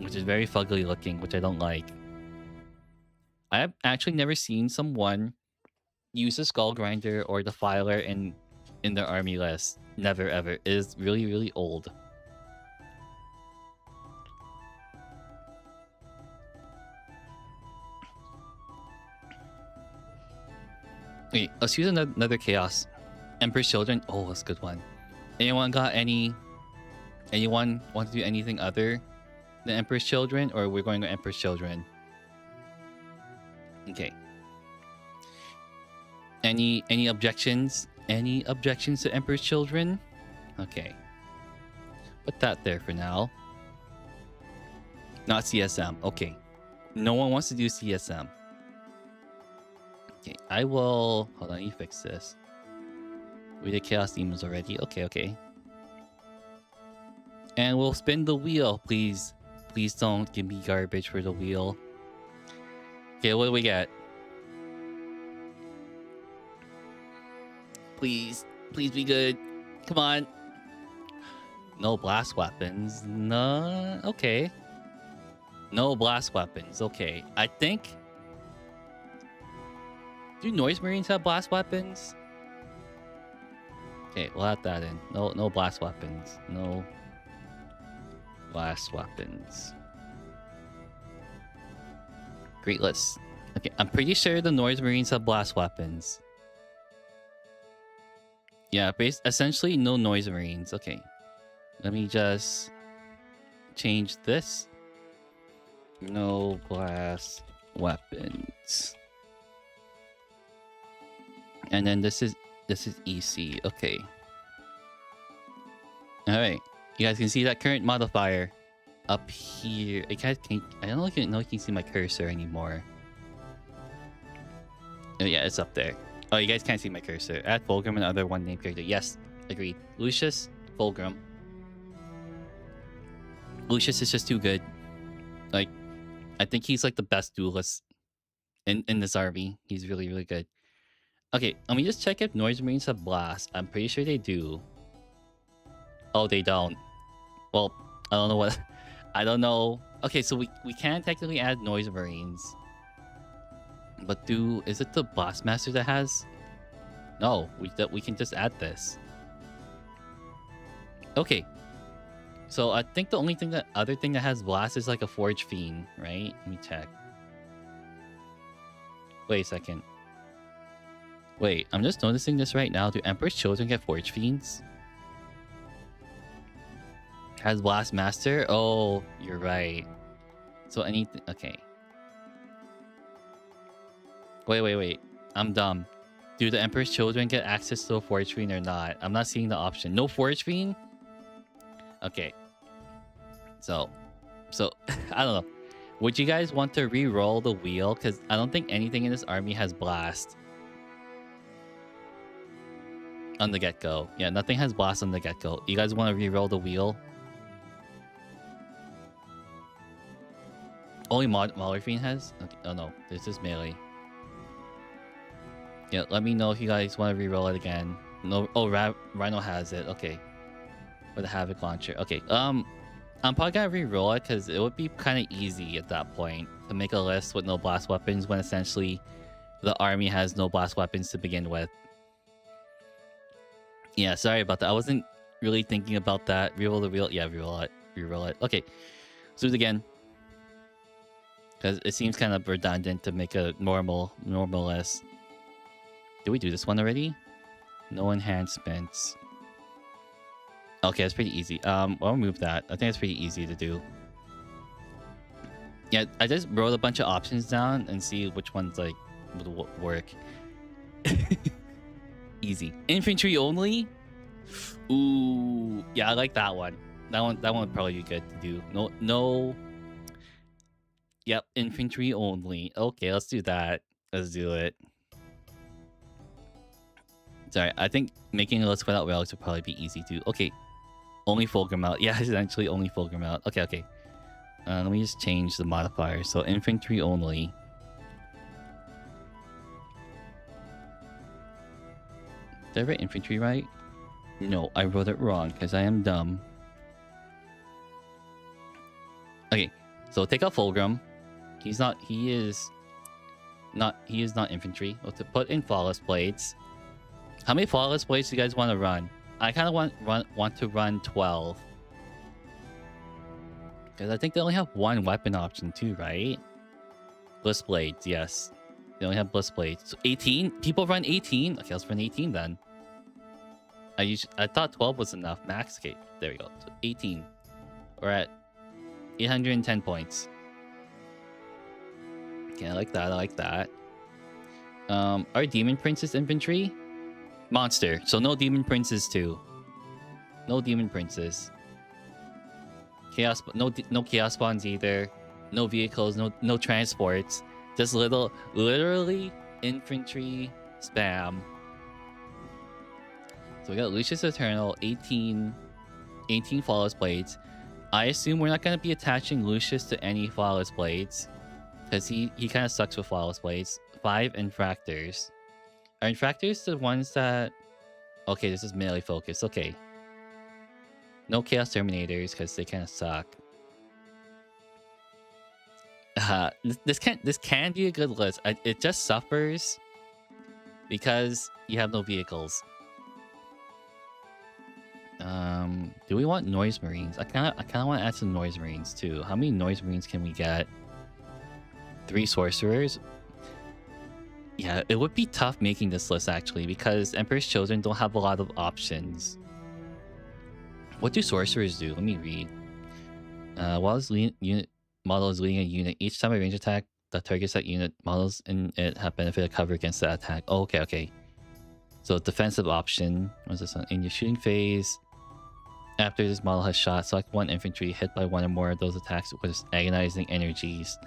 is very fugly looking, which I don't like. I have actually never seen someone use a Skull Grinder or Defiler in their army list. Never ever. It is really, really old. Okay, let's use another chaos. Emperor's Children. Oh, that's a good one. Anyone got anyone want to do anything other than Emperor's Children, or we're going to Emperor's Children? Okay. Any objections? Any objections to Emperor's Children? Okay. Put that there for now. Not CSM. Okay. No one wants to do CSM. Okay, I will... Hold on, you fix this. We did Chaos Demons already. Okay. And we'll spin the wheel, please. Please don't give me garbage for the wheel. Okay, what do we get? Please be good. Come on. No blast weapons. No. Okay. No blast weapons. Okay. I think... Do Noise Marines have blast weapons? Okay, we'll add that in. No blast weapons. No blast weapons. Great, let's... Okay, I'm pretty sure the Noise Marines have blast weapons. Yeah, essentially no Noise Marines. Okay. Let me just change this. No blast weapons. And then this is EC. Okay. Alright. You guys can see that current modifier up here. I don't know if you can see my cursor anymore. Oh yeah, it's up there. Oh, you guys can't see my cursor. Add Fulgrim and other one name character. Yes, agreed. Lucius, Fulgrim. Lucius is just too good. Like, I think he's like the best duelist in this army. He's really, really good. Okay, let me just check if Noise Marines have blast. I'm pretty sure they do. Oh, they don't. Well, I don't know what... I don't know. Okay, so we can technically add Noise Marines. But is it the Blast Master that has? No, we can just add this. Okay. So I think the only other thing that has blast is like a Forge Fiend, right? Let me check. Wait a second. Wait, I'm just noticing this right now. Do Emperor's Children get Forge Fiends? Has Blast Master? Oh, you're right. So anything... Okay. Wait. I'm dumb. Do the Emperor's Children get access to a Forge Fiend or not? I'm not seeing the option. No Forge Fiend? Okay. So I don't know. Would you guys want to re-roll the wheel? Because I don't think anything in this army has blast. On the get-go. Yeah, nothing has blast on the get-go. You guys want to re-roll the wheel? Only Mauler Fiend has? Okay. Oh no, this is melee. Yeah, let me know if you guys want to re-roll it again. No, oh, Rhino has it. Okay. With the Havoc Launcher. Okay, I'm probably gonna re-roll it because it would be kind of easy at that point to make a list with no blast weapons when essentially the army has no blast weapons to begin with. Yeah, sorry about that. I wasn't really thinking about that. Re-roll the wheel. Yeah, re-roll it. Re-roll it. Okay, let's do it again. Because it seems kind of redundant to make a normal list. Did we do this one already? No enhancements. Okay, that's pretty easy. I'll remove that. I think it's pretty easy to do. Yeah, I just wrote a bunch of options down and see which ones like would work. Easy. Infantry only? Ooh, yeah, I like that one. That one would probably be good to do. No. Yep, infantry only. Okay, let's do that. Let's do it. Sorry, I think making a list without relics would probably be easy too. Okay, only Fulgrim out. Yeah, essentially only Fulgrim out. Okay. Let me just change the modifier. So infantry only. Did I write infantry right? No, I wrote it wrong because I am dumb. Okay, so take out Fulgrim. He is not infantry. Well, to put in Flawless Blades. How many Flawless Blades do you guys want to run? I kind of want to run 12. Because I think they only have one weapon option too, right? Bliss Blades, yes. They only have Bliss Blades. So 18? People run 18? Okay, let's run 18 then. I thought 12 was enough. Max, okay, there we go. So 18. We're at 810 points. Okay, I like that. Are Demon Princes infantry? Monster. So no Demon Princes too. No Demon Princes. Chaos. No Chaos Spawns either. No vehicles. No transports. Just literally infantry spam. So we got Lucius Eternal, 18 Flawless Blades. I assume we're not going to be attaching Lucius to any Flawless Blades. Because he kind of sucks with Flawless Blades. 5 Infractors. Are Infractors the ones that... Okay, this is melee focus. Okay. No Chaos Terminators because they kind of suck. This can be a good list. It just suffers because you have no vehicles. Do we want noise marines? I kind of want to add some noise marines too. How many noise marines can we get? 3 sorcerers. Yeah, it would be tough making this list actually because Emperor's Children don't have a lot of options. What do sorcerers do? Let me read. While this unit model is leading a unit, each time a range attack, the targets that unit models in it have benefited cover against that attack. Oh, okay. So defensive option. What's this one? In your shooting phase, after this model has shot, select 1 infantry hit by 1 or more of those attacks with agonizing energies.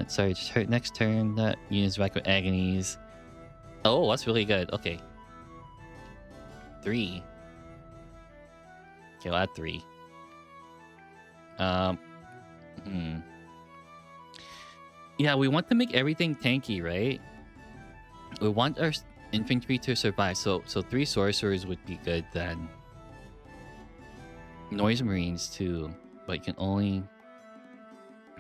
Sorry, just hurt next turn. That unit's back with agonies. Oh, that's really good. Okay. 3. Okay, we'll add 3. Yeah, we want to make everything tanky, right? We want our infantry to survive. So 3 sorcerers would be good then. Noise marines too, but you can only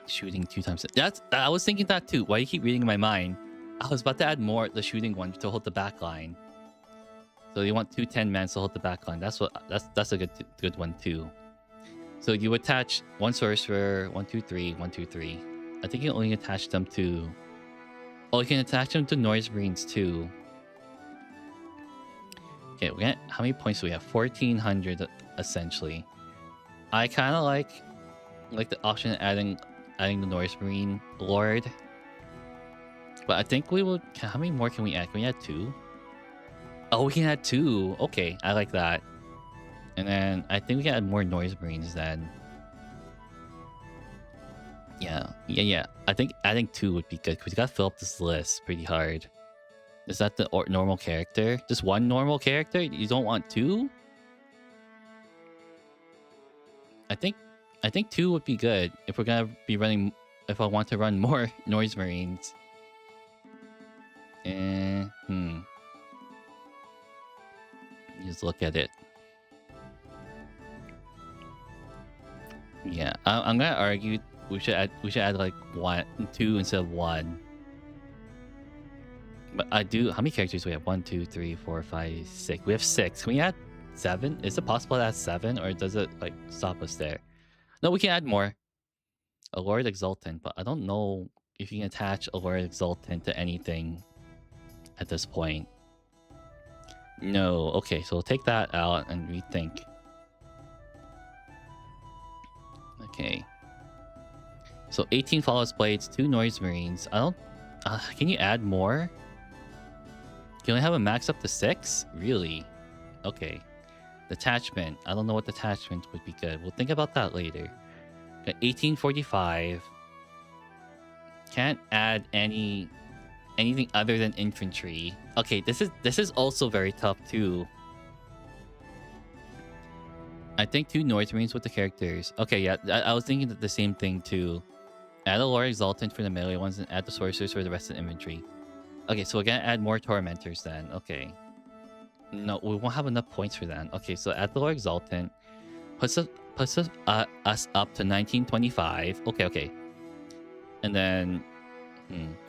shooting 2 times. I was thinking that too. Why do you keep reading in my mind? I was about to add more the shooting one to hold the back line. So you want 2 10-mans to hold the back line. That's a good one too. So you attach 1 sorcerer, 1 2 3, 1 2 3. I think you only attach them to. Oh, you can attach them to noise marines too. Okay, how many points do we have? 1,400 essentially. I kind of like the option of adding the noise marine lord, but I think we will. How many more can we add? Can we add 2? Oh, we can add 2. Okay, I like that. And then I think we can add more noise marines then. Yeah. I think adding 2 would be good because we gotta fill up this list pretty hard. Is that the normal character? Just 1 normal character? You don't want 2? I think 2 would be good if we're gonna be running. If I want to run more noise marines. Just look at it. Yeah, I'm gonna argue we should add like 2 instead of 1. But I do. How many characters do we have? 1 2 3 4 5 6. We have 6. Can we add 7? Is it possible to add 7, or does it like stop us there? No, we can add more. A Lord Exultant, but I don't know if you can attach a Lord Exultant to anything at this point. No. Okay, so we'll take that out and rethink. Okay. So 18 Flawless Blades, 2 Noise Marines. I don't... can you add more? Can you only have a max up to 6? Really? Okay. Detachment. I don't know what detachment would be good. We'll think about that later. 1845. Can't add anything other than infantry. Okay, this is also very tough too. I think 2 Noise Marines with the characters. Okay, yeah, I was thinking the same thing too. Add a Lord Exultant for the melee ones and add the Sorcerers for the rest of the infantry. Okay, so we're gonna add more Tormentors then. Okay. No, we won't have enough points for that. Okay, so add the Lord Exultant. Puts us up to 1925. Okay. And then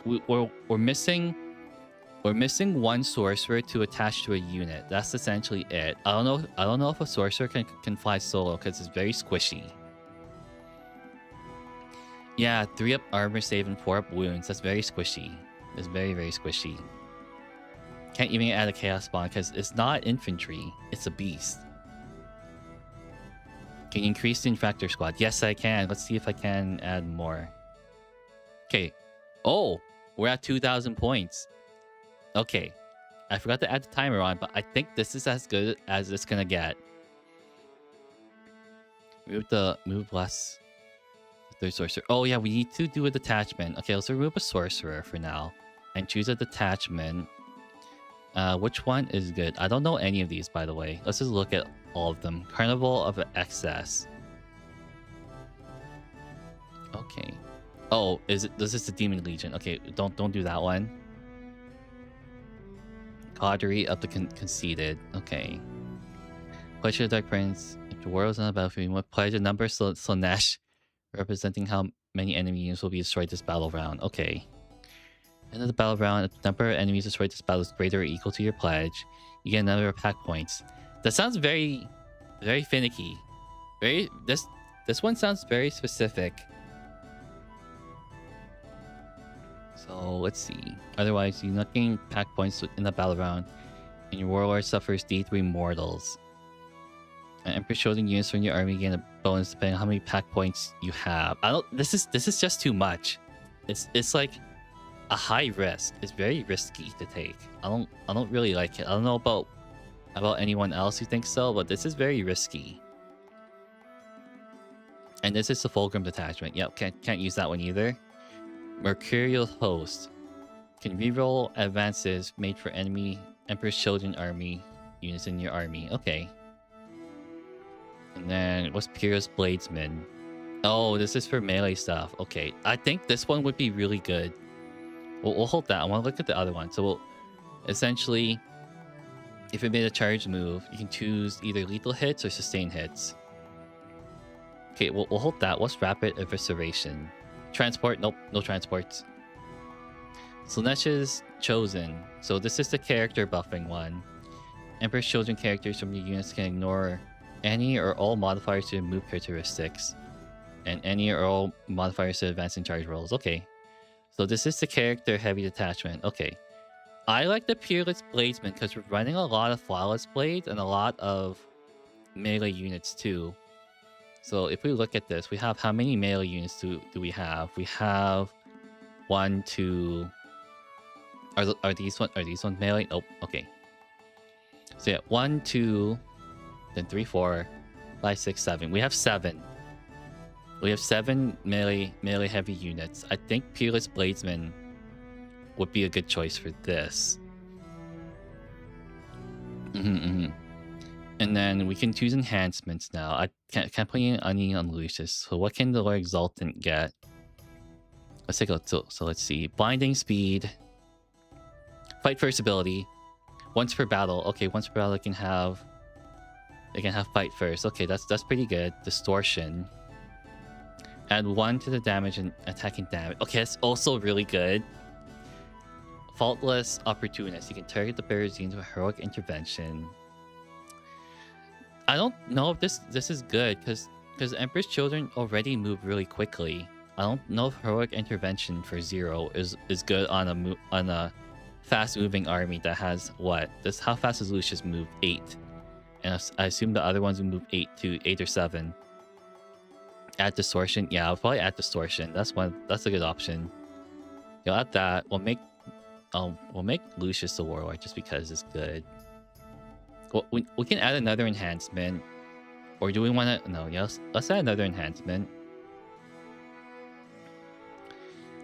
we're missing 1 sorcerer to attach to a unit. That's essentially it. I don't know if a sorcerer can fly solo because it's very squishy. Yeah, 3 up armor save and 4 up wounds. That's very squishy. It's very, very squishy. Can't even add a chaos spawn because it's not infantry. It's a beast. Can you increase the infractor squad? Yes, I can. Let's see if I can add more. Okay. Oh, we're at 2,000 points. Okay. I forgot to add the timer on, but I think this is as good as it's gonna get. Move less. Third sorcerer. Oh yeah, we need to do a detachment. Okay, let's remove a sorcerer for now and choose a detachment. Which one is good? I don't know any of these, by the way. Let's just look at all of them. Carnival of Excess. Okay. Oh, this is the Demon Legion. Okay, don't do that one. Coterie of the Conceited. Okay. Pledge of the Dark Prince. If the world is on the battlefield, you must pledge a number Slanesh, representing how many enemy units will be destroyed this battle round. Okay. End of the battle round, if the number of enemies destroyed this battle is greater or equal to your pledge, you get another pack points. That sounds very, very finicky. This one sounds very specific. So let's see. Otherwise, you not gain pack points in the battle round, and your warlord suffers D3 mortals. And Emperor's Chosen units from your army gain a bonus depending on how many pack points you have. I don't. This is just too much. It's like a high risk. It's very risky to take. I don't really like it. I don't know about anyone else who thinks so, but this is very risky. And this is the Fulgrim detachment. Yep, can't use that one either. Mercurial Host can reroll advances made for enemy Emperor's Children army units in your army. Okay. And then what's Pyrrhus Bladesman? Oh, this is for melee stuff. Okay, I think this one would be really good. We'll hold that. I want to look at the other one. So we'll essentially, if it made a charge move, you can choose either lethal hits or sustained hits. Okay, we'll hold that. What's Rapid Evisceration? Transport? Nope, no transports. Slaanesh's Chosen. So this is the character buffing one. Emperor's Children characters from your units can ignore any or all modifiers to move characteristics, and any or all modifiers to advance in charge rolls. Okay, so this is the character heavy detachment. Okay, I like the Peerless Bladesman because we're running a lot of Flawless Blades and a lot of melee units too. So if we look at this, we have how many melee units do we have? We have 1, 2. Are these ones melee? Oh, okay. So yeah, 1, 2, then 3, 4, 5, 6, 7. We have 7. We have 7 melee heavy units. I think Peerless Bladesman would be a good choice for this. And then we can choose enhancements now. I can't put any on Lucius. So what can the Lord Exultant get? Let's take a look. So let's see. Blinding speed. Fight first ability. Once per battle. Okay, once per battle they can have fight first. Okay, that's pretty good. Distortion. Add 1 to the damage and attacking damage. Okay, that's also really good. Faultless Opportunist. You can target the bearer's unit with heroic intervention. I don't know if this is good because Emperor's Children already move really quickly. I don't know if heroic intervention for 0 is good on a fast moving army that has what? How fast does Lucius move? 8. And I assume the other ones will move 8 or 7. Add distortion. Yeah, I'll probably add distortion. That's a good option. You'll add that. We'll make Lucius the warlord just because it's good. Well, we can add another enhancement, or do we want to? No, yes. Let's add another enhancement.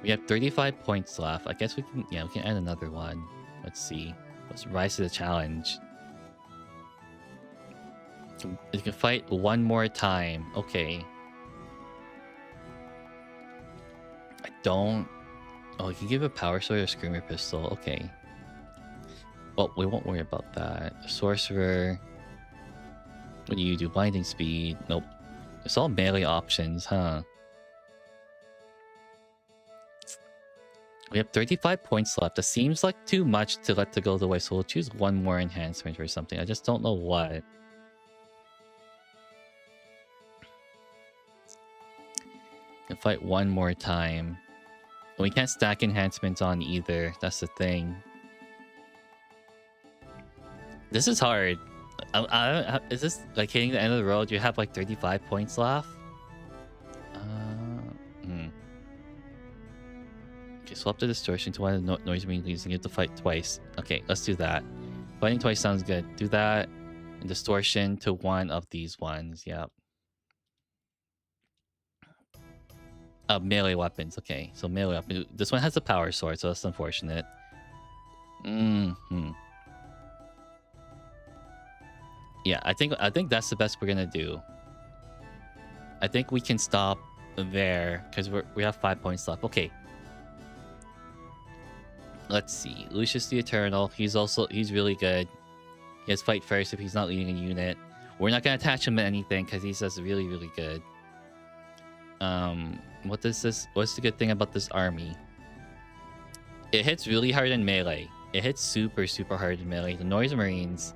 We have 35 points left. I guess we can. Yeah, we can add another one. Let's see. Let's rise to the challenge. You can fight one more time. Okay. I don't. Oh, you can give a power sword or screamer pistol. Okay. Well, we won't worry about that. Sorcerer. What do you do? Blinding speed. Nope. It's all melee options, huh? We have 35 points left. That seems like too much to let to go the way, so we'll choose one more enhancement or something. I just don't know what. Can fight one more time. We can't stack enhancements on either. That's the thing. This is hard. Is this like hitting the end of the road? You have like 35 points left. Okay, swap the distortion to one of the noise being leaves and you have to fight twice. Okay, let's do that. Fighting twice sounds good. Do that. And distortion to one of these ones. Yep. Melee weapons. Okay, so melee weapons. This one has a power sword, so that's unfortunate. Yeah, I think that's the best we're gonna do. I think we can stop there because we have 5 points left. Okay. Let's see. Lucius the Eternal. He's really good. He has fight first if he's not leading a unit. We're not gonna attach him to anything because he's just really, really good. What is this? What's the good thing about this army? It hits really hard in melee. It hits super hard in melee. The Noise Marines,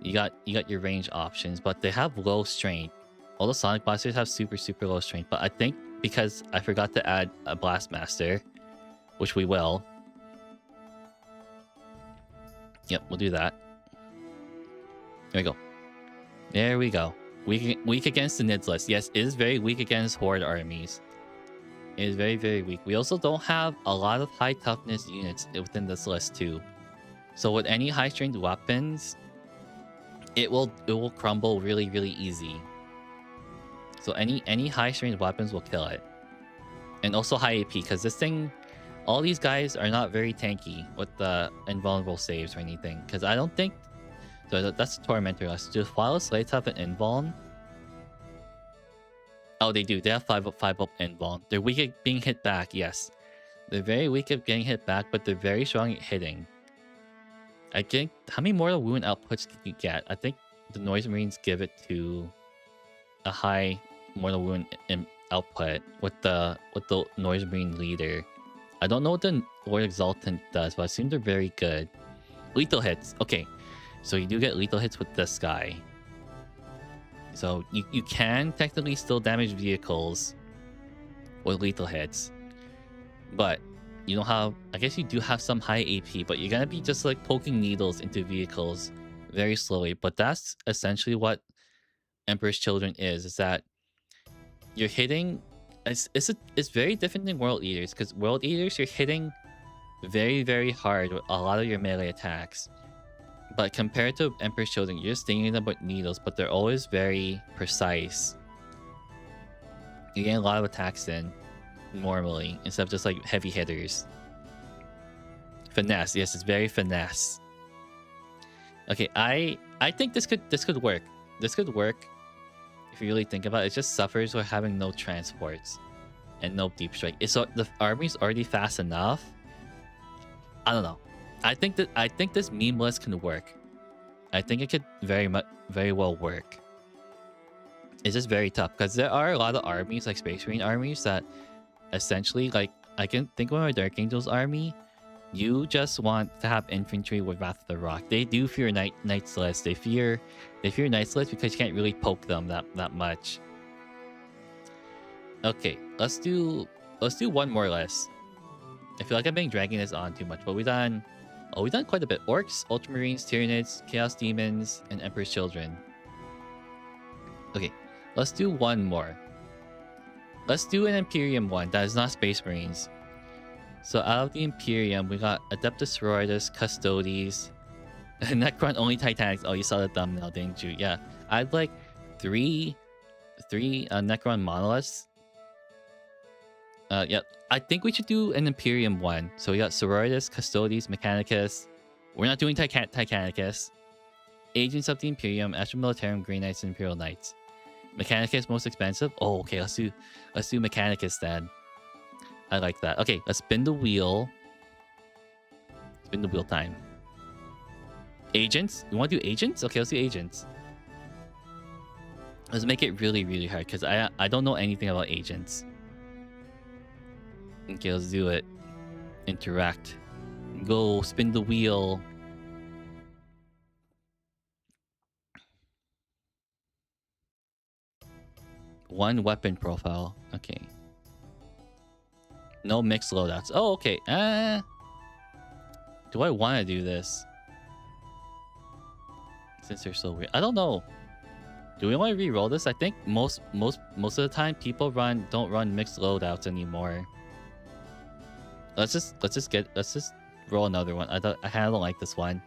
you got your range options, but they have low strength. All the Sonic Blasters have super low strength, but I think because I forgot to add a Blastmaster, which we will. Yep, we'll do that. There we go. There we go. Weak against the Nids list. Yes, it is very weak against Horde armies. It is very weak. We also don't have a lot of high toughness units within this list too. So with any high strength weapons, it will crumble really easy. So any high strength weapons will kill it. And also high AP, because this thing, all these guys are not very tanky with the invulnerable saves or anything. Because I don't think... So that's Tormentor. Let's do Flawless Slates have an invuln. Oh, they do. They have 5 up invuln. They're weak at being hit back, yes. They're very weak at getting hit back, but they're very strong at hitting. I think... How many mortal wound outputs can you get? I think the Noise Marines give it to a high mortal wound output with the Noise Marine leader. I don't know what the Lord Exultant does, but I assume they're very good. Lethal hits. Okay, so you do get lethal hits with this guy. So you can technically still damage vehicles with lethal hits, but you don't have... I guess you do have some high AP, but you're gonna be just like poking needles into vehicles very slowly. But that's essentially what Emperor's Children is that you're hitting... It's very different than World Eaters, because World Eaters, you're hitting very hard with a lot of your melee attacks. But compared to Emperor's Children, you're just stinging them with needles, but they're always very precise. You get a lot of attacks in normally, instead of just like heavy hitters. Finesse, yes, it's very finesse. Okay, I think this could work. This could work if you really think about it. It just suffers with having no transports and no deep strike. So the army's already fast enough. I don't know. I think this meme list can work. I think it could very well work. It's just very tough because there are a lot of armies, like Space Marine armies, that essentially, like, I can think of my Dark Angels army. You just want to have infantry with Wrath of the Rock. They do fear Knight's List. They fear Knight's List because you can't really poke them that much. Okay, let's do one more list. I feel like I'm being dragging this on too much, but we've done quite a bit. Orcs, Ultramarines, Tyranids, Chaos Demons, and Emperor's Children. Okay, let's do one more. Let's do an Imperium one that is not Space Marines. So out of the Imperium, we got Adeptus Sororitas, Custodes, Necron only Titanics. Oh, you saw the thumbnail, didn't you? Yeah, I'd like three Necron monoliths. Yeah, I think we should do an Imperium one. So we got Sororitas, Custodes, Mechanicus. We're not doing Titanicus. Agents of the Imperium, Astro Militarum, Grey Knights, and Imperial Knights. Mechanicus most expensive. Oh, okay. Let's do Mechanicus then. I like that. Okay, let's spin the wheel. Spin the wheel time. Agents? You want to do agents? Okay, let's do agents. Let's make it really hard because I don't know anything about agents. Okay, let's do it. Interact. Go spin the wheel. One weapon profile. Okay. No mixed loadouts. Oh, okay. Do I want to do this? Since they're so weird. I don't know. Do we want to re-roll this? I think most of the time people don't run mixed loadouts anymore. Let's just roll another one. I kind of don't like this one.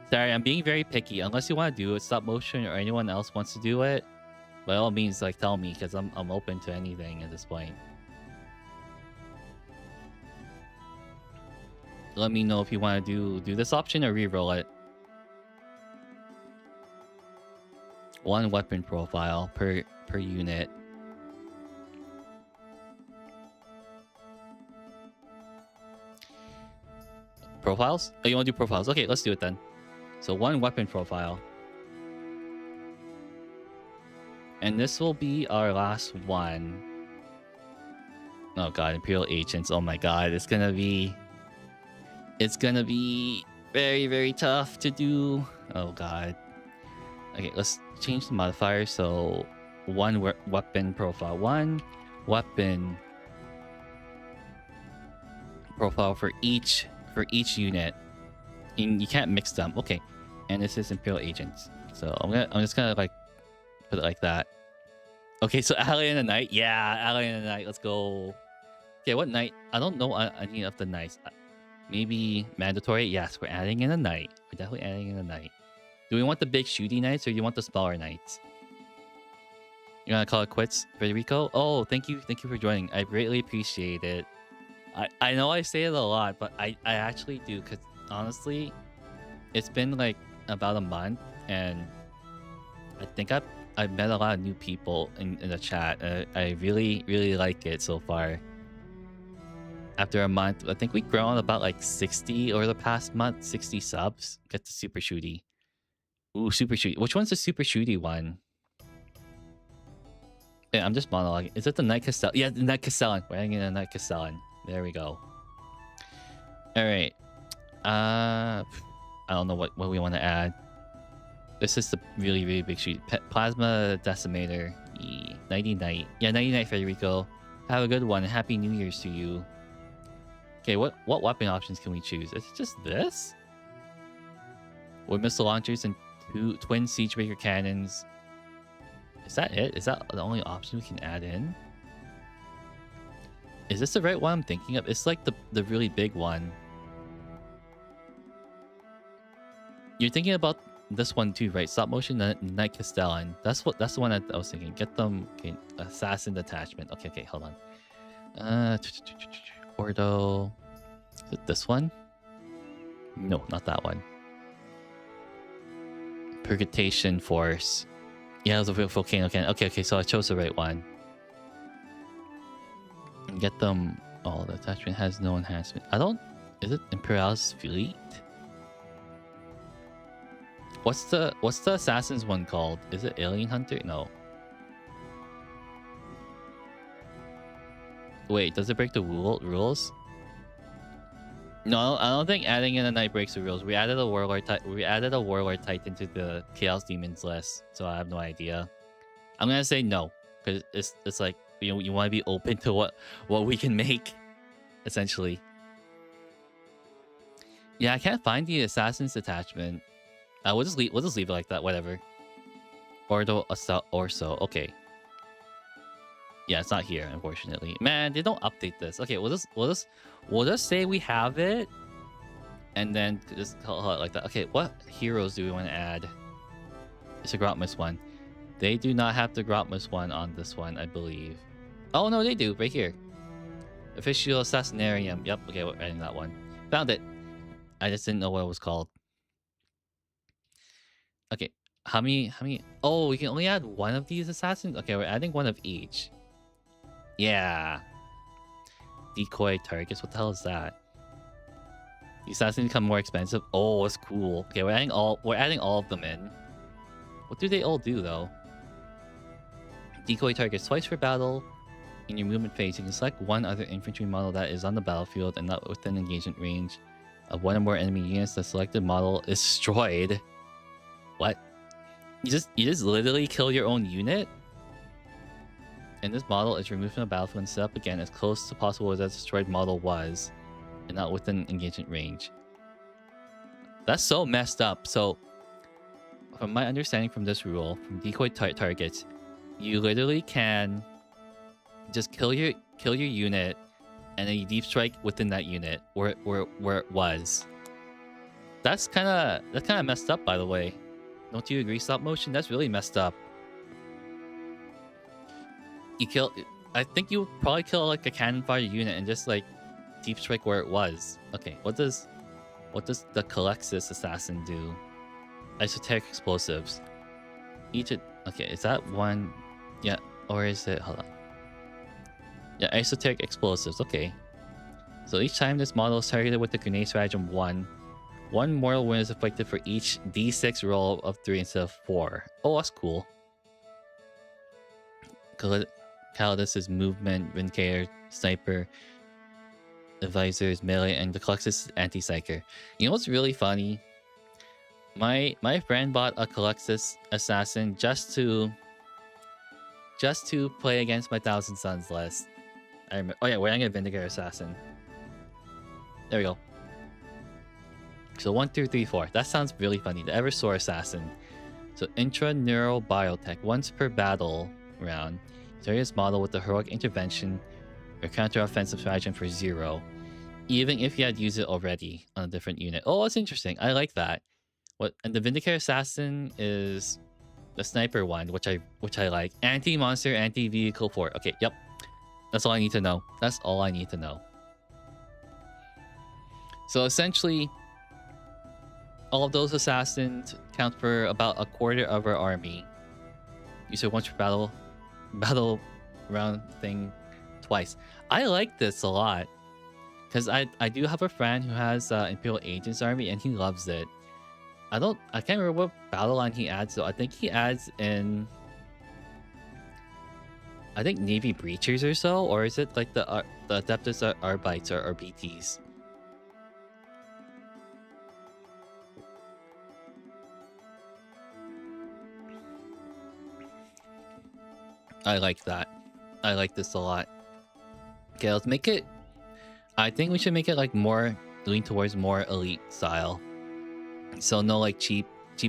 Sorry, I'm being very picky. Unless you want to do it, stop motion, or anyone else wants to do it, by all means, like, tell me, because I'm open to anything at this point. Let me know if you want to do this option or re-roll it. One weapon profile per unit. Profiles? Oh, you want to do profiles? Okay, let's do it then. So one weapon profile. And this will be our last one. Oh god, Imperial Agents. Oh my god, it's gonna be very, very tough to do. Oh god. Okay, let's change the modifier. So one weapon profile, one weapon profile for each unit. And you can't mix them. Okay, and this is Imperial Agents. So I'm just gonna like put it like that. Okay, so Ally and the Knight. Yeah, Ally and the Knight. Let's go. Okay, what knight? I don't know any of the knights. Maybe mandatory? Yes, we're adding in a knight. We're definitely adding in a knight. Do we want the big shooty knights or do you want the smaller knights? You're gonna call it quits, Federico? Oh, thank you for joining. I greatly appreciate it. I know I say it a lot, but I actually do, because honestly, it's been like about a month and I think I've met a lot of new people in the chat. I really, really like it so far. After a month, I think we've grown about like 60 over the past month, 60 subs. Get the super shooty. Ooh, super shooty. Which one's the super shooty one? Yeah, I'm just monologuing. Is it the Knight Castellan? Yeah, the Knight Castellan. We're adding in a Knight Castellan. There we go. All right. I don't know what we want to add. This is the really, really big shoot. Plasma Decimator. 90 Knight. Yeah, 90 Knight, Federico. Have a good one. Happy New Year's to you. Okay, what weapon options can we choose? Is it just this? With missile launchers and two twin Siegebreaker cannons. Is that it? Is that the only option we can add in? Is this the right one I'm thinking of? It's like the really big one. You're thinking about this one too, right? Stop motion Knight Castellan. That's the one I was thinking. Get them. Okay, assassin detachment. Okay, hold on. Ordo. Is it this one? No, not that one. Purgatation Force. Yeah, it was a real volcano cannon. Okay, so I chose the right one. And get them. Oh, the attachment has no enhancement. Is it Imperial's Fleet? What's the assassin's one called? Is it Alien Hunter? No. Wait, does it break the rules? No, I don't think adding in a knight breaks the rules. We added a warlord titan to the Chaos Demons list, so I have no idea. I'm gonna say no, because it's like you want to be open to what we can make, essentially. Yeah, I can't find the assassin's detachment. We'll just leave it like that. Whatever. Ordo Orso. Okay. Yeah, it's not here, unfortunately. Man, they don't update this. Okay, we'll just say we have it, and then just call it like that. Okay, what heroes do we want to add? It's a Grotmus one. They do not have the Grotmus one on this one, I believe. Oh no, they do right here. Official Assassinarium. Yep. Okay, we're adding that one. Found it. I just didn't know what it was called. Okay, how many? Oh, we can only add one of these assassins. Okay, we're adding one of each. Yeah. Decoy targets. What the hell is that? The assassins become more expensive. Oh, that's cool. Okay, we're adding all of them in. What do they all do though? Decoy targets twice for battle. In your movement phase, you can select one other infantry model that is on the battlefield and not within engagement range of one or more enemy units. The selected model is destroyed. What? You just literally kill your own unit? And this model is removed from the battlefield and set up again as close to possible as that destroyed model was, and not within engagement range. That's so messed up. So, from my understanding from this rule, from decoy targets, you literally can just kill your unit, and then you deep strike within that unit where it was. That's kind of messed up, by the way. Don't you agree, stop motion? That's really messed up. I think you probably kill like a cannon fire unit and just like deep strike where it was. Okay, what does the Calexis assassin do? Esoteric explosives. Okay, is that one? Yeah, or is it? Hold on. Yeah, esoteric explosives. Okay. So each time this model is targeted with the grenade stratagem 1, one mortal wound is inflicted for each d6 roll of 3 instead of 4. Oh, that's cool. Calidus is movement, Vindicator, Sniper, Advisors, melee, and the Colossus is anti-psyker. You know what's really funny? My friend bought a Colossus assassin just to play against my Thousand Suns list. I remember. Oh yeah, wearing a Vindicator assassin. There we go. So 1, 2, 3, 4. That sounds really funny. The Eversor assassin. So intraneural biotech. Once per battle round, various model with the heroic intervention or counter-offensive stratagem for 0. Even if you had used it already on a different unit. Oh, that's interesting. I like that. What? And the Vindicator assassin is the sniper one, which I like. Anti-monster, anti-vehicle 4. Okay, yep. That's all I need to know. That's all I need to know. So essentially, all of those assassins count for about a quarter of our army. You said once per battle round thing twice. I like this a lot. Because I do have a friend who has Imperial Agents army and he loves it. I can't remember what battle line he adds though. I think he adds in Navy Breachers or so, or is it like the Adeptus Arbites or BTs? I like that. I like this a lot. Okay, let's make it. I think we should make it like more lean towards more elite style. So no like cheap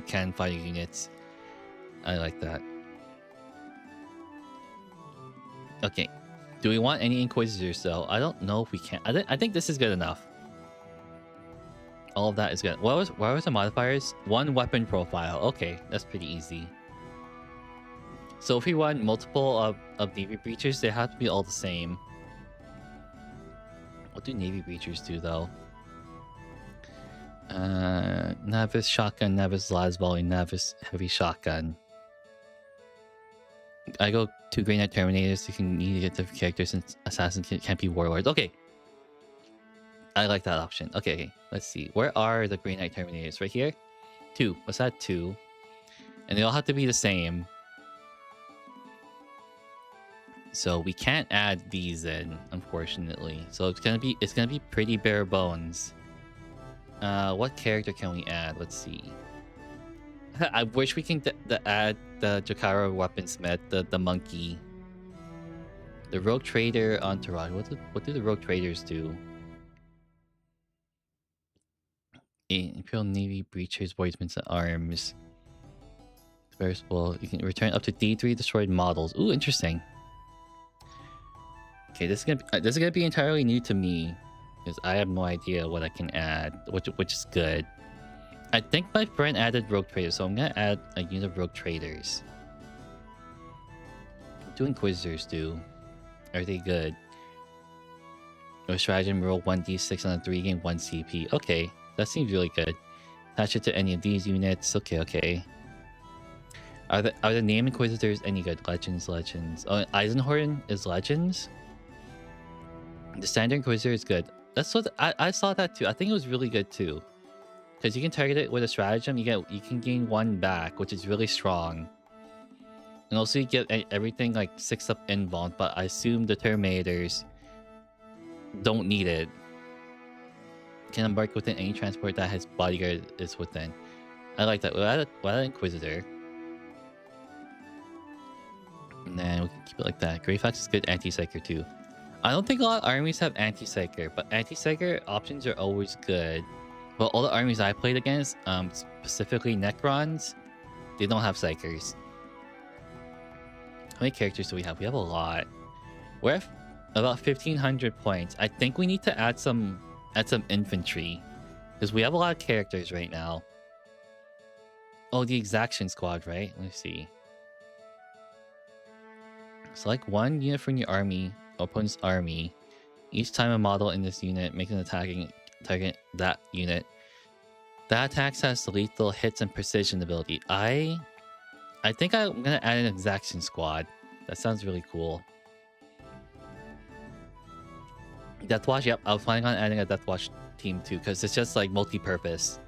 cannon fire units. I like that. Okay. Do we want any Inquisitors though? I don't know if we can. I think this is good enough. All of that is good. What was the modifiers? 1 weapon profile. Okay, that's pretty easy. So if we want multiple of Navy Breachers, they have to be all the same. What do Navy Breachers do though? Navis Shotgun, Navis Lasvolley, Navis Heavy Shotgun. I go 2 Grey Knight Terminators. You can need to get different characters since Assassins can't be Warlords. Okay. I like that option. Okay, let's see. Where are the Grey Knight Terminators? Right here? 2. What's that? 2. And they all have to be the same. So we can't add these in, unfortunately. So it's gonna be pretty bare bones. What character can we add? Let's see. I wish we can add the Jakara Weaponsmith, the monkey. The Rogue Trader Entourage. What do the Rogue Traders do? Imperial Navy Breachers, Voidsmen at Arms. Well, you can return up to D3 destroyed models. Ooh, interesting. Okay, this is gonna be entirely new to me because I have no idea what I can add, which is good. I think my friend added Rogue Traders, so I'm gonna add a unit of Rogue Traders. What do Inquisitors do? Are they good? Or stratagem, roll 1d6 on a 3, gain 1 CP. Okay, that seems really good. Attach it to any of these units. Okay. Are the name Inquisitors any good? Legends. Oh, Eisenhorn is Legends. The standard Inquisitor is good. That's what I saw that too. I think it was really good too, because you can target it with a stratagem. You can gain 1 back, which is really strong. And also you get everything like 6 up invuln, but I assume the Terminators don't need it. Can embark within any transport that his bodyguard is within. I like that. We'll add an Inquisitor. And then we can keep it like that. Greyfax is good anti-psyker too. I don't think a lot of armies have anti-psyker, but anti-psyker options are always good. But all the armies I played against, specifically Necrons, they don't have psychers. How many characters do we have? We have a lot. We're at about 1,500 points. I think we need to add some infantry, because we have a lot of characters right now. Oh, the Exaction Squad, right? Let's see. Select 1 unit from your army, opponent's army. Each time a model in this unit makes an attacking target that unit. That attack has lethal hits and precision ability. I think I'm gonna add an Exaction Squad. That sounds really cool. Deathwatch, yep, I was planning on adding a Deathwatch team too, because it's just like multi-purpose.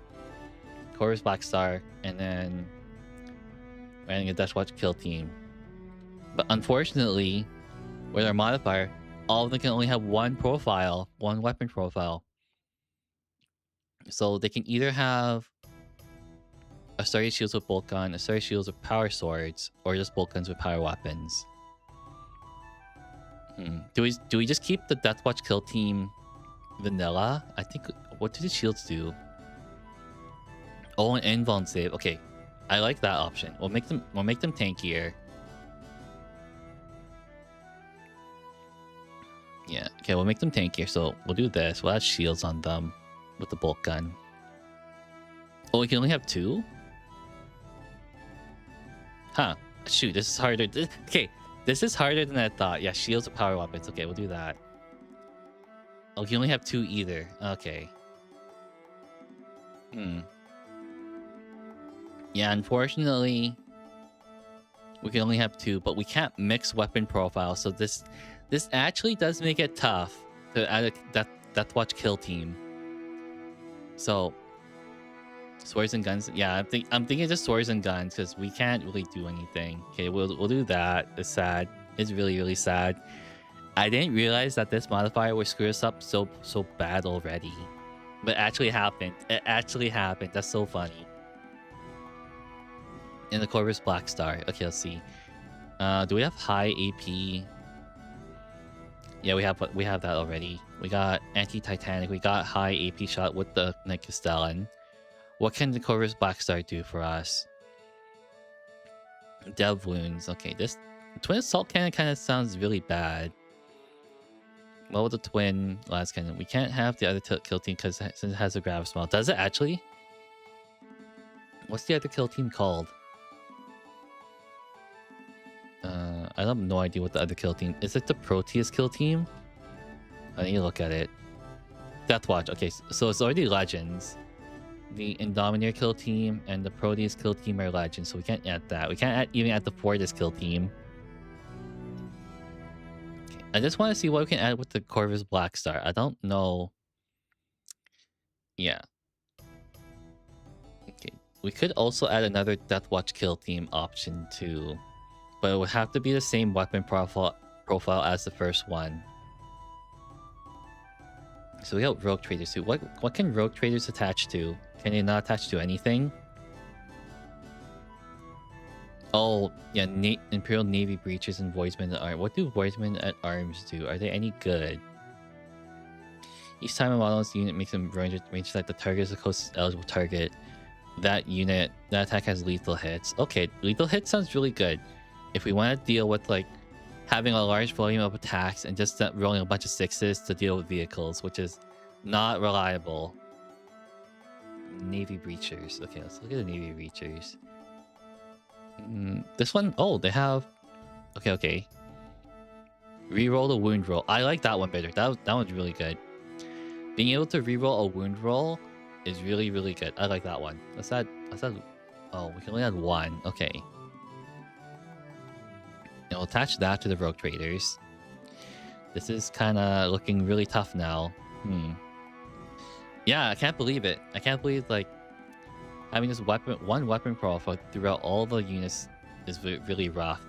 Chorus Black Star, and then adding a Deathwatch kill team. But unfortunately, with our modifier, all of them can only have one profile, one weapon profile. So they can either have a sturdy shields with bolt gun, a sturdy shields with power swords, or just bolt guns with power weapons. Do we just keep the Deathwatch kill team vanilla? I think. What do the shields do? Oh, an invuln save. Okay, I like that option. We'll make them tankier. Yeah. Okay, we'll make them tankier. So we'll do this. We'll add shields on them with the bolt gun. Oh, we can only have 2? Huh. Shoot, this is harder. Okay, this is harder than I thought. Yeah, shields with power weapons. Okay, we'll do that. Oh, you only have 2 either. Okay. Yeah, unfortunately, we can only have 2, but we can't mix weapon profiles. So this actually does make it tough to add a Deathwatch kill team. So swords and guns. Yeah, I'm thinking just swords and guns because we can't really do anything. Okay, we'll do that. It's sad. It's really, really sad. I didn't realize that this modifier would screw us up so bad already. But it actually happened. It actually happened. That's so funny. In the Corvus Black Star. Okay, let's see. Do we have high AP? Yeah, we have that already. We got anti-Titanic. We got high AP shot with the Knight Castellan. What can the Corvus Black Star do for us? Dev wounds. Okay, this twin assault cannon kind of sounds really bad. What with the twin last cannon? We can't have the other kill team because since it has a grab smell. Does it actually? What's the other kill team called? I have no idea what the other kill team is. It the Proteus kill team? I need to look at it. Deathwatch. Okay, so it's already legends. The Indomineer kill team and the Proteus kill team are legends, so we can't add that. We can't even add the Fortis kill team. Okay, I just want to see what we can add with the Corvus Black Star. I don't know. Yeah. Okay, we could also add another Deathwatch kill team option too. But it would have to be the same weapon profile as the first one. So we got Rogue Traders too. What can Rogue Traders attach to? Can they not attach to anything? Oh, yeah, Imperial Navy Breaches and Voidsmen at Arms. What do Voidsmen at Arms do? Are they any good? Each time a model's unit makes them range like the target is the closest eligible target. That attack has lethal hits. Okay, lethal hits sounds really good. If we want to deal with like having a large volume of attacks and just rolling a bunch of 6s to deal with vehicles, which is not reliable. Navy Breachers. Okay, let's look at the Navy Breachers. This one, oh, they have... Okay. Reroll the wound roll. I like that one better. That one's really good. Being able to reroll a wound roll is really, really good. I like that one. Let's add... Oh, we can only add 1. Okay. And we'll attach that to the Rogue Traders. This is kind of looking really tough now. Yeah, I can't believe it. I can't believe, like, having this one weapon profile throughout all the units is really rough.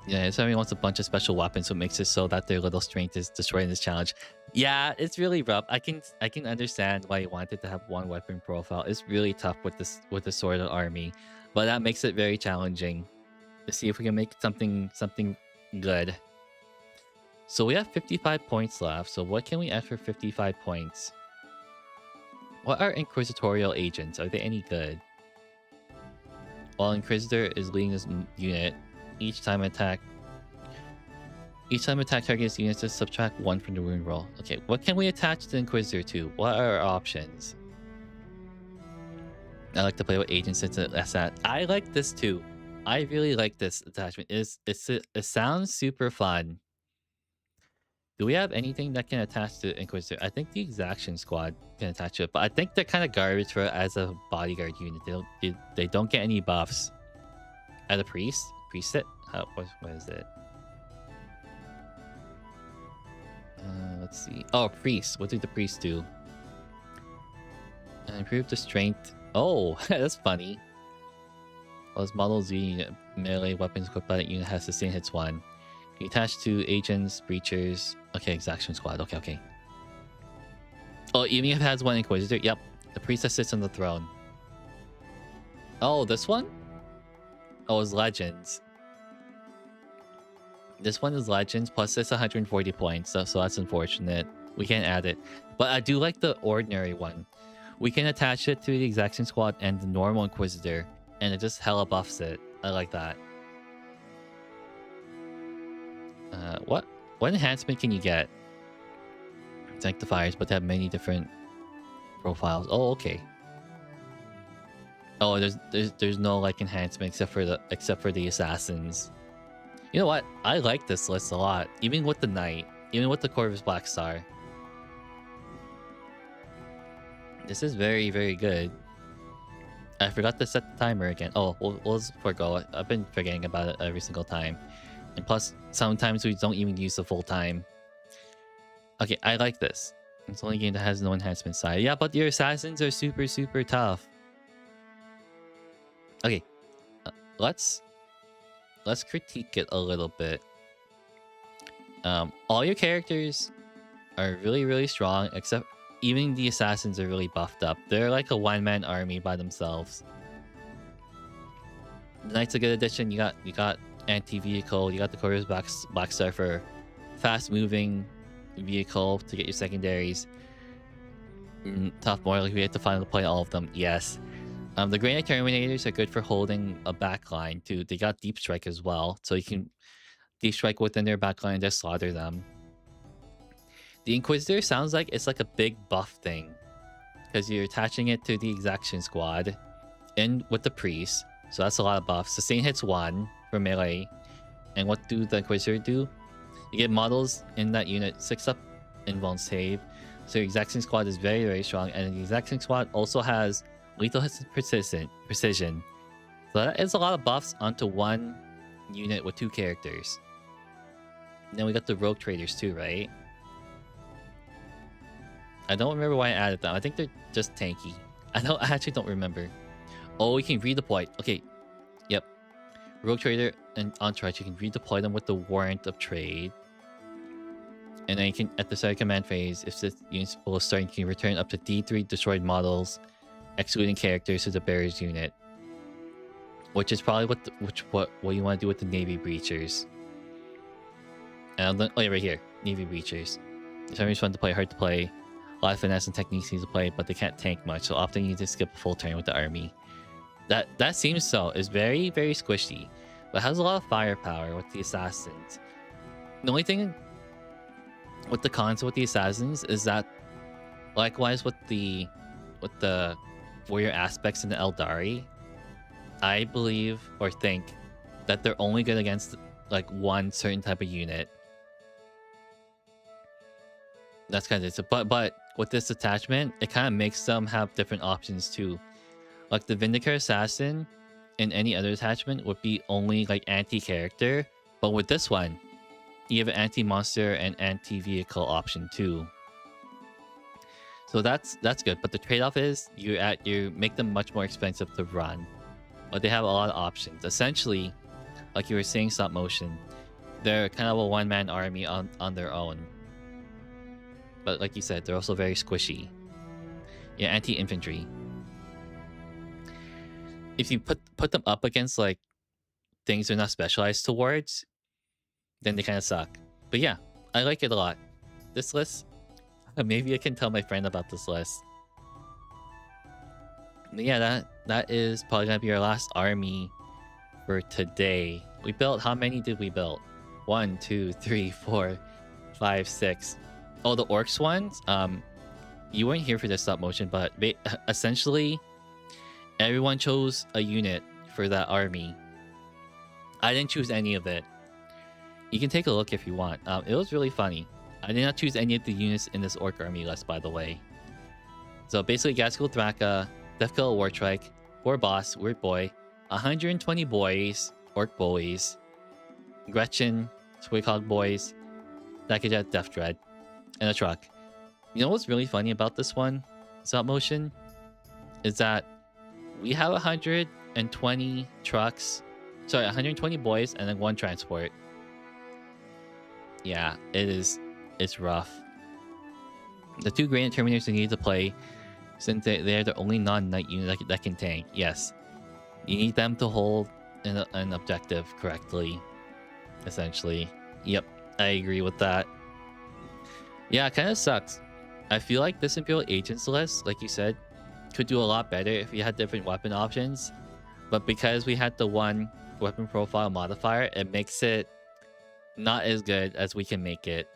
Yeah, it's everyone wants a bunch of special weapons, so it makes it so that their little strength is destroyed in this challenge. Yeah, it's really rough. I can understand why you wanted to have one weapon profile. It's really tough with the Sword of Army, but that makes it very challenging to see if we can make something good. So we have 55 points left. So what can we add for 55 points? What are Inquisitorial agents? Are they any good? While Inquisitor is leading this unit, each time attack targets units to subtract 1 from the wound roll. Okay, what can we attach the Inquisitor to? What are our options? I like to play with agents since it's that. I like this too. I really like this attachment. It sounds super fun. Do we have anything that can attach to Inquisitor? I think the Exaction Squad can attach to it, but I think they're kind of garbage for as a bodyguard unit. They don't get any buffs. As a priest? Priestess? What is it? Let's see. Oh, priest. What did the priest do? Improve the strength. Oh, that's funny. While this model Z unit melee weapons equipped by that unit has sustained hits 1. You attach to agents, breachers. Okay, exaction squad. Okay. Oh, even if it has 1 inquisitor. Yep. The priest that sits on the throne. Oh, this one? Oh, it's legends. This one is legends plus it's 140 points, so that's unfortunate. We can't add it. But I do like the ordinary one. We can attach it to the exaction squad and the normal inquisitor, and it just hella buffs it. I like that. What enhancement can you get? Sanctifiers, but they have many different profiles. Oh, okay. Oh, there's no like enhancement except for the assassins. You know what? I like this list a lot. Even with the knight, even with the Corvus Black Star. This is very, very good. I forgot to set the timer again. Oh, we'll just forgo. I've been forgetting about it every single time. And plus, sometimes we don't even use the full time. Okay, I like this. It's the only game that has no enhancement side. Yeah, but your assassins are super, super tough. Okay, let's critique it a little bit. All your characters are really, really strong, except even the assassins are really buffed up. They're like a one-man army by themselves. The Knight's a good addition. You got anti-vehicle. You got the Corvus Black Star for fast-moving vehicle to get your secondaries. Tough more like we have to finally play all of them. Yes. The Grey Knight Terminators are good for holding a backline too. They got Deep Strike as well, so you can Deep Strike within their backline and just slaughter them. The Inquisitor sounds like it's like a big buff thing, because you're attaching it to the Exaction Squad and with the Priest, so that's a lot of buffs. Sustain hits 1 for melee, and what do the Inquisitor do? You get models in that unit 6 up in Vuln save, so your Exaction Squad is very, very strong, and the Exaction Squad also has lethal hits and precision. So that is a lot of buffs onto one unit with 2 characters. And then we got the Rogue Traders too, right? I don't remember why I added them. I think they're just tanky. I actually don't remember. Oh, we can redeploy. Okay. Yep. Rogue Trader and Entourage, you can redeploy them with the Warrant of Trade. And then you can, at the start of command phase, if the unit's below start, you can return up to D3 destroyed models, excluding characters to the bearer's unit. Which is probably what you want to do with the Navy Breachers. And oh yeah, right here. Navy Breachers. It's always fun to play, hard to play. A lot of finesse and techniques need to play, but they can't tank much, so often you need to skip a full turn with the army. That seems so. It's very, very squishy, but has a lot of firepower with the assassins. The only thing with the cons with the assassins is that, likewise with the warrior aspects in the Eldari, I believe or think that they're only good against like one certain type of unit. That's kind of it. But with this attachment, it kind of makes them have different options too. Like the Vindicator Assassin in any other attachment would be only like anti-character, but with this one, you have an anti-monster and anti-vehicle option too. So that's good. But the trade-off is you make them much more expensive to run, but they have a lot of options. Essentially, like you were saying, stop motion, they're kind of a one-man army on their own. But like you said, they're also very squishy. Yeah, anti-infantry. If you put them up against like things they're not specialized towards, then they kind of suck. But yeah, I like it a lot. This list, maybe I can tell my friend about this list. But yeah, that is probably gonna be our last army for today. We built, how many did we build? 1, 2, 3, 4, 5, 6. Oh, the orcs ones. You weren't here for this stop motion, but essentially, everyone chose a unit for that army. I didn't choose any of it. You can take a look if you want. It was really funny. I did not choose any of the units in this orc army list, by the way. So basically, Gaskell Thraka, Deathkill Wartrike, War Boss, Weird Boy, 120 boys, orc bullies, Gretchen, Swighog boys, Dakajet, Death Dread, and a truck. You know what's really funny about this one, stop motion, is that we have 100 120 trucks. Sorry, 120 boys and then 1 transport. Yeah, it's rough. The 2 Gradient Terminators you need to play, since they're the only non-knight unit that can tank. Yes, you need them to hold an objective correctly, essentially. Yep, I agree with that. Yeah, it kind of sucks. I feel like this Imperial Agents list, like you said, could do a lot better if we had different weapon options. But because we had the 1 weapon profile modifier, it makes it not as good as we can make it.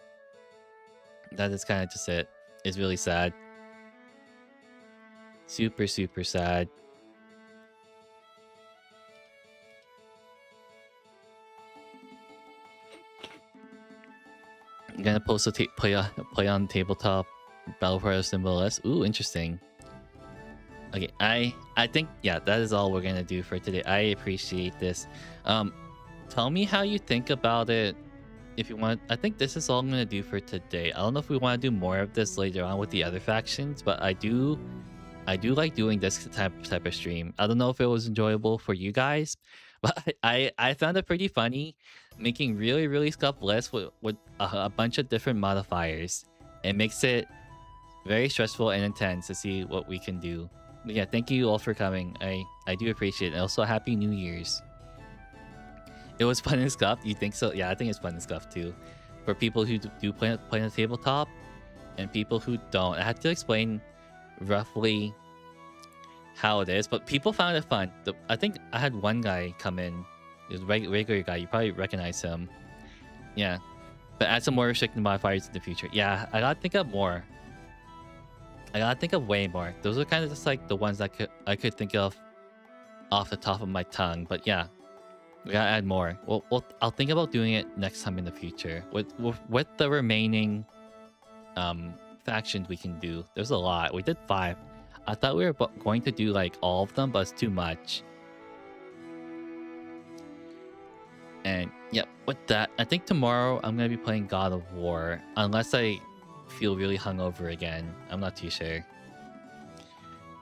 That is kind of just it. It's really sad. Super, super sad. I'm gonna post a play on tabletop battle for symbol list. Ooh, interesting. Okay, I think yeah, that is all we're gonna do for today. I appreciate this. Tell me how you think about it. If you want, I think this is all I'm gonna do for today. I don't know if we want to do more of this later on with the other factions, but I do like doing this type of stream. I don't know if it was enjoyable for you guys, but I found it pretty funny making really scuff lists with a bunch of different modifiers. It makes it very stressful and intense to see what we can do. But yeah, thank you all for coming. I do appreciate it. And also, Happy New Year's. It was fun and scuff. You think so? Yeah, I think it's fun and scuff too. For people who do play on the tabletop and people who don't. I had to explain roughly how it is, but people found it fun. I think I had one guy come in. He was a regular guy. You probably recognize him. Yeah. But add some more restricted modifiers in the future. Yeah, I gotta think of more. I gotta think of way more. Those are kind of just like the ones that I could think of off the top of my tongue. But yeah, we gotta add more. I'll think about doing it next time in the future with the remaining factions we can do. There's a lot. We did 5. I thought we were going to do like all of them, but it's too much. And yeah, with that, I think tomorrow I'm gonna be playing God of War, unless I feel really hungover again. I'm not too sure.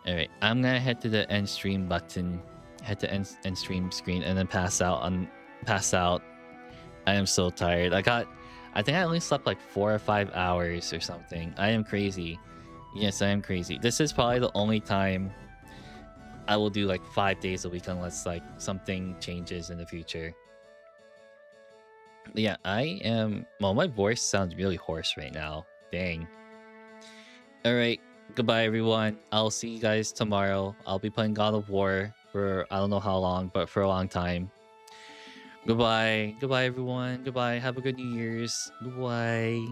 Alright, I'm gonna head to the end stream button, head to end stream screen, and then pass out. I am so tired. I think I only slept like 4 or 5 hours or something. I am crazy. Yes, I am crazy. This is probably the only time I will do like 5 days a week unless like something changes in the future. But yeah, I am... Well, my voice sounds really hoarse right now. Dang. Alright, goodbye everyone. I'll see you guys tomorrow. I'll be playing God of War for I don't know how long, but for a long time. Goodbye. Goodbye everyone. Goodbye. Have a good New Year's. Goodbye.